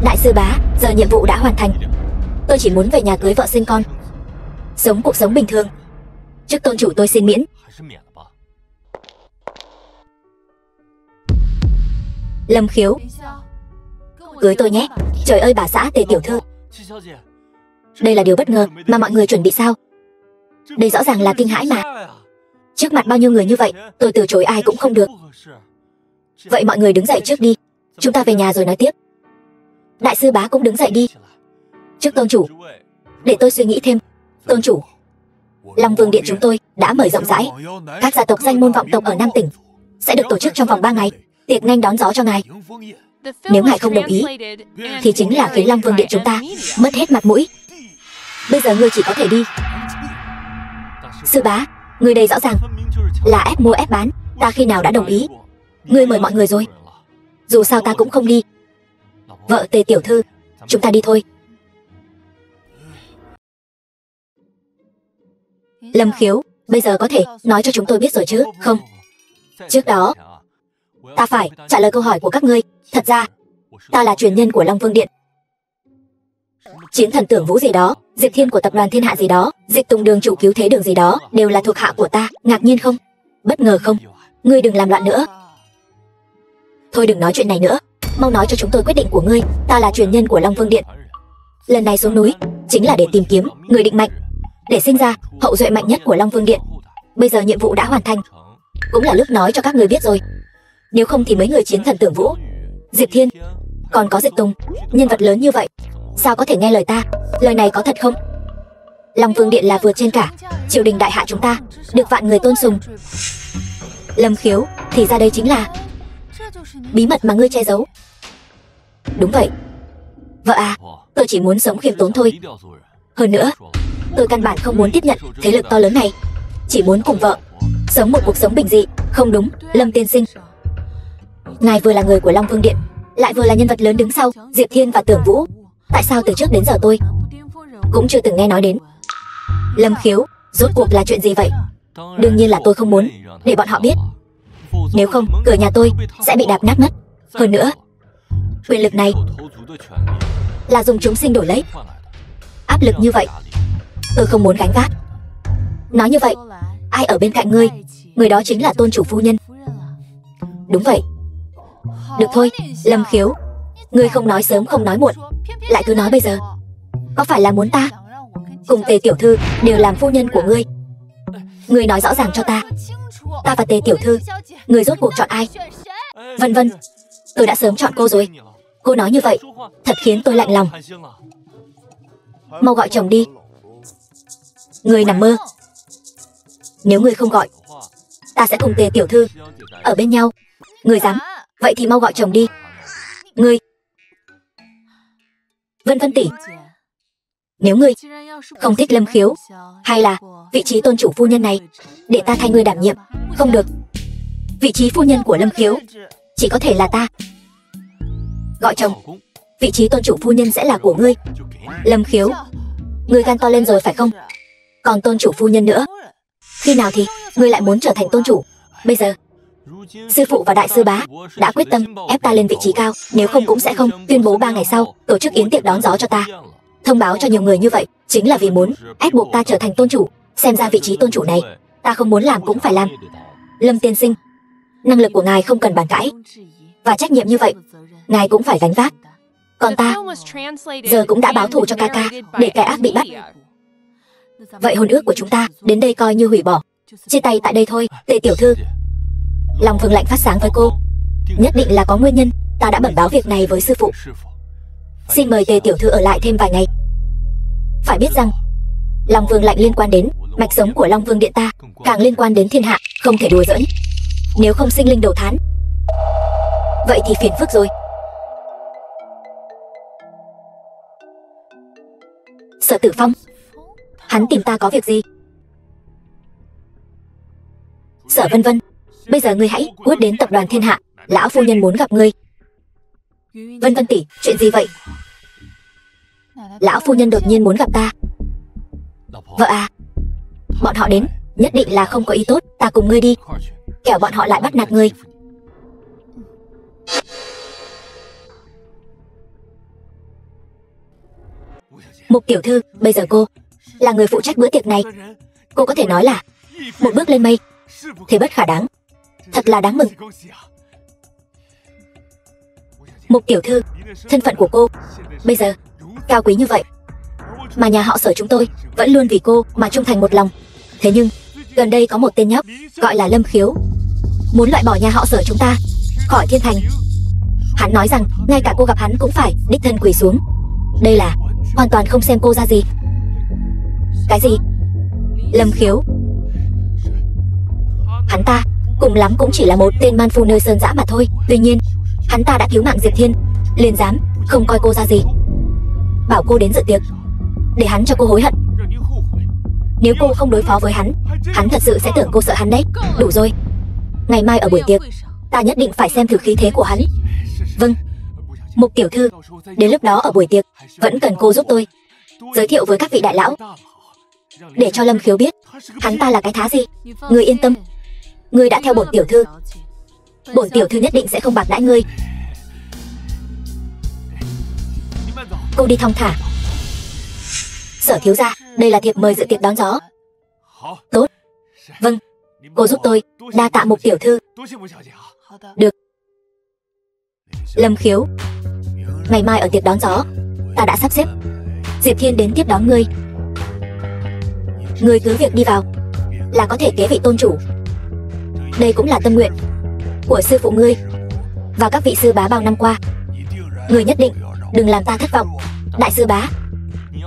Đại sư bá, giờ nhiệm vụ đã hoàn thành. Tôi chỉ muốn về nhà cưới vợ sinh con, sống cuộc sống bình thường. Trước tôn chủ tôi xin miễn. Lâm Khiếu, cưới tôi nhé. Trời ơi bà xã Tề tiểu thư, đây là điều bất ngờ mà mọi người chuẩn bị sao? Đây rõ ràng là kinh hãi mà. Trước mặt bao nhiêu người như vậy, tôi từ chối ai cũng không được. Vậy mọi người đứng dậy trước đi. Chúng ta về nhà rồi nói tiếp. Đại sư bá cũng đứng dậy đi. Trước tôn chủ, để tôi suy nghĩ thêm. Tôn chủ, Long Vương Điện chúng tôi đã mời rộng rãi các gia tộc danh môn vọng tộc ở Nam tỉnh, sẽ được tổ chức trong vòng 3 ngày tiệc nghênh đón gió cho ngài. Nếu ngài không đồng ý thì chính là khiến Long Vương Điện chúng ta mất hết mặt mũi. Bây giờ ngươi chỉ có thể đi. Sư bá, ngươi đây rõ ràng là ép mua ép bán. Ta khi nào đã đồng ý? Ngươi mời mọi người rồi. Dù sao ta cũng không đi. Vợ Tề tiểu thư, chúng ta đi thôi. Lâm Khiếu, bây giờ có thể nói cho chúng tôi biết rồi chứ? Không. Trước đó, ta phải trả lời câu hỏi của các ngươi. Thật ra, ta là truyền nhân của Long Vương Điện. Chiến thần Tưởng Vũ gì đó, Diệp Thiên của tập đoàn Thiên Hạ gì đó, Dịch Tùng đường chủ cứu thế đường gì đó, đều là thuộc hạ của ta. Ngạc nhiên không? Bất ngờ không? Ngươi đừng làm loạn nữa. Thôi đừng nói chuyện này nữa. Mau nói cho chúng tôi quyết định của ngươi. Ta là truyền nhân của Long Vương Điện. Lần này xuống núi chính là để tìm kiếm người định mệnh, để sinh ra hậu duệ mạnh nhất của Long Vương Điện. Bây giờ nhiệm vụ đã hoàn thành, cũng là lúc nói cho các người biết rồi. Nếu không thì mấy người chiến thần Tưởng Vũ, Diệp Thiên, còn có Dịch Tùng, nhân vật lớn như vậy, sao có thể nghe lời ta? Lời này có thật không? Long Vương Điện là vượt trên cả triều đình đại hạ chúng ta, được vạn người tôn sùng. Lâm Khiếu, thì ra đây chính là bí mật mà ngươi che giấu. Đúng vậy. Vợ à, tôi chỉ muốn sống khiêm tốn thôi. Hơn nữa, tôi căn bản không muốn tiếp nhận thế lực to lớn này. Chỉ muốn cùng vợ sống một cuộc sống bình dị. Không đúng, Lâm tiên sinh, ngài vừa là người của Long Vương Điện, lại vừa là nhân vật lớn đứng sau Diệp Thiên và Tưởng Vũ. Tại sao từ trước đến giờ tôi cũng chưa từng nghe nói đến? Lâm Khiếu, rốt cuộc là chuyện gì vậy? Đương nhiên là tôi không muốn để bọn họ biết. Nếu không, cửa nhà tôi sẽ bị đạp nát mất. Hơn nữa, quyền lực này là dùng chúng sinh đổi lấy. Áp lực như vậy, tôi không muốn gánh vác. Nói như vậy, ai ở bên cạnh ngươi, người đó chính là tôn chủ phu nhân. Đúng vậy. Được thôi, Lâm Khiếu, ngươi không nói sớm không nói muộn, lại cứ nói bây giờ? Có phải là muốn ta cùng Tề tiểu thư đều làm phu nhân của ngươi? Ngươi nói rõ ràng cho ta và Tề tiểu thư, ngươi rốt cuộc chọn ai? Vân Vân, tôi đã sớm chọn cô rồi. Cô nói như vậy thật khiến tôi lạnh lòng. Mau gọi chồng đi. Ngươi nằm mơ. Nếu ngươi không gọi, ta sẽ cùng Tề tiểu thư ở bên nhau. Ngươi dám? Vậy thì mau gọi chồng đi. Ngươi, Vân Vân tỷ, nếu ngươi không thích Lâm Khiếu hay là vị trí tôn chủ phu nhân này, để ta thay ngươi đảm nhiệm. Không được. Vị trí phu nhân của Lâm Khiếu chỉ có thể là ta. Gọi chồng. Vị trí tôn chủ phu nhân sẽ là của ngươi. Lâm Khiếu, ngươi gan to lên rồi phải không? Còn tôn chủ phu nhân nữa, khi nào thì ngươi lại muốn trở thành tôn chủ? Bây giờ sư phụ và đại sư bá đã quyết tâm ép ta lên vị trí cao, nếu không cũng sẽ không. Tuyên bố 3 ngày sau tổ chức yến tiệc đón gió cho ta. Thông báo cho nhiều người như vậy chính là vì muốn ép buộc ta trở thành tôn chủ. Xem ra vị trí tôn chủ này ta không muốn làm cũng phải làm. Lâm tiên sinh, năng lực của ngài không cần bàn cãi, và trách nhiệm như vậy ngài cũng phải gánh vác. Còn ta giờ cũng đã báo thù cho ca ca để kẻ ác bị bắt. Vậy hôn ước của chúng ta đến đây coi như hủy bỏ, chia tay tại đây thôi. Tề tiểu thư, lòng Vương lạnh phát sáng với cô. Nhất định là có nguyên nhân. Ta đã bẩm báo việc này với sư phụ. Xin mời Tề tiểu thư ở lại thêm vài ngày. Phải biết rằng Long Vương lạnh liên quan đến mạch sống của Long Vương điện ta, càng liên quan đến thiên hạ, không thể đùa giỡn. Nếu không sinh linh đầu thán, vậy thì phiền phức rồi. Sở Tử Phong, hắn tìm ta có việc gì? Sở Vân Vân, bây giờ ngươi hãy cút đến tập đoàn Thiên Hạ, lão phu nhân muốn gặp ngươi. Vân Vân tỷ, chuyện gì vậy? Lão phu nhân đột nhiên muốn gặp ta. Vợ à, bọn họ đến nhất định là không có ý tốt. Ta cùng ngươi đi, kẻo bọn họ lại bắt nạt ngươi. Mục tiểu thư, bây giờ cô là người phụ trách bữa tiệc này. Cô có thể nói là một bước lên mây, thế bất khả đáng. Thật là đáng mừng. Mục tiểu thư, thân phận của cô bây giờ cao quý như vậy, mà nhà họ Sở chúng tôi vẫn luôn vì cô mà trung thành một lòng. Thế nhưng gần đây có một tên nhóc gọi là Lâm Khiếu muốn loại bỏ nhà họ Sở chúng ta khỏi thiên thành. Hắn nói rằng ngay cả cô gặp hắn cũng phải đích thân quỳ xuống. Đây là hoàn toàn không xem cô ra gì. Cái gì? Lâm Khiếu? Hắn ta cùng lắm cũng chỉ là một tên man phu nơi sơn dã mà thôi. Tuy nhiên hắn ta đã cứu mạng Diệp Thiên, liền dám không coi cô ra gì. Bảo cô đến dự tiệc để hắn cho cô hối hận. Nếu cô không đối phó với hắn, hắn thật sự sẽ tưởng cô sợ hắn đấy. Đủ rồi. Ngày mai ở buổi tiệc, ta nhất định phải xem thử khí thế của hắn. Vâng, Mục tiểu thư, đến lúc đó ở buổi tiệc vẫn cần cô giúp tôi giới thiệu với các vị đại lão, để cho Lâm Khiếu biết hắn ta là cái thá gì. Ngươi yên tâm, ngươi đã theo bổn tiểu thư, bổn tiểu thư nhất định sẽ không bạc đãi ngươi. Cô đi thong thả. Sở thiếu gia, đây là thiệp mời dự tiệc đón gió. Tốt. Vâng, cô giúp tôi. Đa tạ Mục tiểu thư. Được. Lâm Khiếu, ngày mai ở tiệc đón gió ta đã sắp xếp Diệp Thiên đến tiếp đón ngươi. Ngươi cứ việc đi vào là có thể kế vị tôn chủ. Đây cũng là tâm nguyện của sư phụ ngươi và các vị sư bá bao năm qua. Ngươi nhất định đừng làm ta thất vọng. Đại sư bá,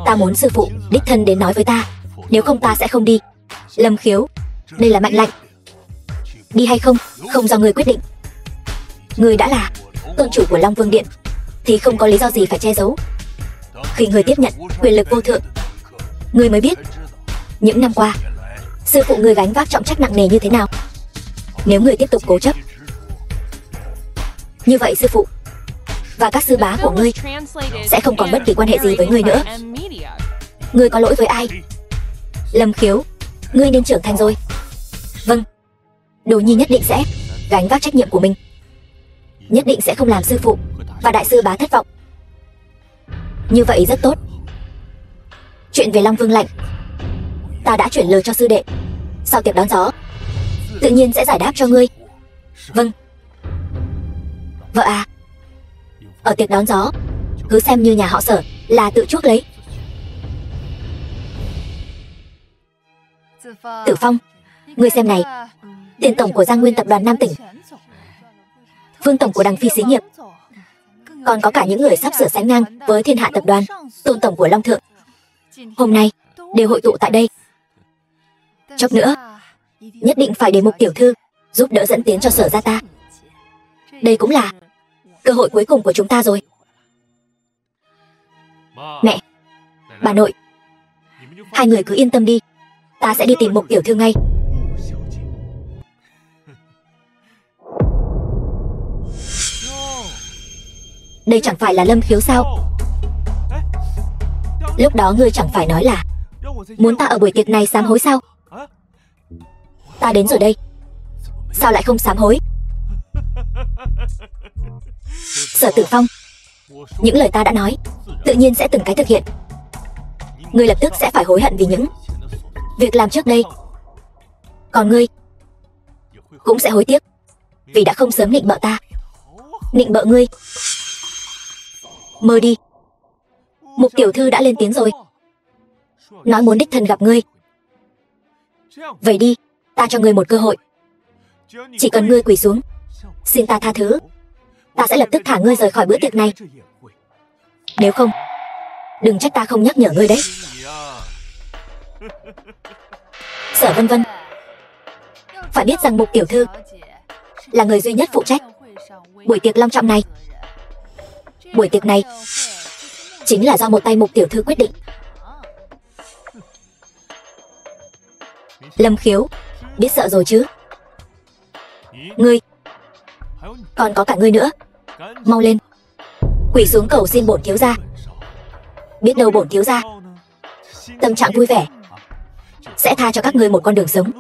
ta muốn sư phụ đích thân đến nói với ta, nếu không ta sẽ không đi. Lâm Khiếu, đây là mệnh lệnh. Đi hay không, không do ngươi quyết định. Ngươi đã là tôn chủ của Long Vương Điện thì không có lý do gì phải che giấu. Khi ngươi tiếp nhận quyền lực vô thượng, ngươi mới biết những năm qua sư phụ ngươi gánh vác trọng trách nặng nề như thế nào. Nếu ngươi tiếp tục cố chấp như vậy, sư phụ và các sư bá của ngươi sẽ không còn bất kỳ quan hệ gì với ngươi nữa. Ngươi có lỗi với ai? Lâm Khiếu, ngươi nên trưởng thành rồi. Vâng, Đồ Nhi nhất định sẽ gánh vác trách nhiệm của mình, nhất định sẽ không làm sư phụ và đại sư bá thất vọng. Như vậy rất tốt. Chuyện về Long Vương lạnh ta đã chuyển lời cho sư đệ, sau tiệc đón gió tự nhiên sẽ giải đáp cho ngươi. Vâng. Vợ à, ở tiệc đón gió cứ xem như nhà họ Sở là tự chuốc lấy. Tử Phong, ngươi xem này, tiền tổng của Giang Nguyên tập đoàn Nam Tỉnh, Vương tổng của Đằng Phi xí nghiệp, còn có cả những người sắp sửa sánh ngang với Thiên Hạ tập đoàn, Tôn tổng của Long Thượng, hôm nay đều hội tụ tại đây. Chốc nữa, nhất định phải để Mục tiểu thư giúp đỡ dẫn tiến cho Sở gia ta. Đây cũng là cơ hội cuối cùng của chúng ta rồi. Mẹ, bà nội, hai người cứ yên tâm đi, ta sẽ đi tìm Mục tiểu thư ngay. Đây chẳng phải là Lâm Khiếu sao? Lúc đó ngươi chẳng phải nói là muốn ta ở buổi tiệc này sám hối sao? Ta đến rồi đây, sao lại không sám hối? Sở Tử Phong, những lời ta đã nói tự nhiên sẽ từng cái thực hiện. Ngươi lập tức sẽ phải hối hận vì những việc làm trước đây. Còn ngươi cũng sẽ hối tiếc vì đã không sớm nịnh bợ ta, nịnh bợ ngươi. Mơ đi, Mục tiểu thư đã lên tiếng rồi, nói muốn đích thân gặp ngươi. Vậy đi, ta cho ngươi một cơ hội. Chỉ cần ngươi quỳ xuống xin ta tha thứ, ta sẽ lập tức thả ngươi rời khỏi bữa tiệc này. Nếu không, đừng trách ta không nhắc nhở ngươi đấy. Sở Vân Vân, phải biết rằng Mục tiểu thư là người duy nhất phụ trách buổi tiệc long trọng này. Buổi tiệc này chính là do một tay Mục tiểu thư quyết định. Lâm Khiếu, biết sợ rồi chứ? Ngươi, còn có cả ngươi nữa, mau lên, quỳ xuống cầu xin bổn thiếu gia. Biết đâu bổn thiếu gia tâm trạng vui vẻ sẽ tha cho các ngươi một con đường sống.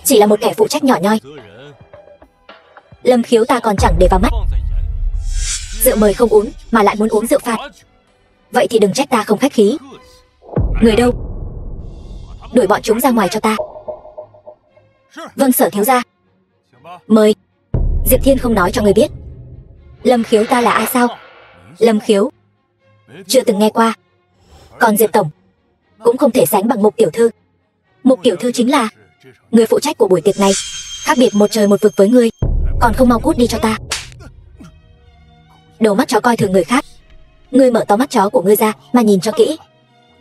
Chỉ là một kẻ phụ trách nhỏ nhoi, Lâm Khiếu ta còn chẳng để vào mắt. Rượu mời không uống mà lại muốn uống rượu phạt, vậy thì đừng trách ta không khách khí. Người đâu? Đuổi bọn chúng ra ngoài cho ta. Vâng Sở thiếu gia. Mời. Diệp Thiên không nói cho người biết Lâm Khiếu ta là ai sao? Lâm Khiếu chưa từng nghe qua. Còn Diệp tổng cũng không thể sánh bằng Mục tiểu thư. Mục tiểu thư chính là người phụ trách của buổi tiệc này, khác biệt một trời một vực với ngươi. Còn không mau cút đi cho ta. Đầu mắt chó coi thường người khác, ngươi mở to mắt chó của ngươi ra mà nhìn cho kỹ.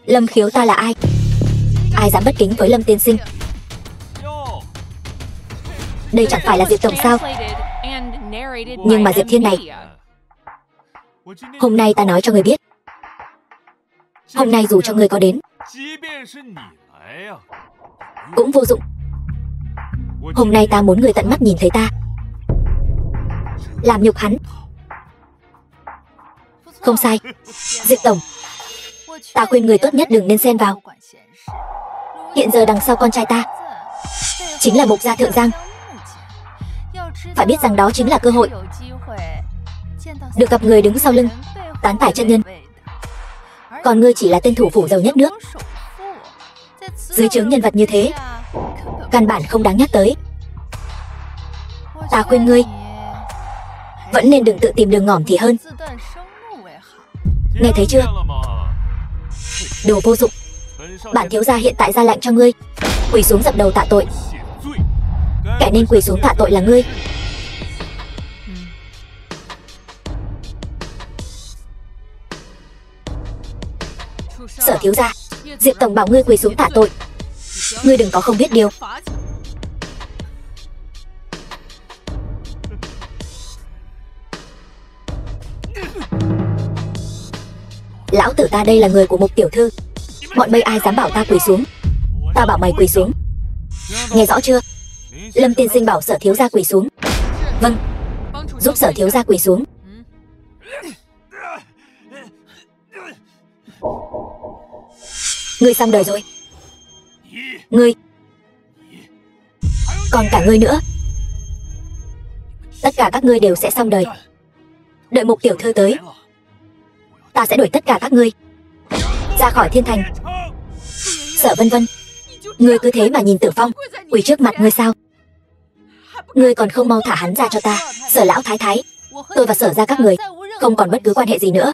Lâm Khiếu ta là ai? Ai dám bất kính với Lâm tiên sinh? Đây chẳng phải là Diệp tổng sao? Nhưng mà Diệp Thiên này, hôm nay ta nói cho ngươi biết, hôm nay dù cho ngươi có đến cũng vô dụng. Hôm nay ta muốn ngươi tận mắt nhìn thấy ta làm nhục hắn. Không sai, Diệp tổng, ta khuyên người tốt nhất đừng nên xen vào. Hiện giờ đằng sau con trai ta chính là Mục gia Thượng Giang. Phải biết rằng đó chính là cơ hội được gặp người đứng sau lưng Tán Tải chân nhân. Còn ngươi chỉ là tên thủ phủ giàu nhất nước, dưới trướng nhân vật như thế căn bản không đáng nhắc tới. Ta khuyên ngươi vẫn nên đừng tự tìm đường ngỏm thì hơn. Nghe thấy chưa? Đồ vô dụng. Bản thiếu gia hiện tại ra lệnh cho ngươi quỳ xuống dập đầu tạ tội. Kẻ nên quỳ xuống tạ tội là ngươi. Sở thiếu gia, Diệp tổng bảo ngươi quỳ xuống tạ tội. Ngươi đừng có không biết điều. Lão tử ta đây là người của Mục tiểu thư, bọn bây ai dám bảo ta quỳ xuống? Ta bảo mày quỳ xuống, nghe rõ chưa? Lâm tiên sinh bảo Sở thiếu gia quỳ xuống. Vâng, giúp Sở thiếu gia quỳ xuống. Ngươi xong đời rồi. Ngươi, còn cả ngươi nữa. Tất cả các ngươi đều sẽ xong đời. Đợi Mục tiểu thư tới, ta sẽ đuổi tất cả các ngươi ra khỏi thiên thành. Sở Vân Vân, ngươi cứ thế mà nhìn Tử Phong quỳ trước mặt ngươi sao? Ngươi còn không mau thả hắn ra cho ta. Sở lão thái thái, tôi và Sở Gia các người không còn bất cứ quan hệ gì nữa.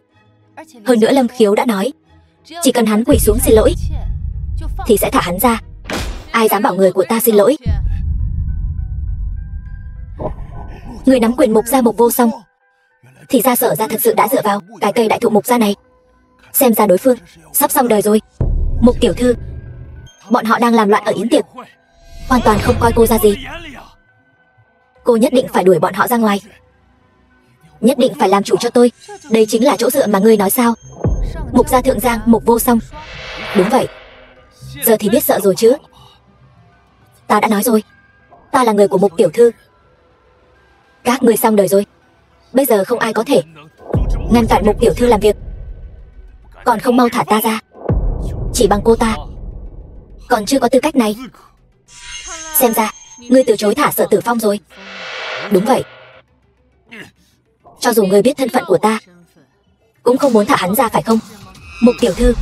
Hơn nữa Lâm Khiếu đã nói, chỉ cần hắn quỳ xuống xin lỗi thì sẽ thả hắn ra. Ai dám bảo người của ta xin lỗi? Người nắm quyền Mục Gia Mục Vô Song. Thì ra Sở Gia thực sự đã dựa vào cái cây đại thụ Mục Gia này. Xem ra đối phương sắp xong đời rồi. Mục tiểu thư, bọn họ đang làm loạn ở yến tiệc, hoàn toàn không coi cô ra gì. Cô nhất định phải đuổi bọn họ ra ngoài. Nhất định phải làm chủ cho tôi. Đây chính là chỗ dựa mà ngươi nói sao? Mục Gia Thượng Giang Mục Vô Song. Đúng vậy. Giờ thì biết sợ rồi chứ. Ta đã nói rồi, ta là người của Mục tiểu thư. Các ngươi xong đời rồi. Bây giờ không ai có thể ngăn cản Mục tiểu thư làm việc. Còn không mau thả ta ra. Chỉ bằng cô ta còn chưa có tư cách này. Xem ra ngươi từ chối thả Sở Tử Phong rồi. Đúng vậy. Cho dù ngươi biết thân phận của ta cũng không muốn thả hắn ra phải không? Mục tiểu thư,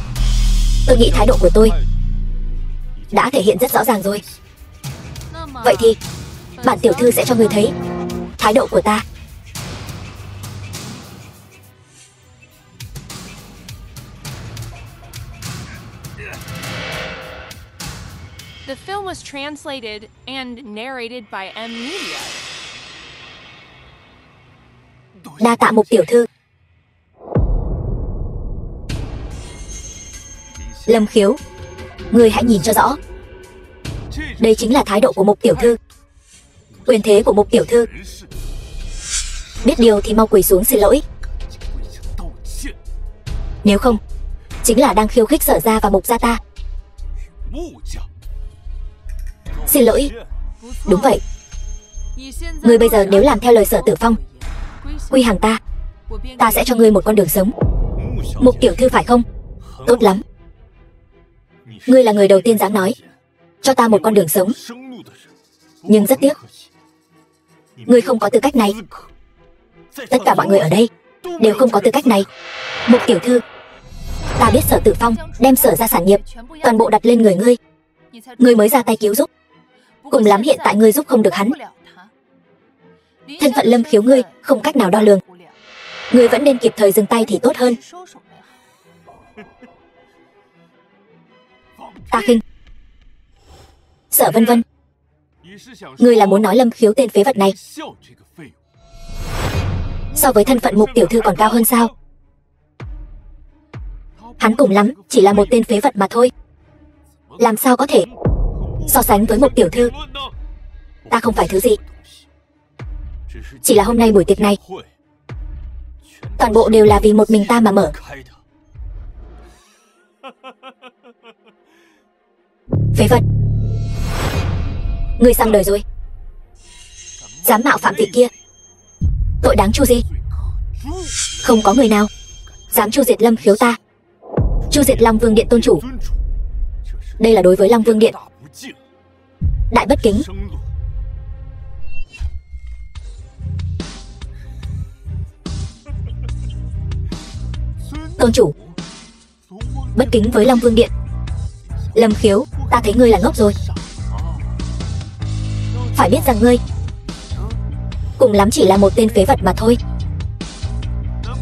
tôi nghĩ thái độ của tôi đã thể hiện rất rõ ràng rồi. Vậy thì bản tiểu thư sẽ cho ngươi thấy thái độ của ta. The film was translated and narrated by M Media. Đa tạ Mục tiểu thư. Lâm Khiếu, ngươi hãy nhìn cho rõ. Đây chính là thái độ của Mục tiểu thư, quyền thế của Mục tiểu thư. Biết điều thì mau quỳ xuống xin lỗi. Nếu không, chính là đang khiêu khích Sở Gia và Mục Gia ta. Xin lỗi. Đúng vậy. Ngươi bây giờ nếu làm theo lời Sở Tử Phong, quy hàng ta, ta sẽ cho ngươi một con đường sống. Mục tiểu thư phải không? Tốt lắm. Ngươi là người đầu tiên dám nói cho ta một con đường sống. Nhưng rất tiếc, ngươi không có tư cách này. Tất cả mọi người ở đây đều không có tư cách này. Mục tiểu thư, ta biết Sở Tử Phong đem Sở Gia sản nghiệp toàn bộ đặt lên người ngươi. Ngươi mới ra tay cứu giúp. Cùng lắm hiện tại ngươi giúp không được hắn. Thân phận Lâm Khiếu ngươi không cách nào đo lường. Ngươi vẫn nên kịp thời dừng tay thì tốt hơn. Ta khinh. Sở Vân Vân, ngươi là muốn nói Lâm Khiếu tên phế vật này so với thân phận Mục tiểu thư còn cao hơn sao? Hắn cùng lắm chỉ là một tên phế vật mà thôi. Làm sao có thể so sánh với Mục tiểu thư? Ta không phải thứ gì. Chỉ là hôm nay buổi tiệc này toàn bộ đều là vì một mình ta mà mở. Phế vật, ngươi xong đời rồi. Dám mạo phạm vị kia, tội đáng chu gì? Không có người nào dám chu diệt Lâm Khiếu ta, chu diệt Long Vương Điện tôn chủ. Đây là đối với Long Vương Điện đại bất kính. Tôn chủ bất kính với Long Vương Điện. Lâm Khiếu, ta thấy ngươi là ngốc rồi. Phải biết rằng ngươi cùng lắm chỉ là một tên phế vật mà thôi.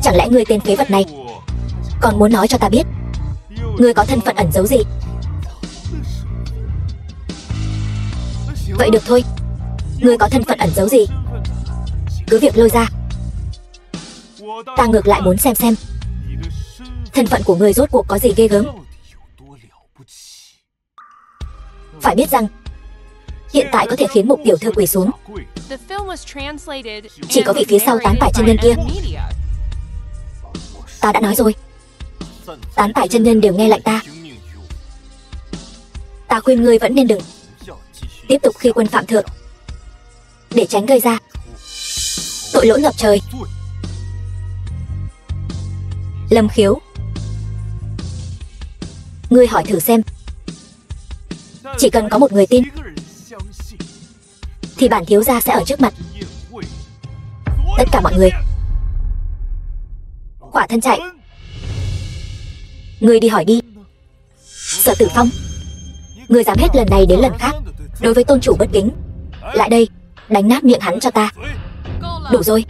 Chẳng lẽ ngươi tên phế vật này còn muốn nói cho ta biết ngươi có thân phận ẩn giấu gì? Vậy được thôi, ngươi có thân phận ẩn giấu gì cứ việc lôi ra. Ta ngược lại muốn xem thân phận của ngươi rốt cuộc có gì ghê gớm. Phải biết rằng hiện tại có thể khiến Mục tiểu thư quỳ xuống chỉ có vị phía sau Tán Tải chân nhân kia. Ta đã nói rồi, Tán Tải chân nhân đều nghe lệnh ta. Ta khuyên ngươi vẫn nên đừng tiếp tục khi quân phạm thượng, để tránh gây ra tội lỗi ngập trời. Lâm Khiếu, ngươi hỏi thử xem, chỉ cần có một người tin thì bản thiếu gia sẽ ở trước mặt tất cả mọi người khỏa thân chạy. Ngươi đi hỏi đi. Sở Tử Phong, ngươi dám hết lần này đến lần khác đối với tôn chủ bất kính, lại đây đánh nát miệng hắn cho ta. Đủ rồi.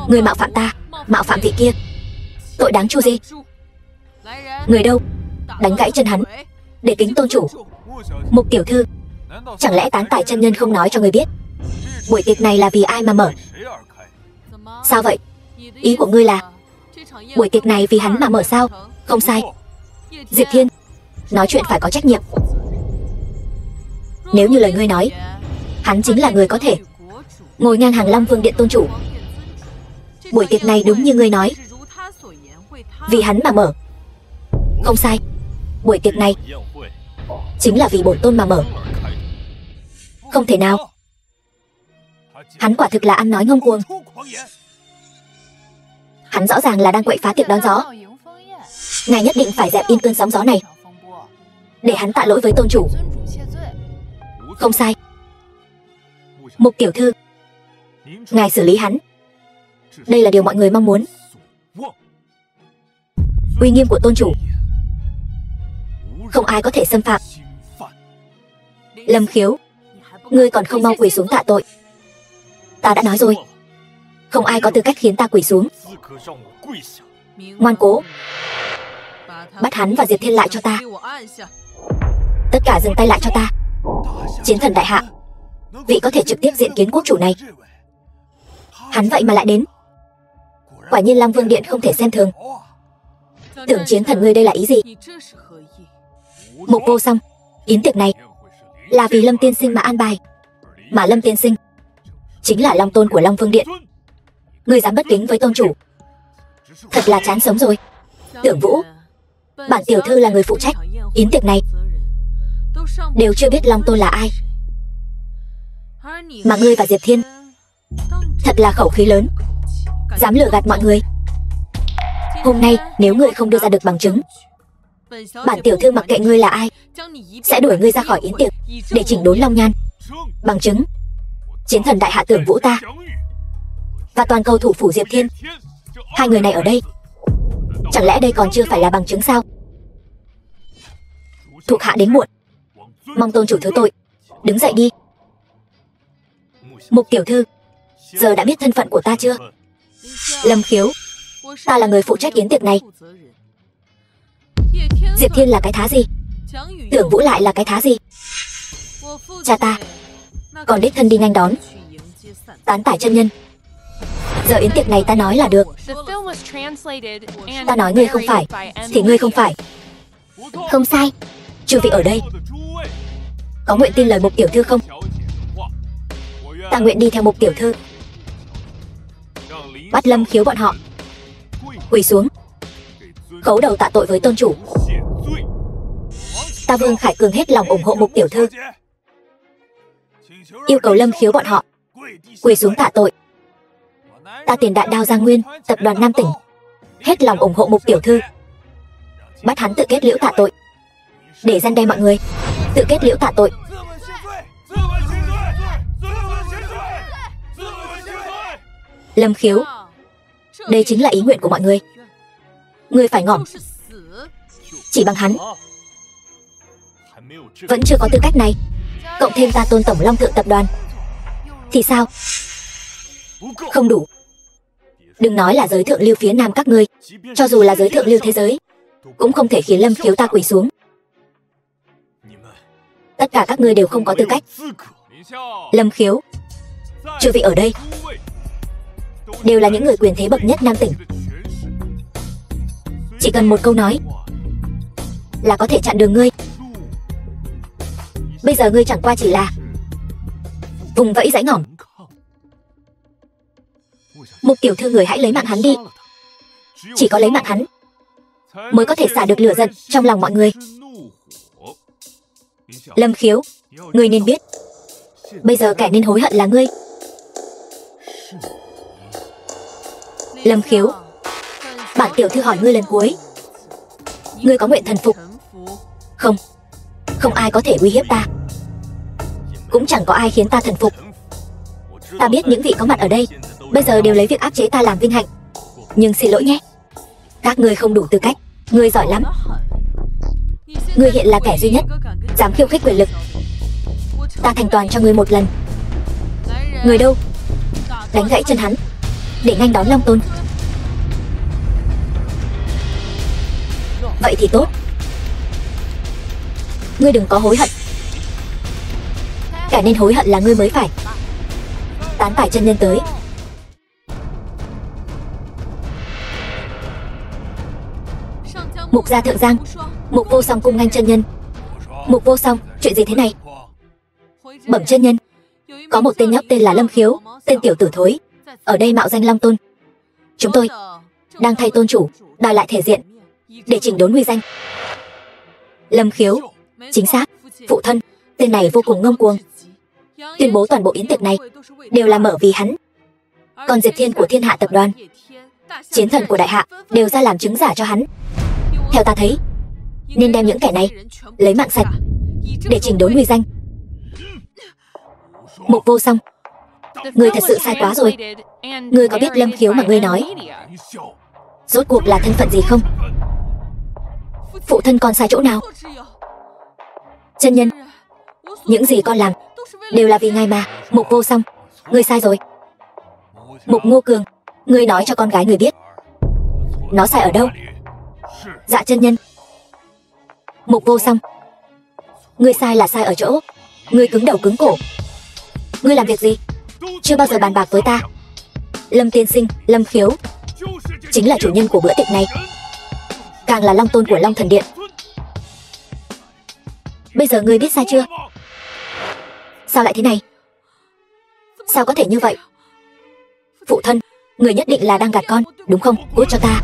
Người mạo phạm ta, mạo phạm vị kia, tội đáng chu di. Người đâu? Đánh gãy chân hắn, để kính tôn chủ. Mục tiểu thư, chẳng lẽ Tán Tài chân nhân không nói cho người biết buổi tiệc này là vì ai mà mở? Sao vậy? Ý của ngươi là buổi tiệc này vì hắn mà mở sao? Không sai. Diệp Thiên, nói chuyện phải có trách nhiệm. Nếu như lời ngươi nói, hắn chính là người có thể ngồi ngang hàng Long Vương Điện tôn chủ. Buổi tiệc này đúng như ngươi nói, vì hắn mà mở. Không sai. Buổi tiệc này chính là vì bổn tôn mà mở. Không thể nào. Hắn quả thực là ăn nói ngông cuồng. Hắn rõ ràng là đang quậy phá tiệc đón gió. Ngài nhất định phải dẹp yên cơn sóng gió này, để hắn tạ lỗi với tôn chủ. Không sai. Mục tiểu thư, ngài xử lý hắn. Đây là điều mọi người mong muốn. Uy nghiêm của tôn chủ không ai có thể xâm phạm. Lâm Khiếu, ngươi còn không mau quỳ xuống tạ tội. Ta đã nói rồi, không ai có tư cách khiến ta quỳ xuống. Ngoan cố, bắt hắn và Diệp Thiên lại cho ta. Tất cả dừng tay lại cho ta. Chiến thần đại hạ, vị có thể trực tiếp diện kiến quốc chủ này, hắn vậy mà lại đến. Quả nhiên Long Vương Điện không thể xem thường. Tưởng chiến thần ngươi đây là ý gì? Mục vô song, yến tiệc này là vì Lâm tiên sinh mà an bài, mà Lâm tiên sinh chính là Long Tôn của Long Vương Điện. Ngươi dám bất kính với tôn chủ, thật là chán sống rồi. Tưởng Vũ, bản tiểu thư là người phụ trách yến tiệc này, đều chưa biết Long Tôn là ai, mà ngươi và Diệp Thiên thật là khẩu khí lớn, dám lừa gạt mọi người. Hôm nay nếu ngươi không đưa ra được bằng chứng, bản tiểu thư mặc kệ ngươi là ai, sẽ đuổi ngươi ra khỏi yến tiệc để chỉnh đốn Long Nhan. Bằng chứng, chiến thần đại hạ Tưởng Vũ ta và toàn cầu thủ phủ Diệp Thiên, hai người này ở đây. Chẳng lẽ đây còn chưa phải là bằng chứng sao? Thuộc hạ đến muộn, mong tôn chủ thứ tội. Đứng dậy đi. Mục tiểu thư, giờ đã biết thân phận của ta chưa? Lâm Khiếu, ta là người phụ trách yến tiệc này. Diệp Thiên là cái thá gì? Tưởng Vũ lại là cái thá gì? Cha ta còn đích thân đi nhanh đón Tán Tài chân nhân. Giờ yến tiệc này ta nói là được. Ta nói ngươi không phải thì ngươi không phải. Không sai. Chư vị ở đây có nguyện tin lời Mục tiểu thư không? Ta nguyện đi theo Mục tiểu thư. Bắt Lâm Khiếu bọn họ quỳ xuống, khấu đầu tạ tội với tôn chủ. Ta Vương Khải Cường hết lòng ủng hộ Mục tiểu thư, yêu cầu Lâm Khiếu bọn họ quỳ xuống tạ tội. Ta Tiền Đại Đao Giang Nguyên, tập đoàn Nam Tỉnh hết lòng ủng hộ Mục tiểu thư. Bắt hắn tự kết liễu tạ tội, để răn đe mọi người. Tự kết liễu tạ tội. Lâm Khiếu, đây chính là ý nguyện của mọi người. Ngươi phải ngỏm. Chỉ bằng hắn vẫn chưa có tư cách này, cộng thêm ta Tôn tổng Long Thượng tập đoàn thì sao? Không đủ. Đừng nói là giới thượng lưu phía Nam các ngươi, cho dù là giới thượng lưu thế giới cũng không thể khiến Lâm Khiếu ta quỳ xuống. Tất cả các ngươi đều không có tư cách. Lâm Khiếu, chư vị ở đây đều là những người quyền thế bậc nhất Nam Tỉnh. Chỉ cần một câu nói là có thể chặn đường ngươi. Bây giờ ngươi chẳng qua chỉ là vùng vẫy dãy ngỏm. Mục tiểu thư, người hãy lấy mạng hắn đi. Chỉ có lấy mạng hắn mới có thể xả được lửa giận trong lòng mọi người. Lâm Khiếu, ngươi nên biết, bây giờ kẻ nên hối hận là ngươi. Lâm Khiếu, bản tiểu thư hỏi ngươi lần cuối, ngươi có nguyện thần phục không? Không ai có thể uy hiếp ta, cũng chẳng có ai khiến ta thần phục. Ta biết những vị có mặt ở đây bây giờ đều lấy việc áp chế ta làm vinh hạnh, nhưng xin lỗi nhé, các ngươi không đủ tư cách. Ngươi giỏi lắm. Ngươi hiện là kẻ duy nhất dám khiêu khích quyền lực. Ta thành toàn cho ngươi một lần. Người đâu? Đánh gãy chân hắn, để nghênh đón Long Tôn. Vậy thì tốt. Ngươi đừng có hối hận. Kẻ nên hối hận là ngươi mới phải. Tán tải chân nhân tới. Mục gia Thượng Giang. Mục Vô Song cung nghênh chân nhân. Mục Vô Song, chuyện gì thế này? Bẩm chân nhân, có một tên nhóc tên là Lâm Khiếu, tên tiểu tử thối, ở đây mạo danh Long Tôn. Chúng tôi đang thay tôn chủ đòi lại thể diện để chỉnh đốn uy danh. Lâm Khiếu, chính xác, phụ thân, tên này vô cùng ngông cuồng, tuyên bố toàn bộ yến tiệc này đều là mở vì hắn. Còn Diệp Thiên của Thiên Hạ tập đoàn, chiến thần của Đại Hạ đều ra làm chứng giả cho hắn. Theo ta thấy, nên đem những kẻ này lấy mạng sạch để chỉnh đốn uy danh. Mục Vô Song, ngươi thật sự sai quá rồi. Ngươi có biết Lâm Khiếu mà ngươi nói rốt cuộc là thân phận gì không? Phụ thân con sai chỗ nào? Chân nhân, những gì con làm đều là vì ngài mà. Mục Vô Song, ngươi sai rồi. Mục Ngô Cường, ngươi nói cho con gái ngươi biết nó sai ở đâu. Dạ chân nhân. Mục Vô Song, ngươi sai là sai ở chỗ ngươi cứng đầu cứng cổ. Ngươi làm việc gì chưa bao giờ bàn bạc với ta. Lâm tiên sinh, Lâm Khiếu chính là chủ nhân của bữa tiệc này, càng là Long Tôn của Long Thần Điện. Bây giờ ngươi biết sai chưa? Sao lại thế này? Sao có thể như vậy? Phụ thân, người nhất định là đang gạt con, đúng không? Cút cho ta.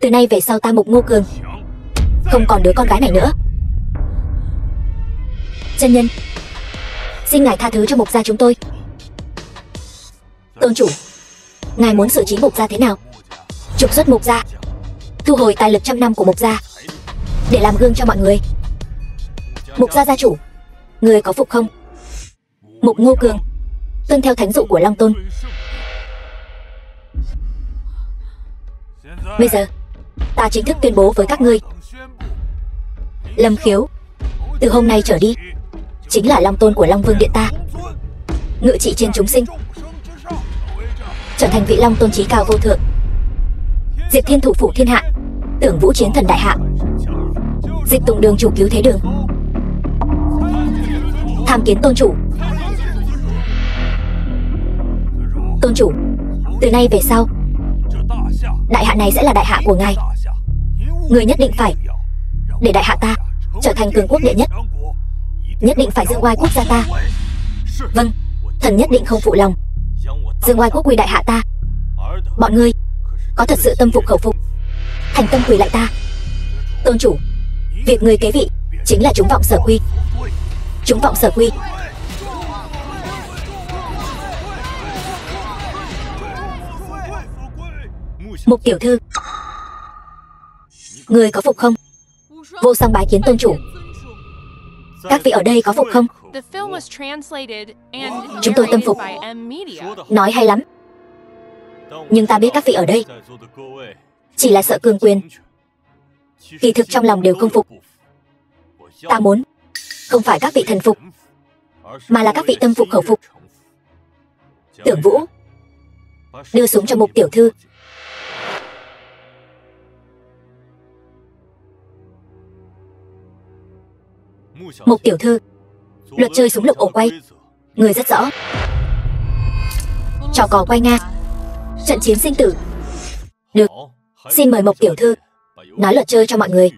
Từ nay về sau ta Mục Ngô Cường không còn đứa con gái này nữa. Chân nhân, xin ngài tha thứ cho Mục gia chúng tôi. Tôn chủ, ngài muốn xử trí Mục gia thế nào? Trục xuất Mục gia, thu hồi tài lực trăm năm của Mục gia để làm gương cho mọi người. Mục gia gia chủ, người có phục không? Mục Ngô Cường, tuân theo thánh dụ của Long Tôn. Bây giờ ta chính thức tuyên bố với các ngươi, Lâm Khiếu từ hôm nay trở đi chính là Long Tôn của Long Vương Điện ta, ngự trị trên chúng sinh, trở thành vị Long Tôn chí cao vô thượng. Diệp Thiên thủ phủ thiên hạ, Tưởng Vũ chiến thần Đại Hạ, Dịch Tùng đường chủ cứu thế đường, tham kiến tôn chủ. Tôn chủ, từ nay về sau Đại Hạ này sẽ là Đại Hạ của ngài. Người nhất định phải để Đại Hạ ta trở thành cường quốc đệ nhất, nhất định phải dương oai quốc gia ta. Vâng, thần nhất định không phụ lòng. Dương oai quốc quy Đại Hạ ta. Bọn ngươi có thật sự tâm phục khẩu phục, thành tâm quỳ lại ta. Tôn chủ, việc người kế vị chính là chúng vọng sở quy. Chúng vọng sở quy. Mục tiểu thư, người có phục không? Vô Song bái kiến tôn chủ. Các vị ở đây có phục không? Chúng tôi tâm phục. Nói hay lắm. Nhưng ta biết các vị ở đây chỉ là sợ cường quyền, kỳ thực trong lòng đều không phục. Ta muốn không phải các vị thần phục, mà là các vị tâm phục khẩu phục. Tưởng Vũ, đưa súng cho Mục tiểu thư. Mục tiểu thư, luật chơi súng lục ổ quay người rất rõ. Trò cò quay Nga, trận chiến sinh tử. Được, xin mời Mục tiểu thư nói luật chơi cho mọi người.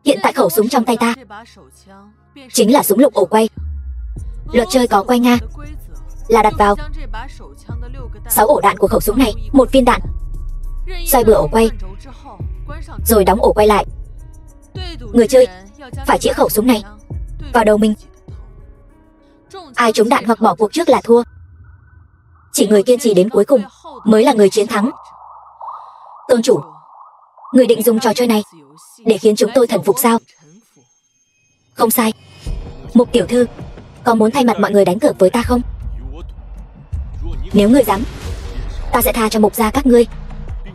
Hiện tại khẩu súng trong tay ta chính là súng lục ổ quay. Luật chơi có quay Nga là đặt vào 6 ổ đạn của khẩu súng này, một viên đạn xoay bừa ổ quay, rồi đóng ổ quay lại. Người chơi phải chĩa khẩu súng này vào đầu mình. Ai trúng đạn hoặc bỏ cuộc trước là thua. Chỉ người kiên trì đến cuối cùng mới là người chiến thắng. Tôn chủ, người định dùng trò chơi này để khiến chúng tôi thần phục sao? Không sai. Mục tiểu thư, có muốn thay mặt mọi người đánh cược với ta không? Nếu ngươi dám, ta sẽ tha cho Mục gia các ngươi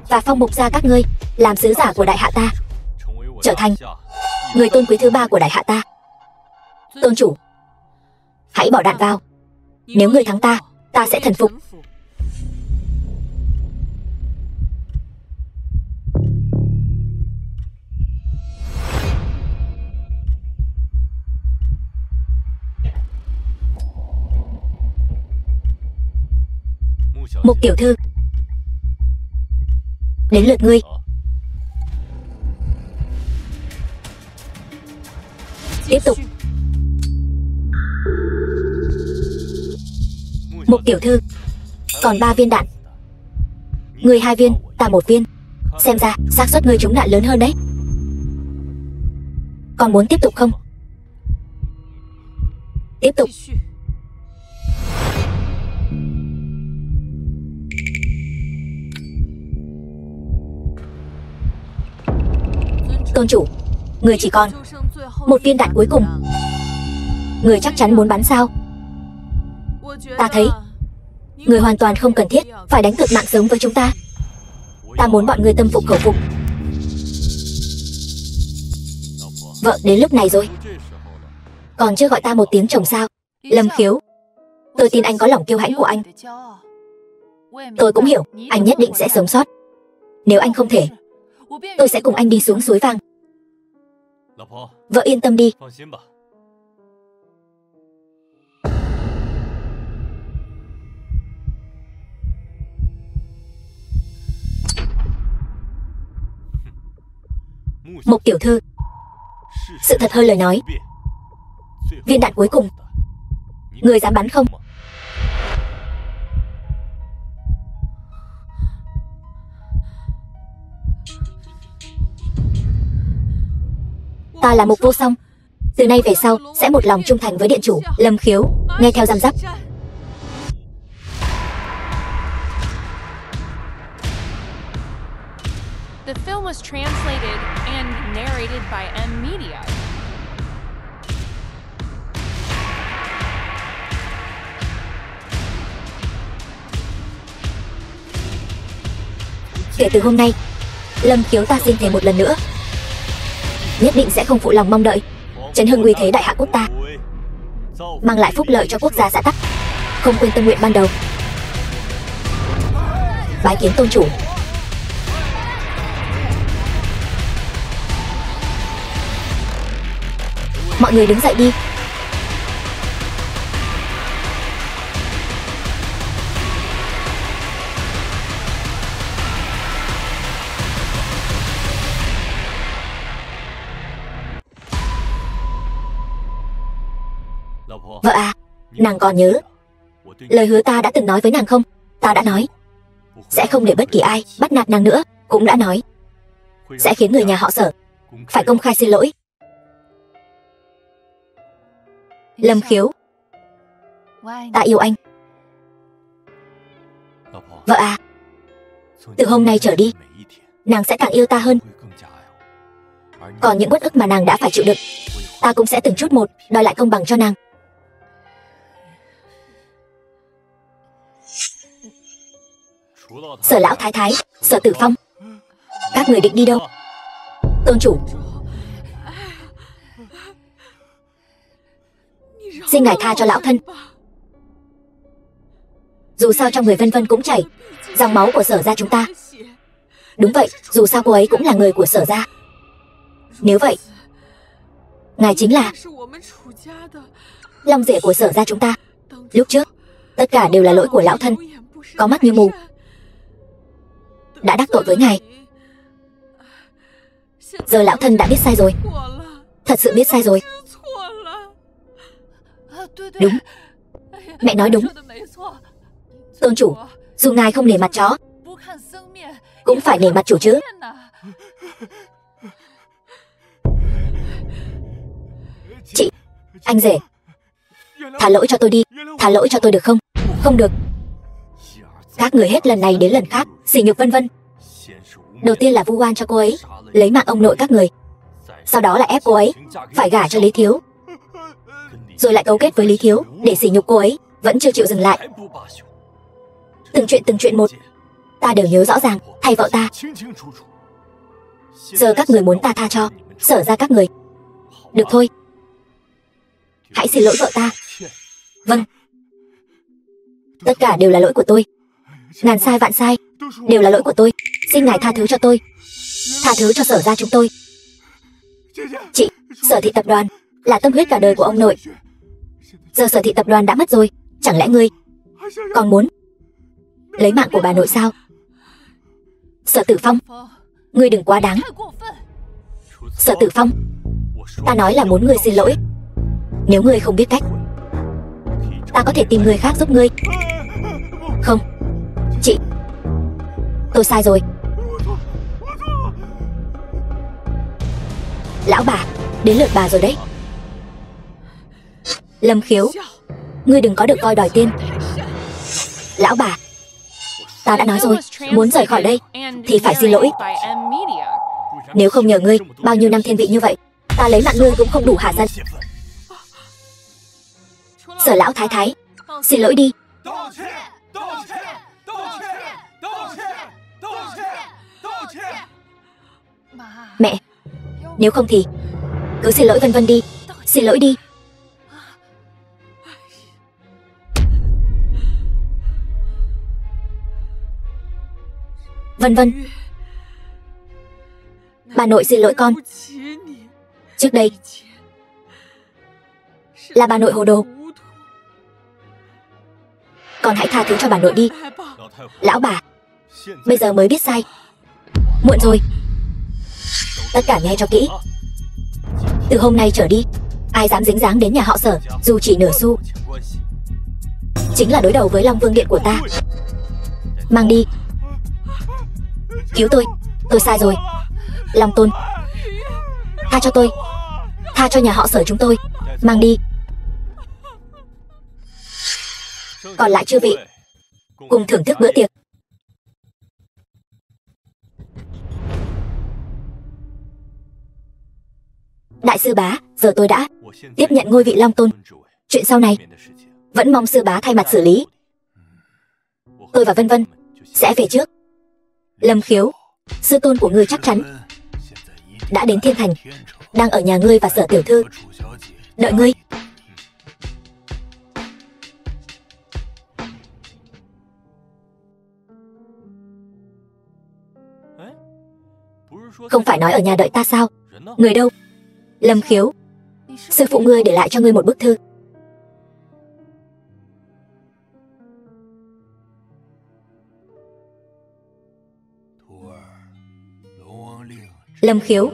và phong Mục gia các ngươi làm sứ giả của Đại Hạ ta, trở thành người tôn quý thứ 3 của Đại Hạ ta. Tôn chủ, hãy bỏ đạn vào Nếu người thắng ta, ta sẽ thần phục. Mục tiểu thư, đến lượt ngươi. Tiếp tục. Mục tiểu thư, còn 3 viên đạn. Ngươi 2 viên, ta 1 viên. Xem ra xác suất ngươi trúng đạn lớn hơn đấy. Còn muốn tiếp tục không? Tiếp tục. Tôn chủ, người chỉ còn 1 viên đạn cuối cùng. Người chắc chắn muốn bắn sao? Ta thấy người hoàn toàn không cần thiết phải đánh cược mạng sống với chúng ta. Ta muốn bọn người tâm phục khẩu phục. Vợ đến lúc này rồi, còn chưa gọi ta một tiếng chồng sao? Lâm Khiếu, tôi tin anh có lòng kiêu hãnh của anh. Tôi cũng hiểu anh nhất định sẽ sống sót. Nếu anh không thể, tôi sẽ cùng anh đi xuống suối vàng. Vợ yên tâm đi. Mục tiểu thư, sự thật hơn lời nói. Viên đạn cuối cùng, người dám bắn không? Ta là Mục Vô Song, từ nay về sau sẽ một lòng trung thành với điện chủ. Lâm Khiếu, nghe theo răm rắp. The film was translated and narrated by M Media. Kể từ hôm nay, Lâm Khiếu ta xin thề một lần nữa, nhất định sẽ không phụ lòng mong đợi, chấn hưng uy thế đại hạ quốc ta, mang lại phúc lợi cho quốc gia xã tắc, không quên tâm nguyện ban đầu. Bái kiến tôn chủ. Mọi người đứng dậy đi. Vợ à, nàng còn nhớ lời hứa ta đã từng nói với nàng không? Ta đã nói sẽ không để bất kỳ ai bắt nạt nàng nữa. Cũng đã nói sẽ khiến người nhà họ Sở phải công khai xin lỗi. Lâm Khiếu, ta yêu anh. Vợ à, từ hôm nay trở đi, nàng sẽ càng yêu ta hơn. Còn những uất ức mà nàng đã phải chịu đựng, ta cũng sẽ từng chút một đòi lại công bằng cho nàng. Sở lão thái thái, Sở Tử Phong, các người định đi đâu? Tôn chủ, xin ngài tha cho lão thân. Dù sao trong người Vân Vân cũng chảy dòng máu của Sở gia chúng ta. Đúng vậy, dù sao cô ấy cũng là người của Sở gia. Nếu vậy, ngài chính là long rể của Sở gia chúng ta. Lúc trước, tất cả đều là lỗi của lão thân, có mắt như mù, đã đắc tội với ngài. Giờ lão thân đã biết sai rồi, thật sự biết sai rồi. Đúng, mẹ nói đúng. Tôn chủ, dù ngài không nể mặt chó, cũng phải nể mặt chủ chứ. Chị, anh rể, thả lỗi cho tôi đi. Thả lỗi cho tôi được không? Không được. Các người hết lần này đến lần khác sỉ nhục Vân Vân. Đầu tiên là vu oan cho cô ấy lấy mạng ông nội các người, sau đó là ép cô ấy phải gả cho Lý Thiếu, rồi lại cấu kết với Lý Thiếu để sỉ nhục cô ấy. Vẫn chưa chịu dừng lại. Từng chuyện một, ta đều nhớ rõ ràng. Thay vợ ta, giờ các người muốn ta tha cho Sở ra các người. Được thôi, hãy xin lỗi vợ ta. Vâng. Tất cả đều là lỗi của tôi. Ngàn sai vạn sai, đều là lỗi của tôi. Xin ngài tha thứ cho tôi. Tha thứ cho Sở gia chúng tôi. Chị, Sở thị tập đoàn là tâm huyết cả đời của ông nội. Giờ Sở thị tập đoàn đã mất rồi, chẳng lẽ ngươi còn muốn lấy mạng của bà nội sao? Sở Tử Phong, ngươi đừng quá đáng. Sở Tử Phong, ta nói là muốn ngươi xin lỗi. Nếu ngươi không biết cách, ta có thể tìm người khác giúp ngươi. Không, chị, tôi sai rồi. Lão bà, đến lượt bà rồi đấy. Lâm Khiếu, ngươi đừng có được coi đòi tiền. Lão bà, ta đã nói rồi, muốn rời khỏi đây thì phải xin lỗi. Nếu không nhờ ngươi bao nhiêu năm thiên vị như vậy, ta lấy mạng ngươi cũng không đủ hạ giận. Sở lão thái thái, xin lỗi đi. Mẹ, nếu không thì cứ xin lỗi Vân Vân đi. Xin lỗi đi. Vân Vân, bà nội xin lỗi con. Trước đây là bà nội hồ đồ, con hãy tha thứ cho bà nội đi. Lão bà, bây giờ mới biết sai, muộn rồi. Tất cả nghe cho kỹ. Từ hôm nay trở đi, ai dám dính dáng đến nhà họ Sở dù chỉ nửa xu, chính là đối đầu với Long Vương Điện của ta. Mang đi. Cứu tôi sai rồi. Long Tôn, tha cho tôi, tha cho nhà họ Sở chúng tôi. Mang đi. Còn lại chư vị cùng thưởng thức bữa tiệc. Đại sư bá, giờ tôi đã tiếp nhận ngôi vị Long Tôn. Chuyện sau này vẫn mong sư bá thay mặt xử lý. Tôi và Vân Vân sẽ về trước. Lâm Khiếu, sư tôn của ngươi chắc chắn đã đến Thiên Thành, đang ở nhà ngươi và Sở tiểu thư đợi ngươi. Không phải nói ở nhà đợi ta sao? Người đâu? Lâm Khiếu, sư phụ ngươi để lại cho ngươi một bức thư. Lâm Khiếu,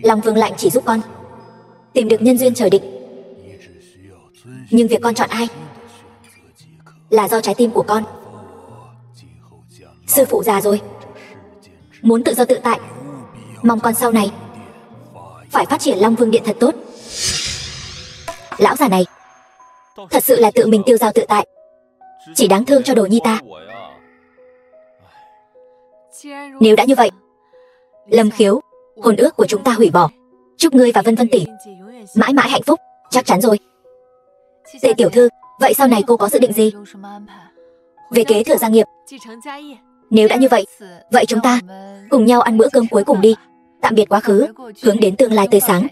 Long Vương lạnh chỉ giúp con tìm được nhân duyên trời định, nhưng việc con chọn ai là do trái tim của con. Sư phụ già rồi, muốn tự do tự tại, mong con sau này phải phát triển Long Vương Điện thật tốt. Lão già này thật sự là tự mình tiêu dao tự tại, chỉ đáng thương cho đồ nhi ta. Nếu đã như vậy, Lâm Khiếu, hôn ước của chúng ta hủy bỏ. Chúc ngươi và Vân Vân tỷ mãi mãi hạnh phúc. Chắc chắn rồi. Tề tiểu thư, vậy sau này cô có dự định gì về kế thừa gia nghiệp? Nếu đã như vậy, vậy chúng ta cùng nhau ăn bữa cơm cuối cùng đi. Tạm biệt quá khứ, hướng đến tương lai tươi sáng.